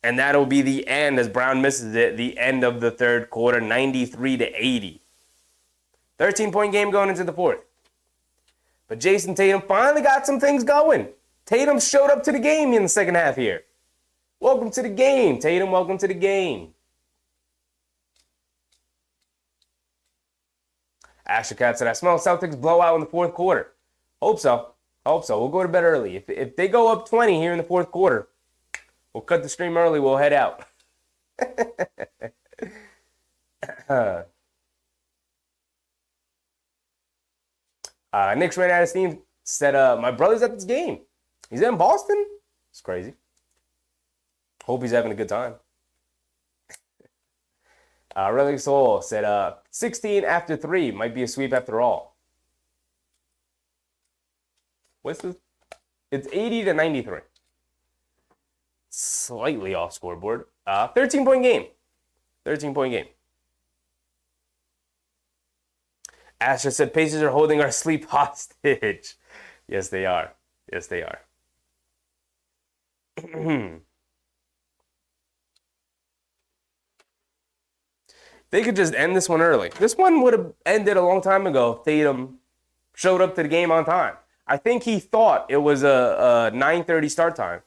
And that'll be the end as Brown misses it, the end of the third quarter, 93-80. 13-point game going into the fourth. But Jason Tatum finally got some things going. Tatum showed up to the game in the second half here. Welcome to the game, Tatum. Welcome to the game. Asher Cat said, I smell Celtics blowout in the fourth quarter. Hope so. I hope so. We'll go to bed early. If they go up 20 here in the fourth quarter, we'll cut the stream early. We'll head out. Nick's ran out of steam. Said, my brother's at this game. He's in Boston? It's crazy. Hope he's having a good time. Relic Soul said, 16 after 3 might be a sweep after all. What's this? It's 80 to 93. Slightly off scoreboard. 13-point game. 13-point game. Asher said, Pacers are holding our sleep hostage. Yes, they are. Yes, they are. They could just end this one early. This one would have ended a long time ago if Tatum showed up to the game on time. I think he thought it was a 9:30 start time.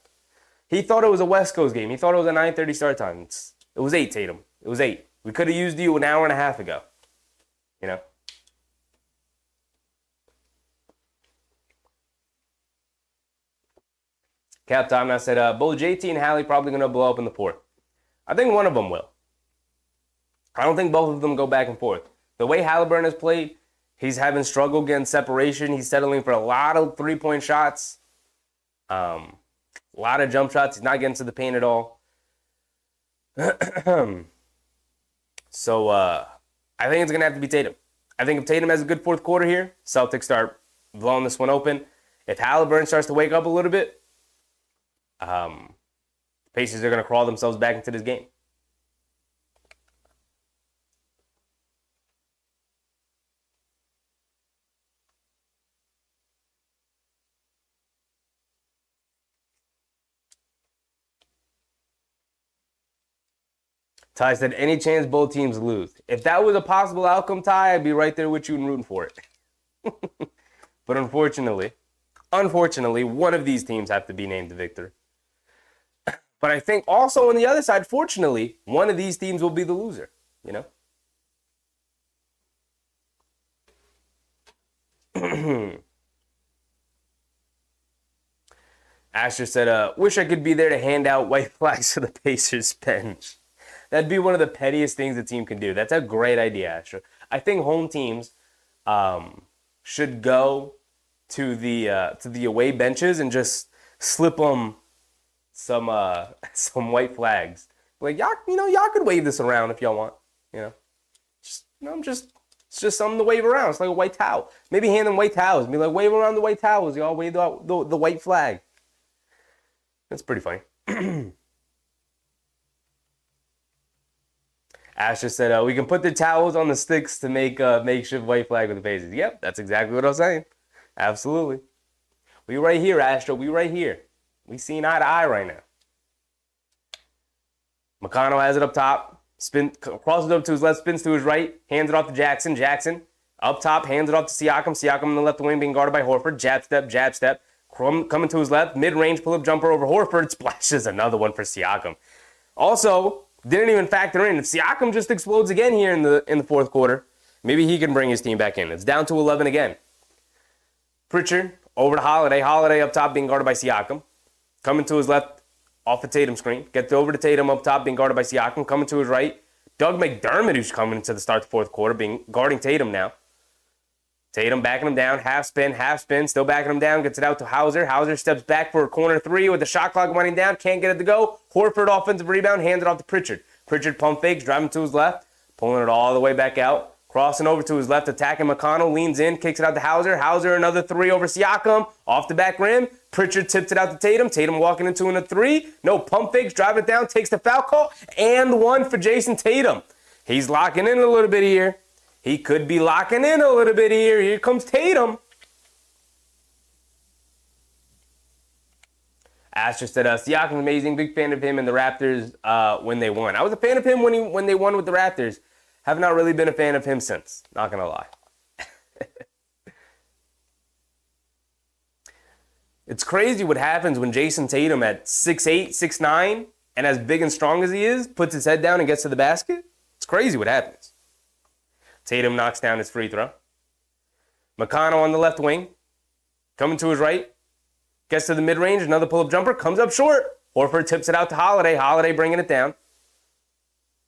He thought it was a West Coast game. He thought it was a 9:30 start time. It was 8, Tatum. It was 8. We could have used you an hour and a half ago. You know? Cap Time, I said, both JT and Hallie probably going to blow up in the fourth. I think one of them will. I don't think both of them go back and forth. The way Halliburton has played, he's having struggle getting separation. He's settling for a lot of three-point shots. A lot of jump shots. He's not getting to the paint at all. So I think it's going to have to be Tatum. I think if Tatum has a good fourth quarter here, Celtics start blowing this one open. If Halliburton starts to wake up a little bit, Pacers are going to crawl themselves back into this game. Ty said, any chance both teams lose? If that was a possible outcome, Ty, I'd be right there with you and rooting for it. But unfortunately, one of these teams have to be named the victor. But I think also on the other side, fortunately, one of these teams will be the loser, you know? Asher said, wish I could be there to hand out white flags to the Pacers bench. That'd be one of the pettiest things a team can do. That's a great idea, Asher. I think home teams should go to the away benches and just slip them some white flags. Like, y'all could wave this around if y'all want. It's just something to wave around. It's like a white towel. Maybe hand them white towels. Be like, wave around the white towels. Y'all wave the white flag. That's pretty funny. Asher said, we can put the towels on the sticks to make a makeshift white flag with the Pacers. Yep, that's exactly what I was saying. Absolutely. We right here, Asher. We right here. We seen eye to eye right now. McConnell has it up top. Crosses up to his left, spins to his right, hands it off to Jackson. Jackson up top, hands it off to Siakam. Siakam on the left wing being guarded by Horford. Jab step. Coming to his left, mid-range pull-up jumper over Horford. Splashes another one for Siakam. Also, didn't even factor in. If Siakam just explodes again here in the fourth quarter, maybe he can bring his team back in. It's down to 11 again. Pritchard over to Holiday. Holiday up top being guarded by Siakam. Coming to his left off the Tatum screen. Gets over to Tatum up top being guarded by Siakam. Coming to his right. Doug McDermott, who's coming into the start of the fourth quarter, guarding Tatum now. Tatum backing him down, half spin, still backing him down, gets it out to Hauser. Hauser steps back for a corner three with the shot clock winding down, can't get it to go. Horford offensive rebound, hands it off to Pritchard. Pritchard pump fakes, driving to his left, pulling it all the way back out. Crossing over to his left, attacking McConnell, leans in, kicks it out to Hauser. Hauser another three over Siakam, off the back rim. Pritchard tips it out to Tatum. Tatum walking into a three. No pump fakes, driving it down, takes the foul call, and one for Jason Tatum. He's locking in a little bit here. He could be locking in a little bit here. Here comes Tatum. Asher said, Siakam's amazing. Big fan of him and the Raptors when they won. I was a fan of him when they won with the Raptors. Have not really been a fan of him since. Not going to lie. It's crazy what happens when Jason Tatum at 6'8", 6'9", and as big and strong as he is, puts his head down and gets to the basket. It's crazy what happens. Tatum knocks down his free throw. McConnell on the left wing. coming to his right, gets to the mid-range, another pull-up jumper, comes up short. Horford tips it out to Holiday. Holiday bringing it down.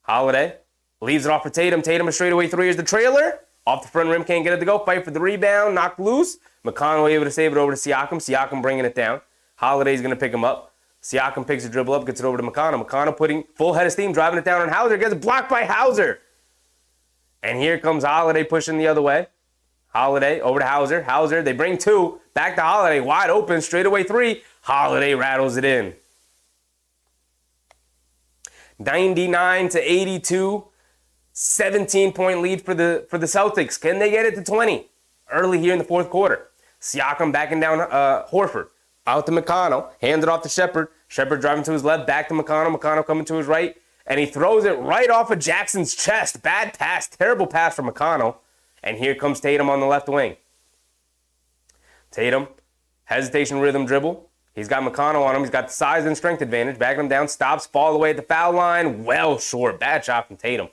Holiday leaves it off for Tatum. Tatum, a straightaway three is the trailer. Off the front rim, can't get it to go. Fight for the rebound, knocked loose. McConnell able to save it over to Siakam. Siakam bringing it down. Holiday's going to pick him up. Siakam picks a dribble up, gets it over to McConnell. McConnell putting full head of steam, driving it down on Hauser. Gets blocked by Hauser. And here comes Holiday pushing the other way. Holiday over to Hauser. Hauser, they bring two. Back to Holiday, wide open, straightaway three. Holiday rattles it in. 99-82. 17-point lead for the Celtics. Can they get it to 20? Early here in the fourth quarter. Siakam backing down Horford. Out to McConnell. Hands it off to Shepherd. Shepherd driving to his left. Back to McConnell. McConnell coming to his right. And he throws it right off of Jackson's chest. Bad pass. Terrible pass from McConnell. And here comes Tatum on the left wing. Tatum. Hesitation rhythm dribble. He's got McConnell on him. He's got the size and strength advantage. Backing him down. Stops. Fall away at the foul line. Well short. Bad shot from Tatum.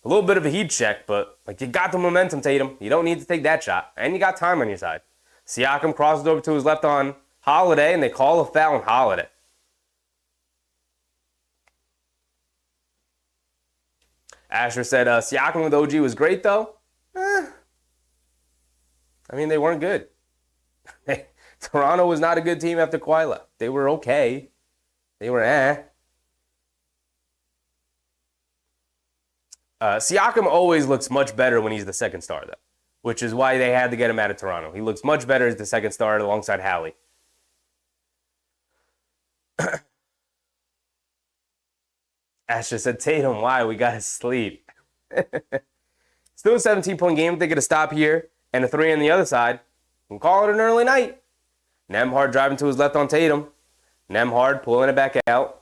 A little bit of a heat check, but you got the momentum, Tatum. You don't need to take that shot. And you got time on your side. Siakam crosses over to his left on Holiday, and they call a foul on Holiday. Asher said, Siakam with OG was great, though. I mean, they weren't good. Toronto was not a good team after Kawhi left. They were okay. They were Siakam always looks much better when he's the second star, though, which is why they had to get him out of Toronto. He looks much better as the second star alongside Hallie. Asher said, Tatum, why? We got to sleep. Still a 17-point game. They get a stop here and a three on the other side. We'll call it an early night. Nembhard driving to his left on Tatum. Nembhard pulling it back out.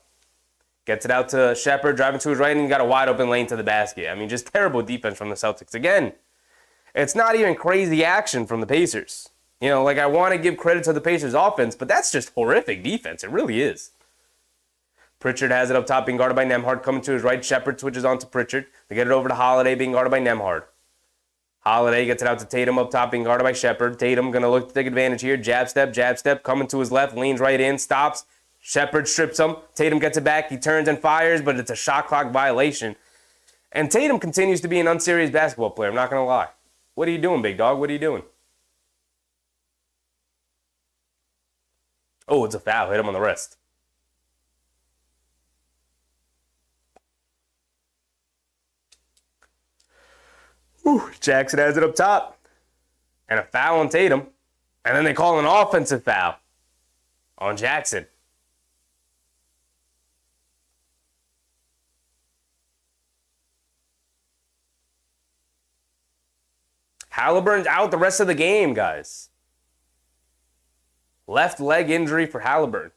Gets it out to Shepherd, driving to his right, and got a wide open lane to the basket. I mean, just terrible defense from the Celtics. Again, it's not even crazy action from the Pacers. I want to give credit to the Pacers offense, but that's just horrific defense. It really is. Pritchard has it up top, being guarded by Nembhard. Coming to his right, Shepherd switches on to Pritchard. They get it over to Holiday, being guarded by Nembhard. Holiday gets it out to Tatum up top, being guarded by Shepherd. Tatum going to look to take advantage here. Jab step, coming to his left, leans right in, stops. Shepherd strips him. Tatum gets it back. He turns and fires, but it's a shot clock violation. And Tatum continues to be an unserious basketball player. I'm not going to lie. What are you doing, big dog? What are you doing? Oh, it's a foul. Hit him on the wrist. Jackson has it up top. And a foul on Tatum. And then they call an offensive foul on Jackson. Halliburton's out the rest of the game, guys. Left leg injury for Halliburton.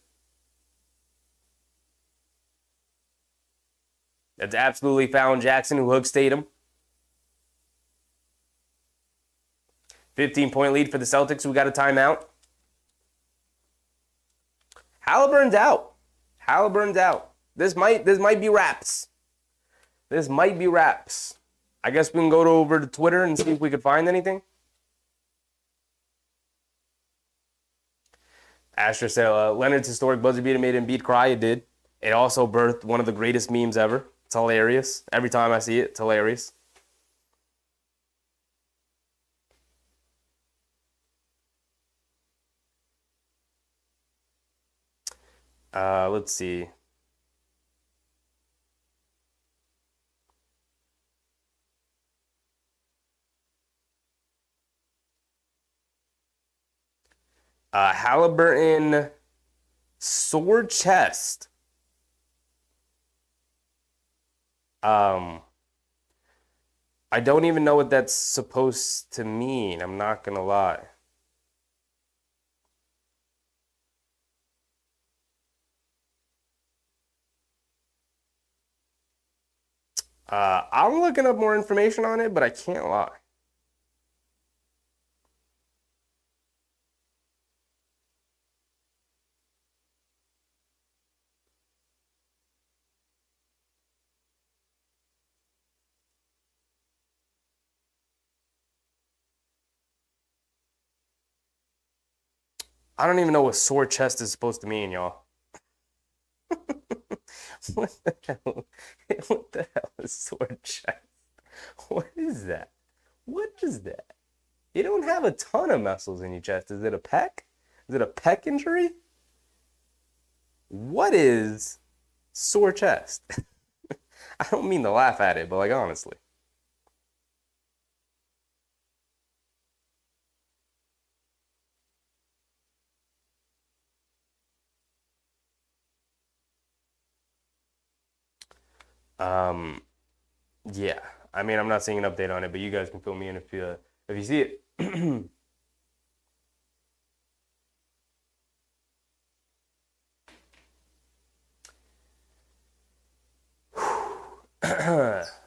That's absolutely fouling Jackson, who hooks Tatum. 15-point lead for the Celtics. We got a timeout. Halliburton's out. Halliburton's out. This might be wraps. This might be wraps. I guess we can go over to Twitter and see if we could find anything. Asher said, Leonard's historic buzzer beater made Embiid cry. It did. It also birthed one of the greatest memes ever. It's hilarious. Every time I see it, it's hilarious. Let's see. Halliburton, sore chest. I don't even know what that's supposed to mean. I'm not going to lie. I'm looking up more information on it, but I can't lie. I don't even know what sore chest is supposed to mean, y'all. What the hell? What the hell is sore chest? What is that? What is that? You don't have a ton of muscles in your chest. Is it a pec? Is it a pec injury? What is sore chest? I don't mean to laugh at it, but like honestly. Yeah. I mean, I'm not seeing an update on it, but you guys can fill me in if you see it.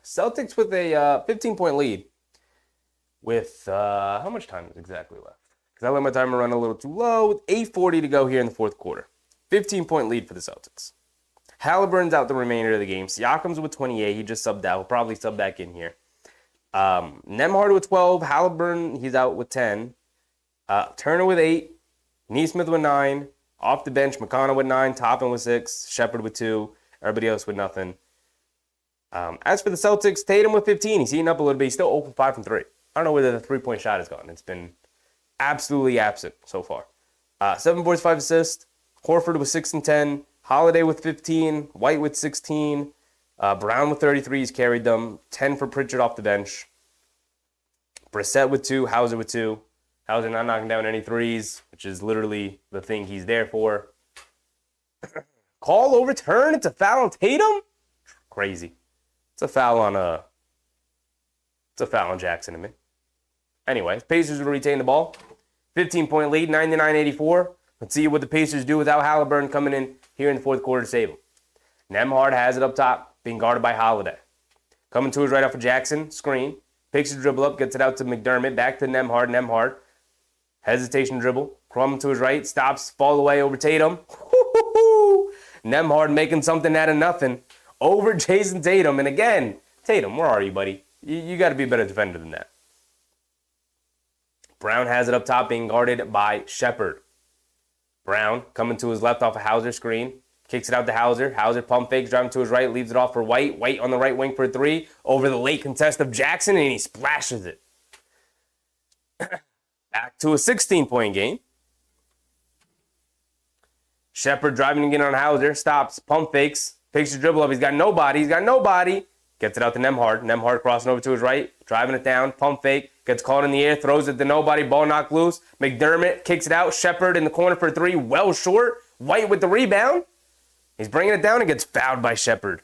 Celtics with a 15-point lead with how much time is exactly left? Because I let my timer run a little too low with 8:40 to go here in the fourth quarter. 15-point lead for the Celtics. Halliburton's out the remainder of the game. Siakam's with 28. He just subbed out. He'll probably sub back in here. Nembhard with 12. Halliburton, he's out with 10. Turner with 8. Nesmith with 9. Off the bench, McConnell with 9. Toppin with 6. Shepard with 2. Everybody else with nothing. As for the Celtics, Tatum with 15. He's eating up a little bit. He's still 0 for 5 from 3. I don't know whether the three-point shot has gone. It's been absolutely absent so far. 7 boards, 5 assists. Horford with 6 and 10. Holiday with 15. White with 16. Brown with 33. He's carried them. 10 for Pritchard off the bench. Brissett with 2. Hauser with 2. Hauser not knocking down any threes, which is literally the thing he's there for. Call overturned. It's a foul on Tatum? Crazy. It's a foul on Jackson to me. Anyway, Pacers will retain the ball. 15-point lead, 99-84. Let's see what the Pacers do without Halliburton coming in here in the fourth quarter to save him. Nembhard has it up top, being guarded by Holiday. Coming to his right off of Jackson, screen. Picks his dribble up, gets it out to McDermott. Back to Nembhard. Nembhard. Hesitation dribble. Crum to his right. Stops. Fall away over Tatum. Nembhard making something out of nothing over Jason Tatum. And again, Tatum, where are you, buddy? You got to be a better defender than that. Brown has it up top, being guarded by Shepard. Brown coming to his left off a Hauser screen. Kicks it out to Hauser. Hauser pump fakes, driving to his right, leaves it off for White. White on the right wing for a 3. Over the late contest of Jackson, and he splashes it. Back to a 16-point game. Shepard driving again on Hauser. Stops, pump fakes, takes his dribble up. He's got nobody. Gets it out to Nembhard. Nembhard crossing over to his right, driving it down, pump fake. Gets caught in the air, throws it to nobody, ball knocked loose. McDermott kicks it out. Shepard in the corner for a 3, well short. White with the rebound. He's bringing it down and gets fouled by Shepard.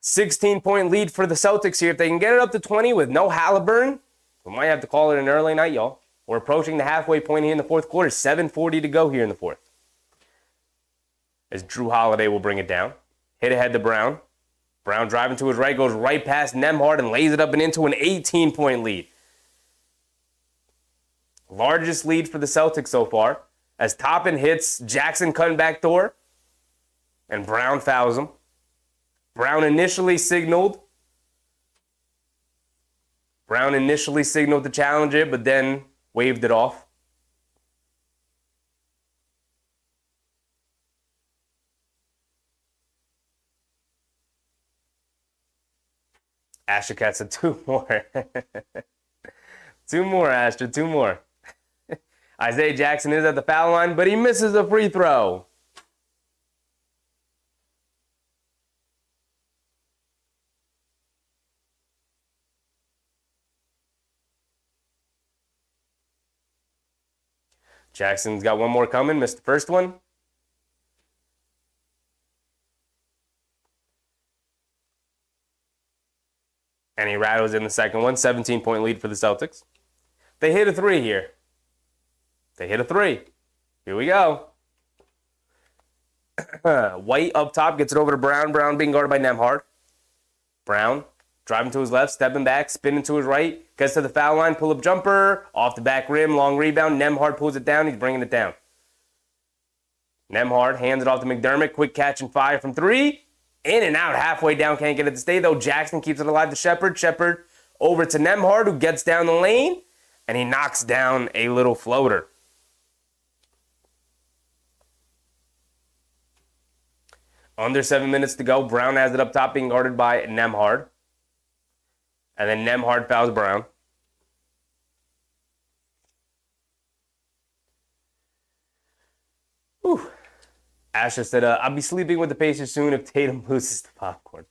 16-point lead for the Celtics here. If they can get it up to 20 with no Halliburton, we might have to call it an early night, y'all. We're approaching the halfway point here in the fourth quarter. 7:40 to go here in the fourth. As Drew Holiday will bring it down. Hit ahead to Brown. Brown driving to his right, goes right past Nembhard and lays it up and into an 18-point lead. Largest lead for the Celtics so far. As Toppin hits Jackson cutting back door. And Brown fouls him. Brown initially signaled to challenge it, but then waved it off. Asher Cat said 2 more. 2 more, Asher, 2 more. Isaiah Jackson is at the foul line, but he misses a free throw. Jackson's got 1 more coming, missed the first one. And he rattles in the second one. 17-point lead for the Celtics. They hit a 3 here. Here we go. White up top gets it over to Brown. Brown being guarded by Nembhard. Brown driving to his left, stepping back, spinning to his right. Gets to the foul line, pull-up jumper. Off the back rim, long rebound. Nembhard pulls it down. He's bringing it down. Nembhard hands it off to McDermott. Quick catch and fire from 3. In and out, halfway down, can't get it to stay, though. Jackson keeps it alive to Shepard. Shepard over to Nembhard, who gets down the lane. and he knocks down a little floater. Under 7 minutes to go. Brown has it up top, being guarded by Nembhard. And then Nembhard fouls Brown. Whew. Asher said, I'll be sleeping with the Pacers soon if Tatum loses the popcorn.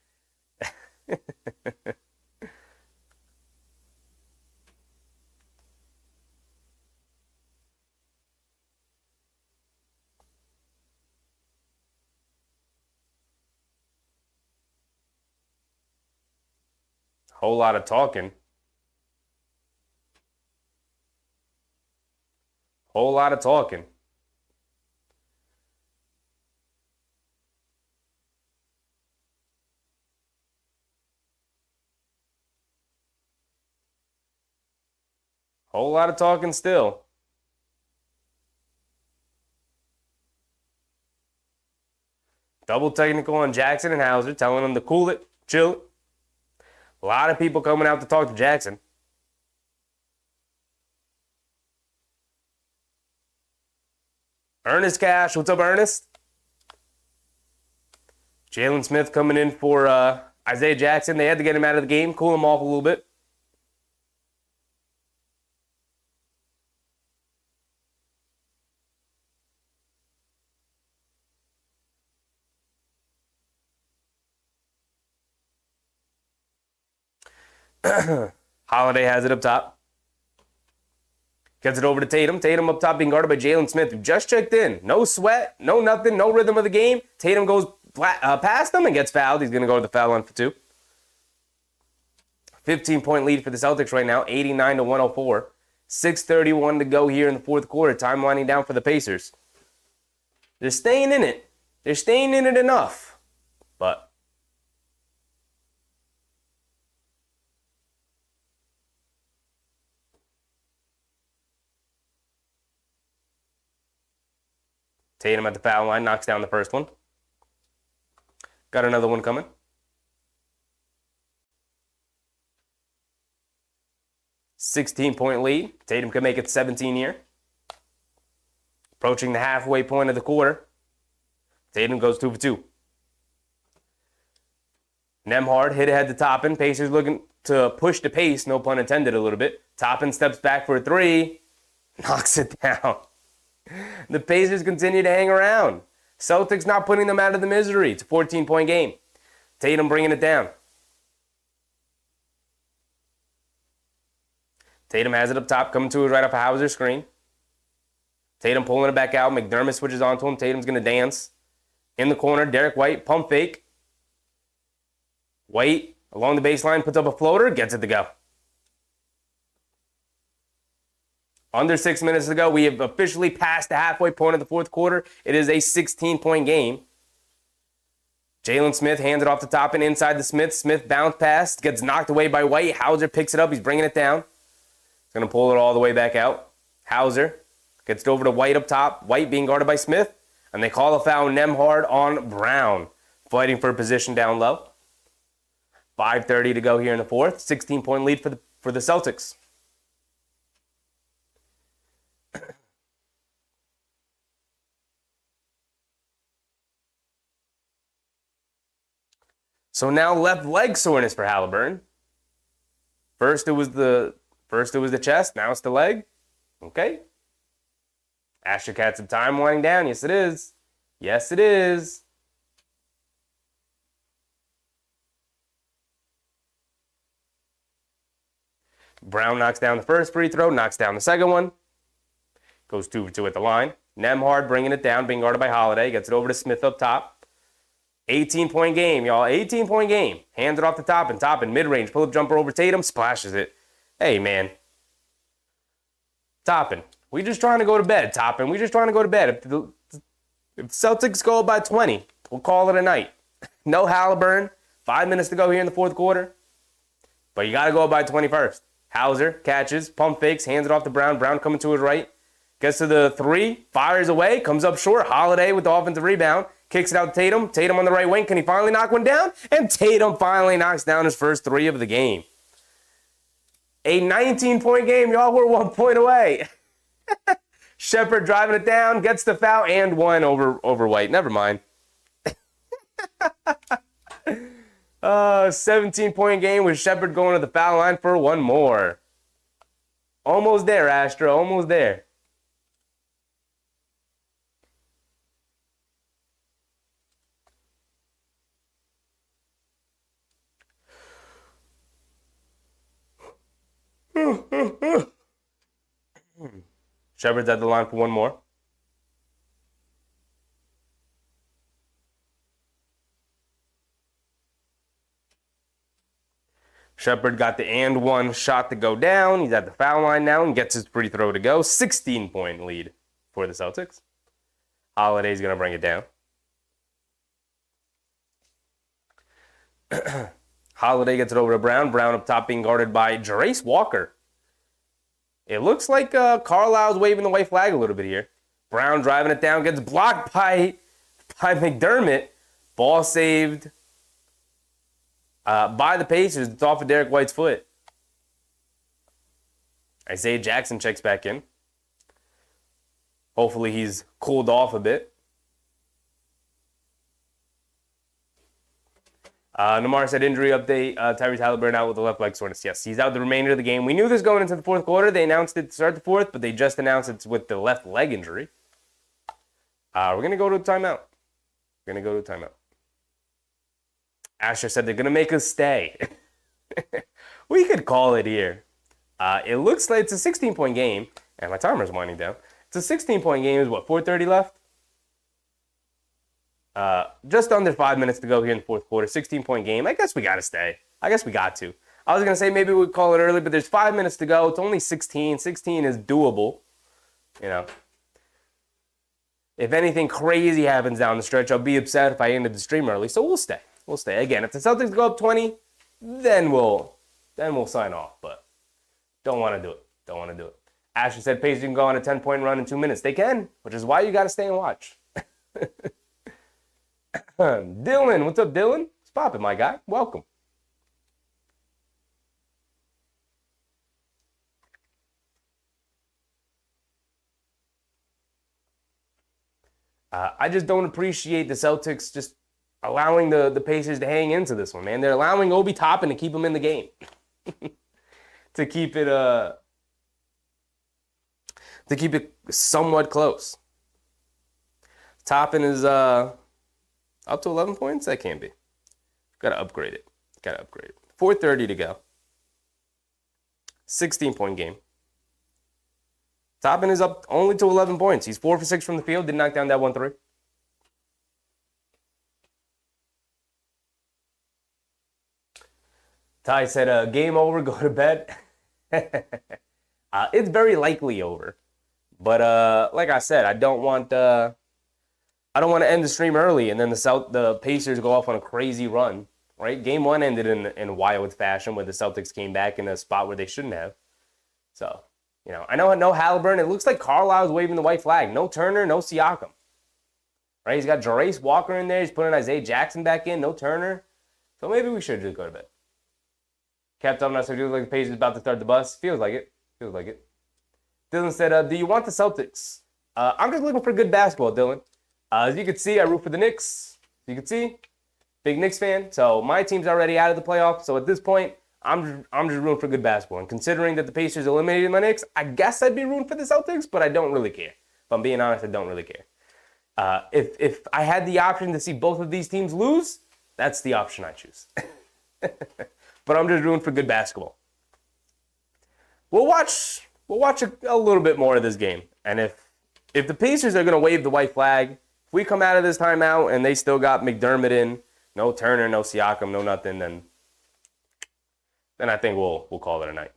Whole lot of talking. Whole lot of talking. Whole lot of talking still. Double technical on Jackson and Hauser, telling them to cool it, chill it. A lot of people coming out to talk to Jackson. Ernest Cash, what's up, Ernest? Jalen Smith coming in for Isaiah Jackson. They had to get him out of the game, cool him off a little bit. Holiday has it up top. Gets it over to Tatum. Tatum up top being guarded by Jalen Smith, who just checked in. No sweat, no nothing, no rhythm of the game. Tatum goes past him and gets fouled. He's going to go to the foul line for 2. 15-point lead for the Celtics right now, 89-104. 6:31 to go here in the fourth quarter. Time winding down for the Pacers. They're staying in it. They're staying in it enough. But Tatum at the foul line, knocks down the first one. Got another one coming. 16-point lead. Tatum could make it 17 here. Approaching the halfway point of the quarter. Tatum goes 2 for 2. Nembhard hit ahead to Toppin. Pacers looking to push the pace, no pun intended, a little bit. Toppin steps back for a 3. Knocks it down. The Pacers continue to hang around. Celtics not putting them out of the misery. It's a 14-point game. Tatum bringing it down. Tatum has it up top, coming to it right off a Hauser screen. Tatum pulling it back out. McDermott switches onto him. Tatum's going to dance. In the corner, Derek White, pump fake. White, along the baseline, puts up a floater, gets it to go. Under 6 minutes to go, we have officially passed the halfway point of the fourth quarter. It is a 16-point game. Jalen Smith hands it off the top and inside the Smith. Smith bounce pass, gets knocked away by White. Hauser picks it up. He's bringing it down. He's going to pull it all the way back out. Hauser gets it over to White up top. White being guarded by Smith. And they call a foul, Nembhard on Brown. Fighting for position down low. 5:30 to go here in the fourth. 16-point lead for the Celtics. So now left leg soreness for Halliburton. First it was the chest, now it's the leg. Okay. Asher got some time winding down. Yes, it is. Yes, it is. Brown knocks down the first free throw, knocks down the second one. Goes 2 for 2 at the line. Nembhard bringing it down, being guarded by Holiday. Gets it over to Smith up top. 18-point game, y'all. 18-point game. Hands it off the top and mid-range. Pull-up jumper over Tatum. Splashes it. Hey, man. Toppin. We just trying to go to bed, Toppin. We just trying to go to bed. If Celtics go up by 20, we'll call it a night. No Halliburton. 5 minutes to go here in the fourth quarter. But you got to go up by 20 first. Hauser catches, pump fakes, hands it off to Brown. Brown coming to his right. Gets to the 3, fires away, comes up short. Holiday with the offensive rebound. Kicks it out to Tatum. Tatum on the right wing. Can he finally knock one down? And Tatum finally knocks down his first 3 of the game. A 19-point game. Y'all were 1 point away. Shepherd driving it down, gets the foul, and one over White. Never mind. 17-point game with Shepherd going to the foul line for one more. Almost there, Astro. Almost there. Shepherd's at the line for one more. Shepherd got the and one shot to go down. He's at the foul line now and gets his free throw to go. 16-point lead for the Celtics. Holiday's going to bring it down. Holiday gets it over to Brown. Brown up top being guarded by Jarace Walker. It looks like Carlisle's waving the white flag a little bit here. Brown driving it down, gets blocked by McDermott. Ball saved by the Pacers. It's off of Derek White's foot. Isaiah Jackson checks back in. Hopefully he's cooled off a bit. Namar said injury update. Tyrese Halliburton out with the left leg soreness. Yes, he's out the remainder of the game. We knew this going into the fourth quarter. They announced it to start the fourth, but they just announced it's with the left leg injury. We're going to go to a timeout. Asher said they're going to make us stay. We could call it here. It looks like it's a 16-point game, and my timer's winding down. It's a 16-point game. Is what, 4:30 left? Just under 5 minutes to go here in the fourth quarter. 16-point game. I guess we got to stay. I guess we got to. I was going to say maybe we'd call it early, but there's 5 minutes to go. It's only 16. 16 is doable. You know. If anything crazy happens down the stretch, I'll be upset if I ended the stream early. So we'll stay. We'll stay. Again, if the Celtics go up 20, then we'll sign off. But don't want to do it. Asher said Pacers can go on a 10-point run in 2 minutes. They can, which is why you got to stay and watch. Dylan, what's up, Dylan? What's poppin', my guy? Welcome. I just don't appreciate the Celtics just allowing the Pacers to hang into this one, man. They're allowing Obi Toppin to keep him in the game. to keep it somewhat close. Toppin is up to 11 points? That can't be. Got to upgrade it. 4:30 to go. 16-point game. Toppin is up only to 11 points. He's 4 for 6 from the field. Did knock down that 1-3. Ty said, game over, go to bed. It's very likely over. But like I said, I don't want to end the stream early and then the Pacers go off on a crazy run, right? Game one ended in wild fashion where the Celtics came back in a spot where they shouldn't have. So, you know, I know no Halliburton. It looks like Carlisle's waving the white flag. No Turner, no Siakam. Right? He's got Jarace Walker in there. He's putting Isaiah Jackson back in. No Turner. So maybe we should just go to bed. Kept up, so it feels like the Pacers about to start the bus. Feels like it. Dylan said, do you want the Celtics? I'm just looking for good basketball, Dylan. As you can see, I root for the Knicks. You can see, big Knicks fan. So my team's already out of the playoffs. So at this point, I'm just rooting for good basketball. And considering that the Pacers eliminated my Knicks, I guess I'd be rooting for the Celtics, but I don't really care. If I'm being honest, I don't really care. If I had the option to see both of these teams lose, that's the option I choose. But I'm just rooting for good basketball. We'll watch a little bit more of this game. And if the Pacers are going to wave the white flag, if we come out of this timeout and they still got McDermott in, no Turner, no Siakam, no nothing, then I think we'll call it a night.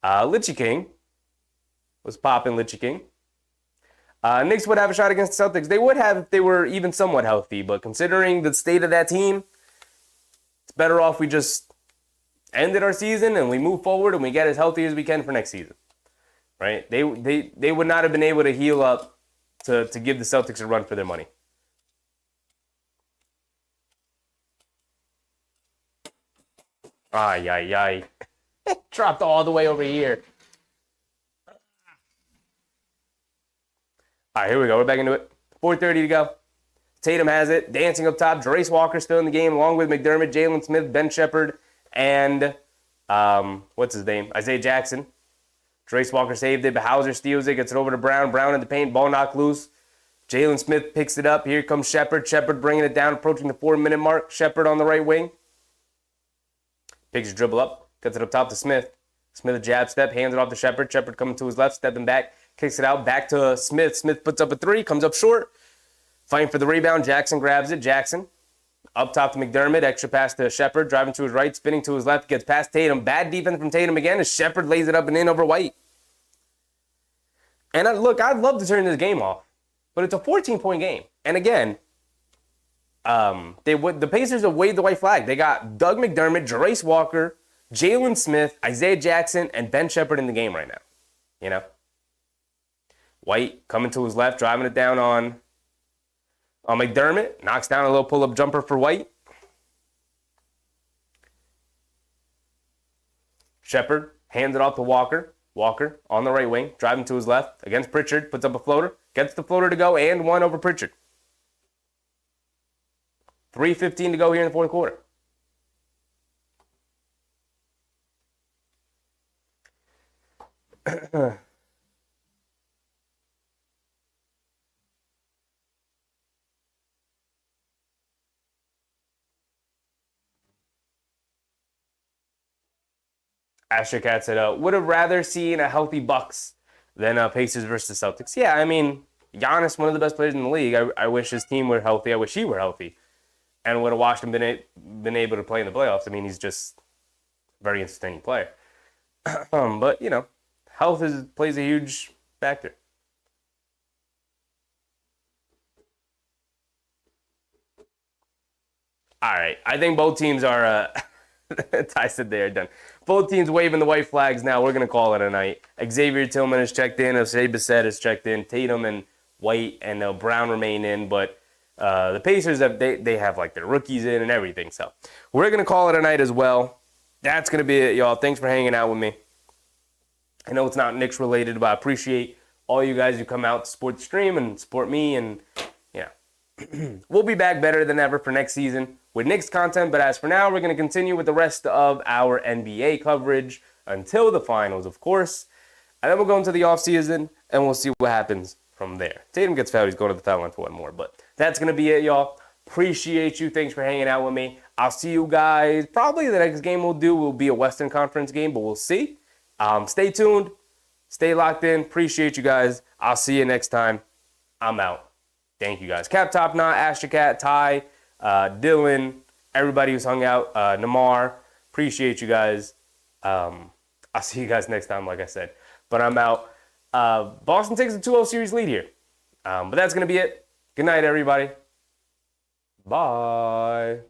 Litchi King was popping. Litchi King. Knicks would have a shot against the Celtics. They would have if they were even somewhat healthy, but considering the state of that team, it's better off we just ended our season and we move forward and we get as healthy as we can for next season. Right? They would not have been able to heal up to give the Celtics a run for their money. Ay. Dropped all the way over here. All right, here we go. We're back into it. 4:30 to go. Tatum has it. Dancing up top. Jarace Walker still in the game, along with McDermott, Jalen Smith, Ben Shepherd, and what's his name? Isaiah Jackson. Jarace Walker saved it, but Hauser steals it, gets it over to Brown. Brown in the paint, ball knocked loose. Jalen Smith picks it up. Here comes Shepherd. Shepherd bringing it down, approaching the 4-minute mark. Shepherd on the right wing. Picks his dribble up, gets it up top to Smith. Smith a jab step, hands it off to Shepherd. Shepherd coming to his left, stepping back, kicks it out, back to Smith. Smith puts up a three, comes up short. Fighting for the rebound, Jackson grabs it. Jackson up top to McDermott, extra pass to Shepherd, driving to his right, spinning to his left, gets past Tatum. Bad defense from Tatum again as Shepherd lays it up and in over White. And look, I'd love to turn this game off, but it's a 14-point game. And again, the Pacers have waved the white flag. They got Doug McDermott, Jarace Walker, Jalen Smith, Isaiah Jackson, and Ben Shepherd in the game right now. You know? White coming to his left, driving it down on McDermott. Knocks down a little pull-up jumper for White. Shepherd hands it off to Walker. Walker on the right wing, driving to his left against Pritchard. Puts up a floater. Gets the floater to go and one over Pritchard. 3:15 to go here in the fourth quarter. Asher Cat said, would have rather seen a healthy Bucks than Pacers versus Celtics. Yeah, I mean, Giannis, one of the best players in the league. I wish his team were healthy. I wish he were healthy. And would have watched him been able to play in the playoffs. I mean, he's just a very entertaining player. But, you know, health plays a huge factor. All right, I think both teams are... Ty said they are done. Both teams waving the white flags now. We're going to call it a night. Xavier Tillman has checked in. Osei Bissett has checked in. Tatum and White and Brown remain in. But the Pacers, they have like their rookies in and everything. So we're going to call it a night as well. That's going to be it, y'all. Thanks for hanging out with me. I know it's not Knicks related, but I appreciate all you guys who come out to support the stream and support me. And yeah, we'll be back better than ever for next season with Knicks content, but as for now, we're going to continue with the rest of our NBA coverage until the finals, of course. And then we'll go into the offseason, and we'll see what happens from there. Tatum gets fouled. He's going to the foul line for one more, but that's going to be it, y'all. Appreciate you. Thanks for hanging out with me. I'll see you guys. Probably the next game we'll do will be a Western Conference game, but we'll see. Stay tuned. Stay locked in. Appreciate you guys. I'll see you next time. I'm out. Thank you, guys. Cap Top Knot, Asher Cat, Ty, Dylan, everybody who's hung out, Namar, appreciate you guys. I'll see you guys next time, like I said. But I'm out. Boston takes a 2-0 series lead here. But that's going to be it. Good night, everybody. Bye.